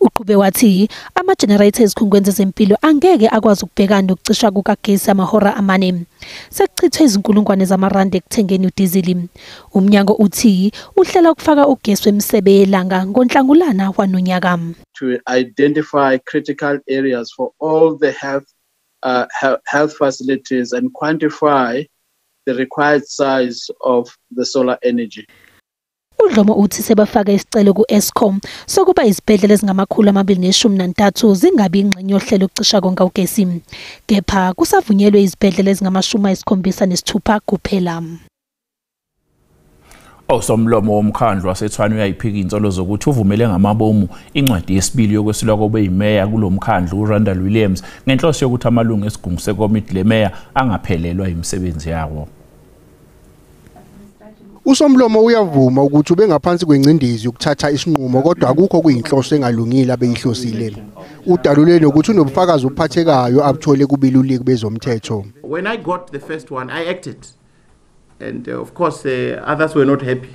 Uqhube wathi ama-generator ezikhungweni zezempilo angeke akwazi ukubhekana nokucisha kukagesi amahora amane. Sekuchithwe izinkulungwane zamarandi ekuthengeni udizili. Umnyango uthi uhlela ukufaka ugesi wemsebe yelanga ngoNhlangulana wanonyaka. To identify critical areas for all the health facilities and quantify the required size of the solar energy. uDlomo uthi sebafaka isicelo ku-Eskom sokuba izibhedlela ezingama213 zingabi ingxenye yohlelo ukucisha konke ugesi, kepha kusavunyelwe izibhedlela ezingama76 kuphela. Osomlomo womkhandlu waseTshwane uyayiphika insolo zokuthi uvumele ngamabomu incwadi yesibili yokwesulwa kobe yimeya kulomkhandlu uRandall Williams ngenhloso yokuthi amalungu esigungu sekomiti lemeya angaphelelwa imisebenzi yawo. Usomlomo uyavuma ukuthi ubengaphansi kwencindezi ukuthatha isinqumo kodwa akukho kuyinhloso engalungile abeyihlosile. Udalule nokuthi unobufakazi obuphathekayo abuthole kubiluleki bezomthetho. When I got the first one, I acted. And of course, others were not happy.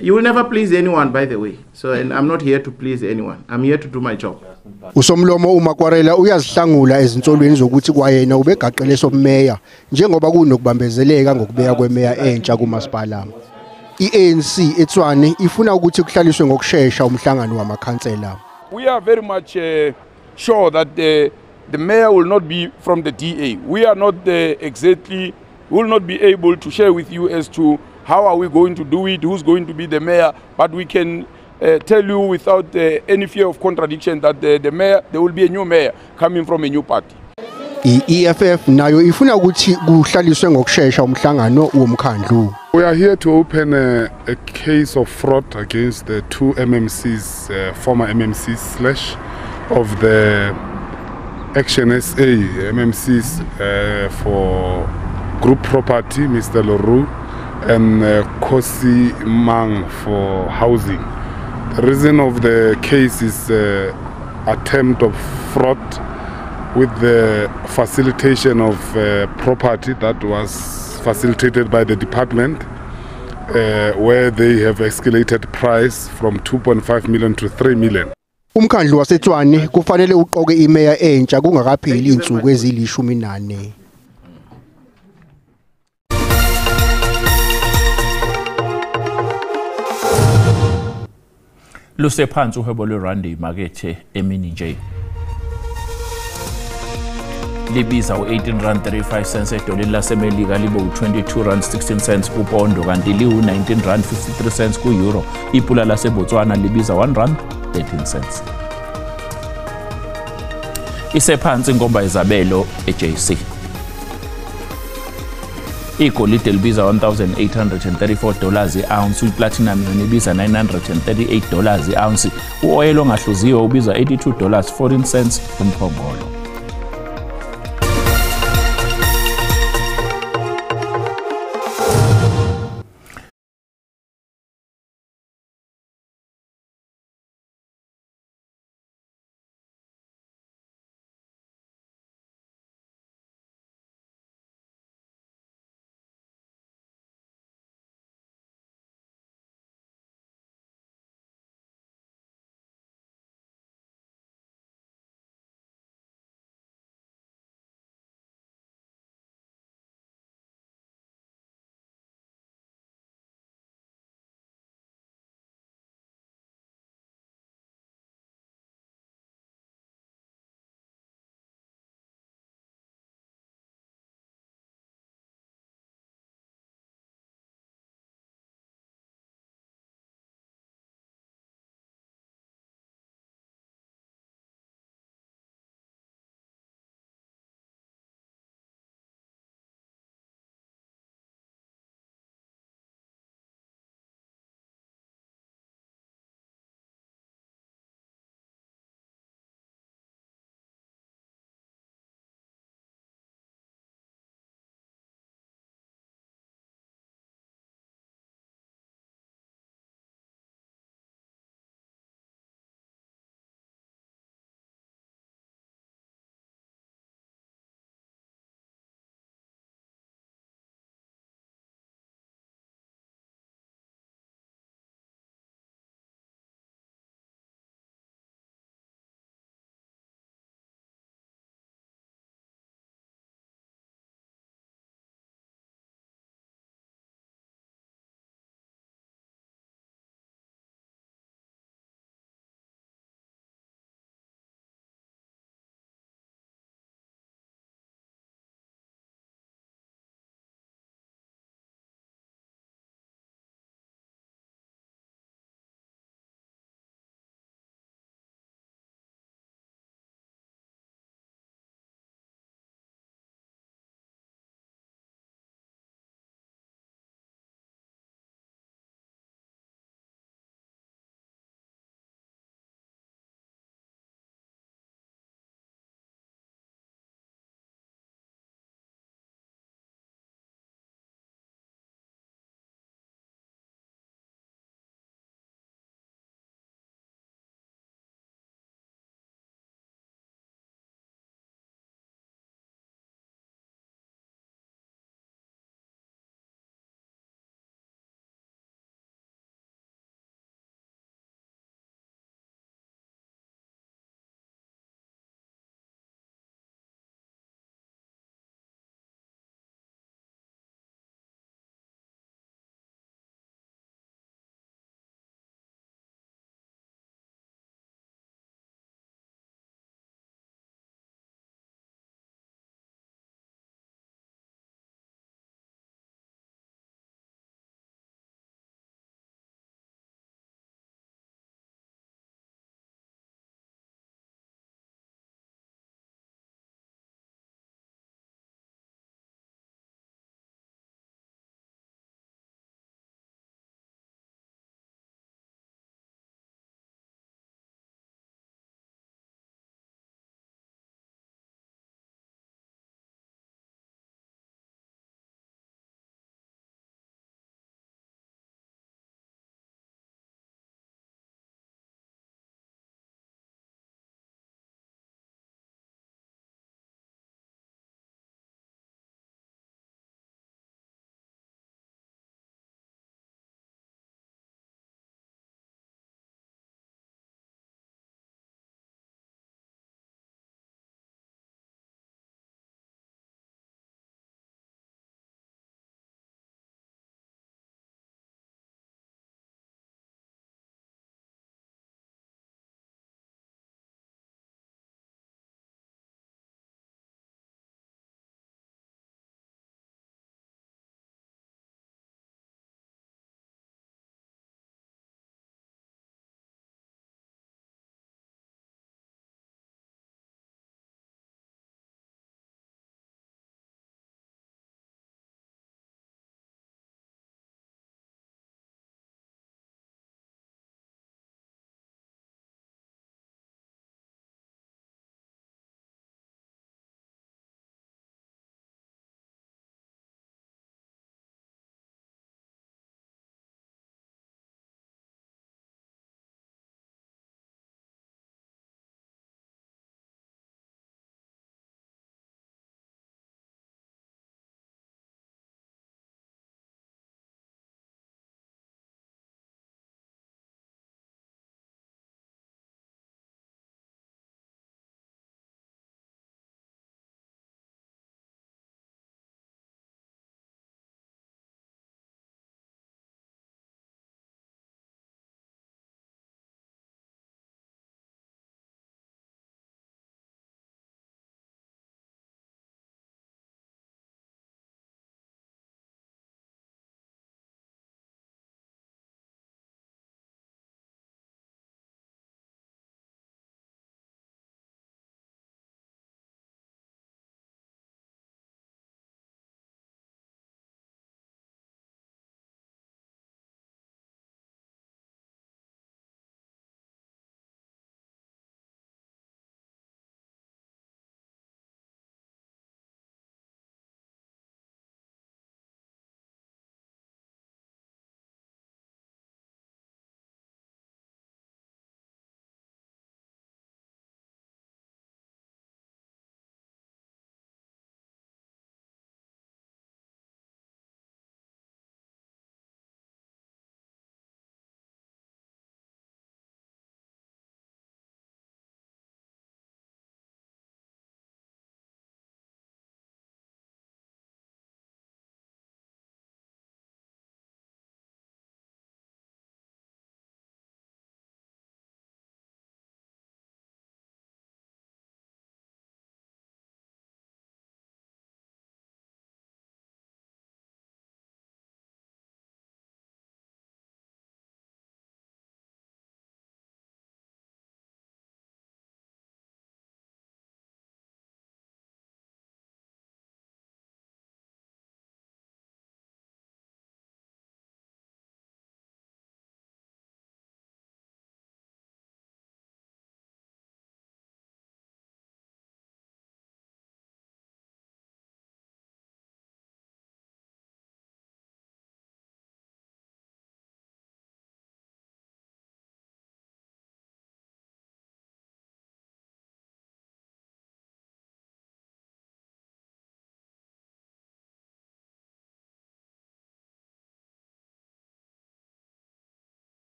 You will never please anyone, by the way. So, and I'm not here to please anyone. I'm here to do my job. Usomlomo uMakwarela uyazihlangula ezinsolweni zokuthi kwayena ubegaqele someya njengoba kunokubambezeleka ngokubeka kwemeya entsha kumasipala. I-ANC eTshwane ifuna ukuthi kuhlaliswe ngokusheshsha umhlangano wamakhansela. We are very much sure that the mayor will not be from the DA. We are not will not be able to share with you as to how are we going to do it, who's going to be the mayor, but we can tell you without any fear of contradiction that the mayor, there will be a new mayor coming from a new party. I-EFF nayo ifuna ukuthi kuhlaliswe ngokusheshsha umhlangano womkhandlu. We are here to open a case of fraud against the two MMCs, former MMCs of the Action SA MMCs for group property, Mr. Loru, and Kosi Mang for housing. The reason of the case is attempt of fraud with the facilitation of property that was facilitated by the department, where they have escalated price from 2.5 million to 3 million. Umkhandlu waseTshwane kufanele uqoke imeya entsha kungakapheli insuku ezili-14. Lusephansi uhwebo lwerandi imakethe emini nje. Libiza u-18.35 edoleni lasemelika libe u-22.16 kupondo kanti liwu-19.53 ku-euro. Ipula lasebotswana libiza R1.13. Isephansi ingomba Isabelo eJC. Igolide libiza $1,834 i-ounce, iplatinum yona ibiza $938 i-ounce, uoyela ongahluziwe ubiza $82.14 umphongolo.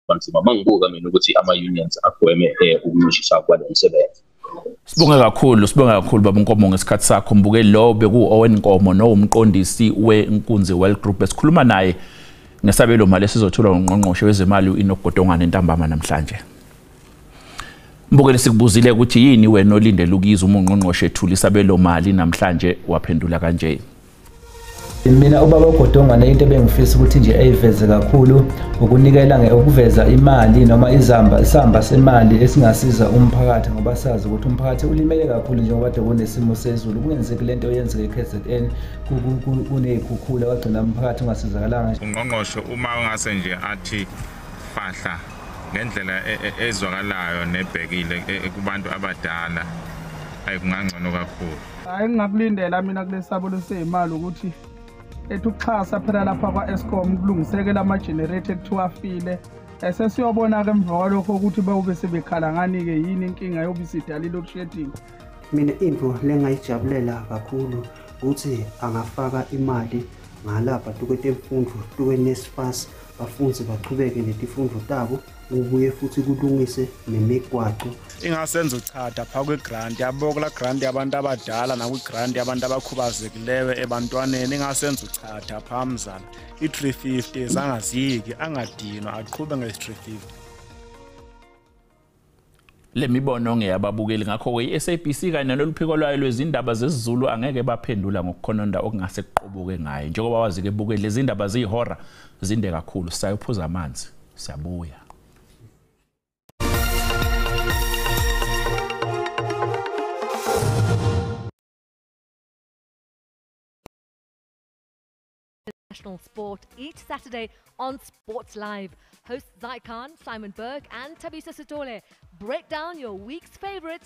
banzima mangibuka mina ukuthi ama-unions agweme ukuncishiswa kwalo msebenzi. Sibonga kakhulu baba Nkomo ngesikhathi sakho. Mbuke lo beku Owen Nkomo nomqondisi weNkunzi Wealth Group esikhuluma naye ngesabelo mali esizothula ungqongqoshe wezemali uInokgodongwana entambama namhlanje. Mbukele sikubuzile ukuthi yini wena olindele ukizwa ungqongqoshe ethula isabelo mali namhlanje waphendula kanje. Mina ubaba uGodongwana into ebengifisa ukuthi nje ayiveze kakhulu ukunikela ukuveza imali noma isamba semali esingasiza umphakathi ngoba sazi ukuthi umphakathi ulimele kakhulu njengoba kunesimo sezulu kungenzeki lento oyenzeke eKZN kunezikhukhula wagcina umphakathi ungasizakalanga. Ungqongqoshe uma ungase nje athi fahla ngendlela ezwakalayo nebhekile kubantu abadala ayikungangcono kakhulu. Hayi ngingakulindela mina kulesabelo sezimali ukuthi ukuxhasa phela lapha kwa-Eskom kulungisekela ama-generator ekuthiwa afile. Sesiyobona-ke emva kwalokho ukuthi bawube sebekhala ngani-ke yini inkinga yobe isidala i-load shedding. Mina into lengayijabulela kakhulu ukuthi angafaka imali ngalapha tukwetempfundu tukweNSFAS bafundzi baqhubeke netifundo tabo ubuye futhi kulungise nemigwaqo. Ingasenza uchatha pha kwegrant yabo kula grant yabantu abadala nakwigrant yabantu abakhubazekileyo ebantwaneni ingasenza uchatha pha mzala i350 zangaziki angadinwa aqhube nge350. Le mibono ngeyababukeli ngakho ke iSABC kanye noluphiko lwayo lwezindaba zesizulu angeke baphendula ngokukhononda okungase kuqobuke ngayo njengoba wazi ke bukeli lezi ndaba zihora zinde kakhulu sayophuza amanzi siyabuya. National sport each Saturday on Sports Live. Hosts Zaikan, Simon Burke and Tabisa Sitole break down your week's favourite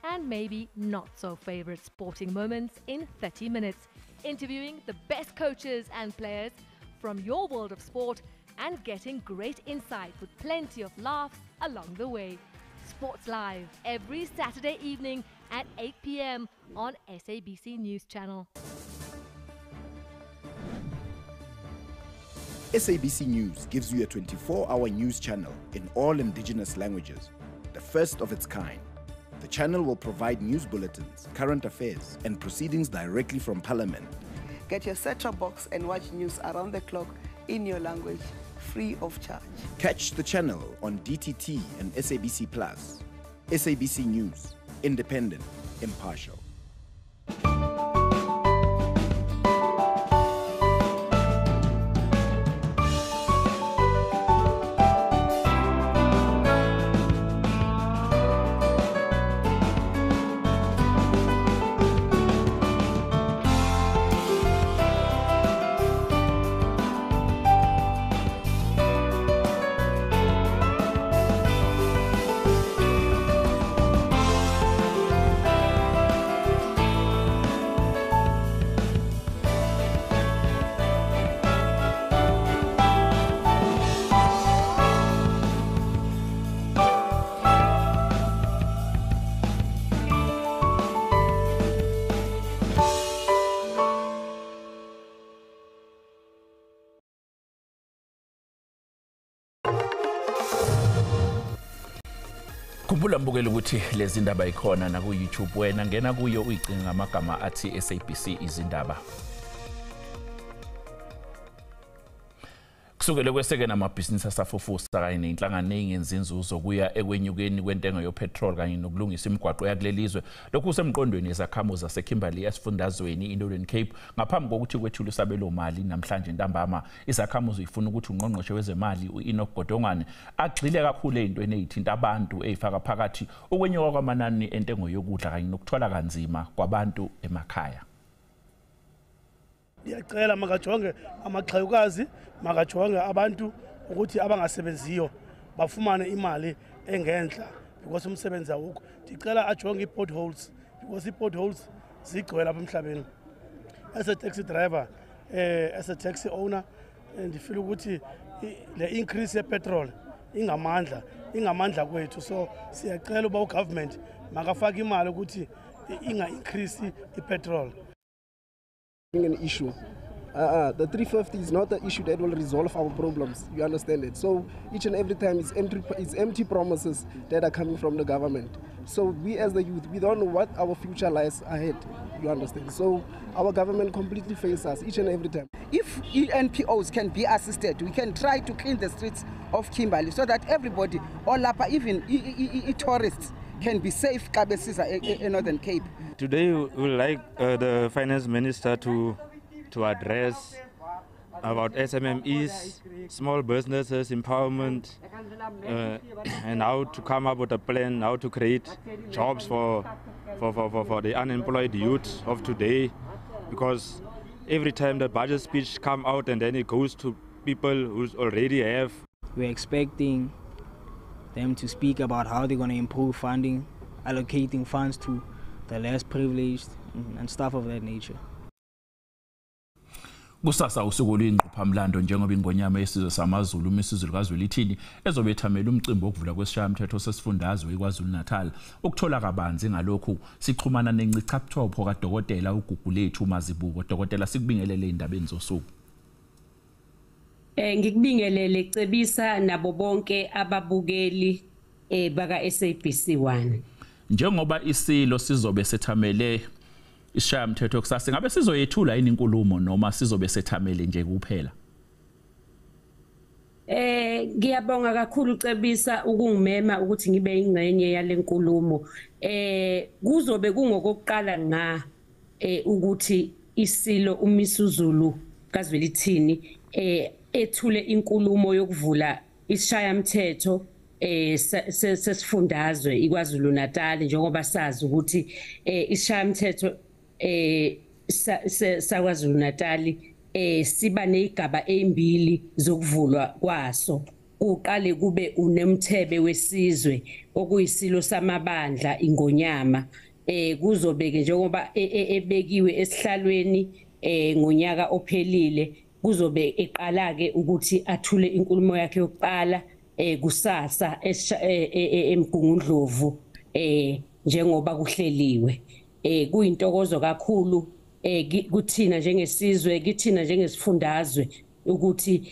and maybe not so favourite sporting moments in 30 minutes, interviewing the best coaches and players from your world of sport and getting great insight with plenty of laughs along the way. Sports Live every Saturday evening at 8 p.m. on SABC News Channel. SABC News gives you a 24-hour news channel in all indigenous languages, the first of its kind. The channel will provide news bulletins, current affairs, and proceedings directly from Parliament. Get your set-top box and watch news around the clock in your language, free of charge. Catch the channel on DTT and SABC Plus. SABC News, independent, impartial. Khumbula mbukela ukuthi lezi ndaba ikhona na ku YouTube wena ngena kuyo uyicinga ngamagama athi SABC izindaba. Kusukela kweseke namabhizinisi asafufusa kanye nenhlangano engenzi inzuzo kuya ekwenyukeni kwentengo yopetrol kanye nokulungisa imigwaqo yakulelizwe lokhu semqondweni ezakhamuzi zaseKimberley esifundazweni iNorthern Cape ngaphambi kokuthi kwethula isabelo mali namhlanje ntambama izakhamuzi ifuna ukuthi ungqongqoshe wezemali uInokgodongwana agxile kakhulu ezintweni ezithinta abantu ezifaka phakathi ukwenyuka kwamanani entengo yokudla kanye nokuthwala kanzima kwabantu emakhaya. Ngiyacela makajonge amaxhayukazi makajonge abantu ukuthi abangasebenziyo bafumane imali engenhla because umsebenzi awukho. Ndicela ajonge i-potholes because i-potholes zigcwele lapha emhlabeni. As a taxi driver, as a taxi owner, ndifila ukuthi le increase yepetrol ingamandla kwethu, so siyacela uba ugovernment makafake imali ukuthi inga increase ipetrol. An issue The 350 is not the issue that will resolve our problems. You understand it? So each and every time it's empty promises that are coming from the government. So we as the youth, we don't know what our future lies ahead. You understand? So our government completely fails us each and every time. If NPOs can be assisted, we can try to clean the streets of Kimberley so that everybody, all Lapa, even tourists, can be safe in Northern Cape. Today we would like the finance minister to address about SMMEs, small businesses, empowerment, and how to come up with a plan, how to create jobs for the unemployed youth of today. Because every time the budget speech come out and then it goes to people who already have. We're expecting them to speak about how they're going to improve funding, allocating funds to the less privileged and stuff of that nature. Kusasa usuku oluyingqophamlando njengoba ingonyama yesizwe samaZulu uMisuzulu kaZwelithini ezobethamela umcimbi wokuvula kwesishayamthetho sesifundazwe eKwaZulu Natal. Ukuthola kabanzi ngalokhu sixhumana nencicapthopho kaDokotela uGugu lethu uMazibuko. Dokotela, sikubingelele indabeni zosuku. Ngikubingelele cebisa nabo bonke ababukeli baka SABC 1. Njengoba isilo sizobe sethamele isishayamthetho kusasa, ngabe sizoyethula yini inkulumo noma sizobe sethamele nje kuphela? Ngiyabonga kakhulu cebisa ukungimema ukuthi ngibe ingcenye yale nkulumo. Kuzobe kungokuqala ukuthi isilo uMisuzulu kaZwelithini ethule inkulumo yokuvula isishayamthetho sesifundazwe iKwaZulu Natal, njengoba sazi ukuthi isishayamthetho saKwaZulu Natal siba nezigaba ezimbili zokuvulwa kwaso. Uqale kube unemthebe wesizwe okuyisilo samabandla ingonyama. Kuzobeke njengoba ebekiwe esihlalweni ngonyaka ophelile, kuzobe eqala ke ukuthi athule inkulumo yakhe yokuqala kusasa eMgungundlovu njengoba kuhleliwe. Kuyintokozo kakhulu kuthina njengesizwe, kithina njengesifundazwe ukuthi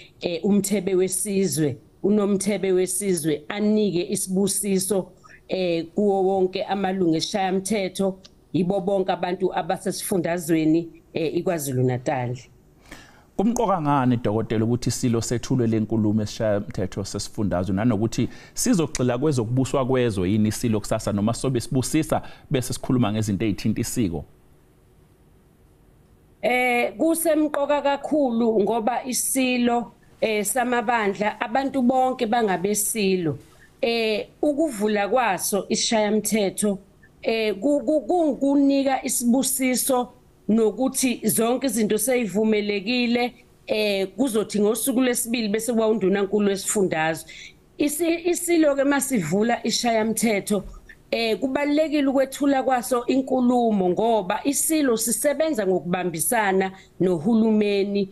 umthebe wesizwe, unomthebe wesizwe anike isibusiso kuwo wonke amalungu esishayamthetho, yibo bonke abantu abasesifundazweni iKwaZulu Natal. Kumqoka ngani Dokotela ukuthi isilo sethulwe lenkulumo esishayamthetho sesifundazwe nanokuthi sizogxila kwezokubuswa kwezwe yini isilo kusasa noma sobe sibusisa bese sikhuluma ngezinto ezithinta isiko? Kusemqoka kakhulu ngoba isilo samabandla abantu bonke bangabesilo ukuvula kwaso isishayamthetho kunika isibusiso nokuthi zonke izinto seyivumelekile kuzothi ngosuku lwesibili bese kwaundunankulu wesifundazwe. Isilo ke masivula isishayamthetho kubalekile ukwethula kwaso inkulumo ngoba isilo sisebenza ngokubambisana nohulumeni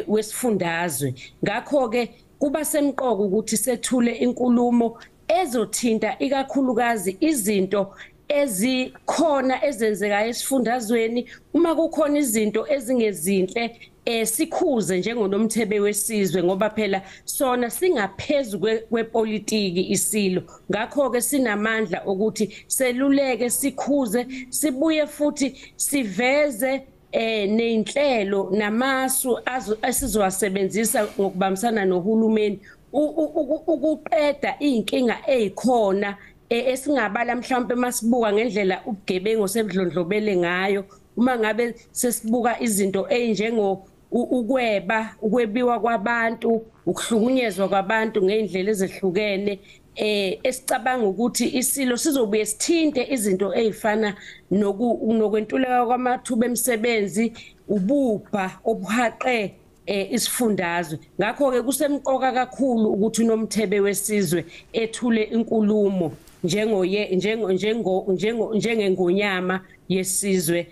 wesifundazwe. Ngakho ke kuba semqoko ukuthi sethule inkulumo ezothinta ikakhulukazi izinto ezikhona ezenzeka esifundazweni. Uma kukhona izinto ezingezinhle sikhuze njengonomthebe wesizwe ngoba phela sona singaphezulu kwepolitiki isilo. Ngakho ke sinamandla ukuthi seluleke, sikhuze, sibuye futhi siveze neinhlelo namasu asizowasebenzisa ngokubambisana nohulumeni ukuqeda inkinga ezikhona esingabala mhlawumbe masibuka ngendlela ubugebengu sebudlondlobele ngayo. Uma ngabe sesibuka izinto ezinjengo ukwebiwa kwabantu, ukuhlukunyezwa kwabantu ngeindlela ezehlukene, esicabanga ukuthi isilo sizobuye sithinte izinto ezifana nokwentuleka kwamathuba emisebenzi, ububha obuhaqe isifundazwe. Ngakho ke kusemqoka kakhulu ukuthi unomthebe wesizwe ethule inkulumo njengengonyama yesizwe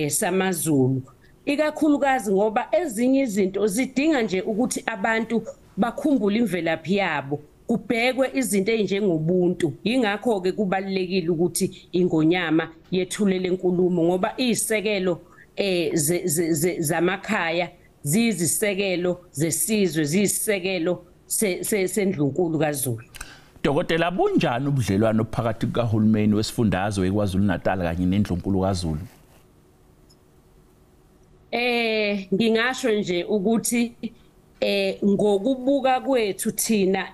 samaZulu, ikakhulukazi ngoba ezinye izinto zidinga nje ukuthi abantu bakhumbule imvelaphi yabo, kubhekwe izinto ezinjengobuntu. Ingakho ke kubalekile ukuthi ingonyama yethule lenkulumo ngoba izisekelo zamakhaya ziyizisekelo zesizwe, ziyisisekelo sendlunkulu kaZulu. Dokotela, bunjani ubudlelwano phakathi kukaHulumeni wesifundazwe eKwaZulu-Natal kanye nendlunkulu kaZulu? Ngingasho nje ukuthi ngokubuka kwethu thina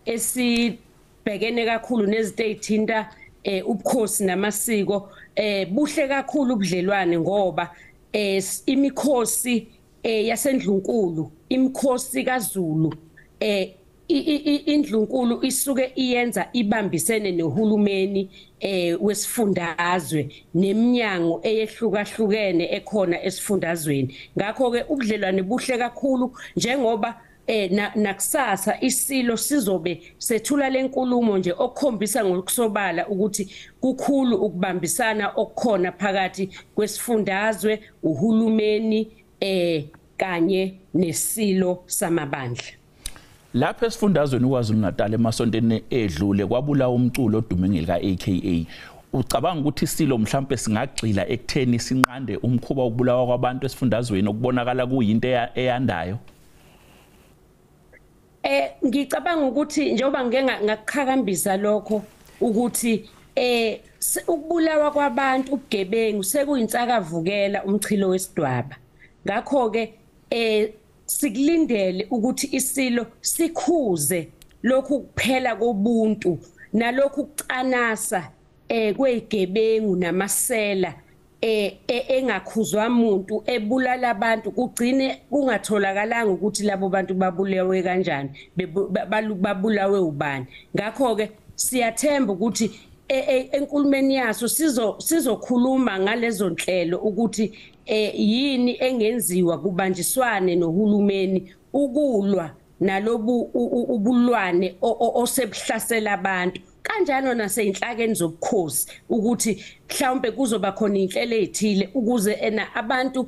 esibhekene kakhulu nezinto ezithinta ubukhosi namasiko, buhle kakhulu ubudlelwane ngoba imikhosi yasendlunkulu, imikhosi kaZulu, indlunkulu isuke iyenza ibambisene nohulumeni wesifundazwe neminyango eyehlukahlukene ekhona esifundazweni. Ngakho ke ubudlelwane buhle kakhulu njengoba nakusasa isilo sizobe sethula lenkulumo nje okukhombisa ngokusobala ukuthi kukhulu ukubambisana okukhona phakathi kwesifundazwe, uhulumeni kanye nesilo samabandla. Lapha esifundazweni KwaZulu-Natal emasontweni edlule kwabulawa umculo odume ka-AKA. Ucabanga ukuthi isilo mhlambe singagxila ekutheni sinqande umkhuba wokubulawa kwabantu esifundazweni okubonakala kuyinto eyandayo? Ngicabanga ukuthi njengoba ngeke ngakukhakambisa lokho ukuthi ukubulawa kwabantu, ubugebengu sekuyinsakavukela umchilo wesidwaba. Ngakho ke sikulindele ukuthi isilo sikhuze lokhu kuphela kobuntu nalokhu kucanasa kwezigebengu namasela engakhuzwa umuntu ebulala abantu kugcine kungatholakalanga ukuthi labo bantu babulewe kanjani, babulawe ubani. Ngakho ke siyathemba ukuthi enkulumeni yaso sizokhuluma ngalezo nhlelo ukuthi yini engenziwa kubanjiswane nohulumeni ukulwa nalobu ubulwane osebuhlasela abantu, kanjalo naseyinhlakeni zobukhosi ukuthi mhlawumbe kuzoba khona inhlelo ezithile ukuze abantu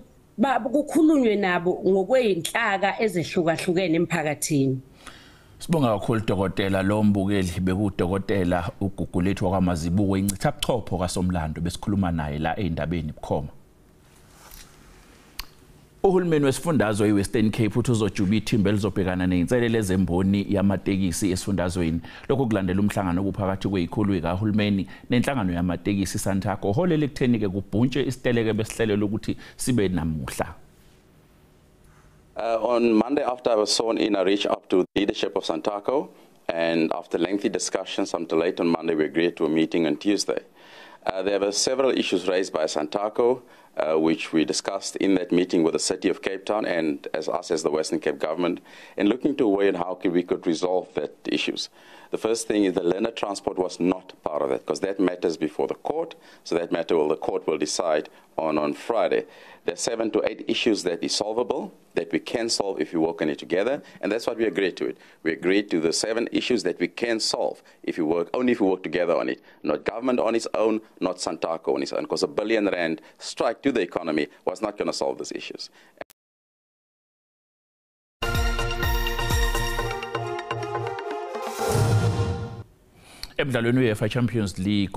kukhulunywe nabo ngokweinhlaka ezehlukahlukene emphakathini. Sibonga kakhulu dokotela lo mbukeli bekudokotela uGugulethu wakwaMazibuko incitha buchopho kaSomlando besikhuluma naye la eindabeni bukhoma. Uhulumeni wesifundazwe iWestern Cape uthi uzojuba ithimba elizobhekana nezinselele zemboni yamatekisi esifundazweni. Lokho kulandela umhlangano okuphakathi kwezikhulu kahulumeni nenhlangano yamatekisi Santaco holele ekutheni ke kubhuntshe isiteleke besihlelelo ukuthi sibe namuhla. On Monday, after I was sworn in, I reached up to the leadership of Santaco, and after lengthy discussions until late on Monday, we agreed to a meeting on Tuesday. There were several issues raised by Santaco, which we discussed in that meeting with the City of Cape Town and as us as the Western Cape government, in looking to a way and how we could resolve that issues. The first thing is the learner transport was not part of that, because that matters before the court, so that matter the court will decide on Friday. There are 7 to 8 issues that is solvable, that we can solve if we work on it together, and that's what we agreed to it. We agreed to the 7 issues that we can solve if we work, only if we work together on it. Not government on its own, not Santaco on its own, because R1 billion strike to the economy was not going to solve these issues. Emdlalweni UEFA Champions League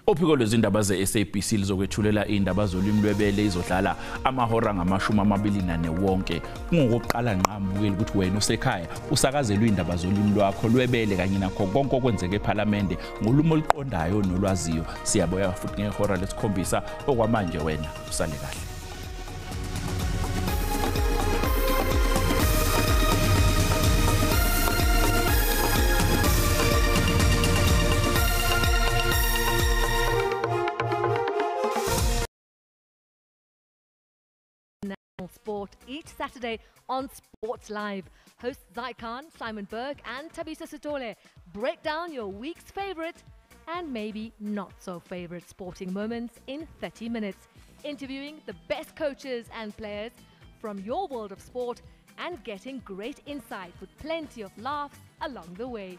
Uphiko lwezindaba ze-SABC lizokwethulela indaba zolimi lwebele izodlala amahora ngamashumi wonke. Kungokuqala ngqambukeli ukuthi wena usekhaya usakazelwe indaba zolimi lwakho lwebele kanye nakho konke okwenzeke eParliament ngolimo oluqondayo nolwaziyo. Siyabuya futhi ngehora lesikhombisa okwamanje wena usale kahle. Sport each Saturday on Sports Live. Hosts Zaikan, Simon Berg and Tabisa Sitole break down your week's favourite and maybe not so favourite sporting moments in 30 minutes, interviewing the best coaches and players from your world of sport and getting great insight with plenty of laughs along the way.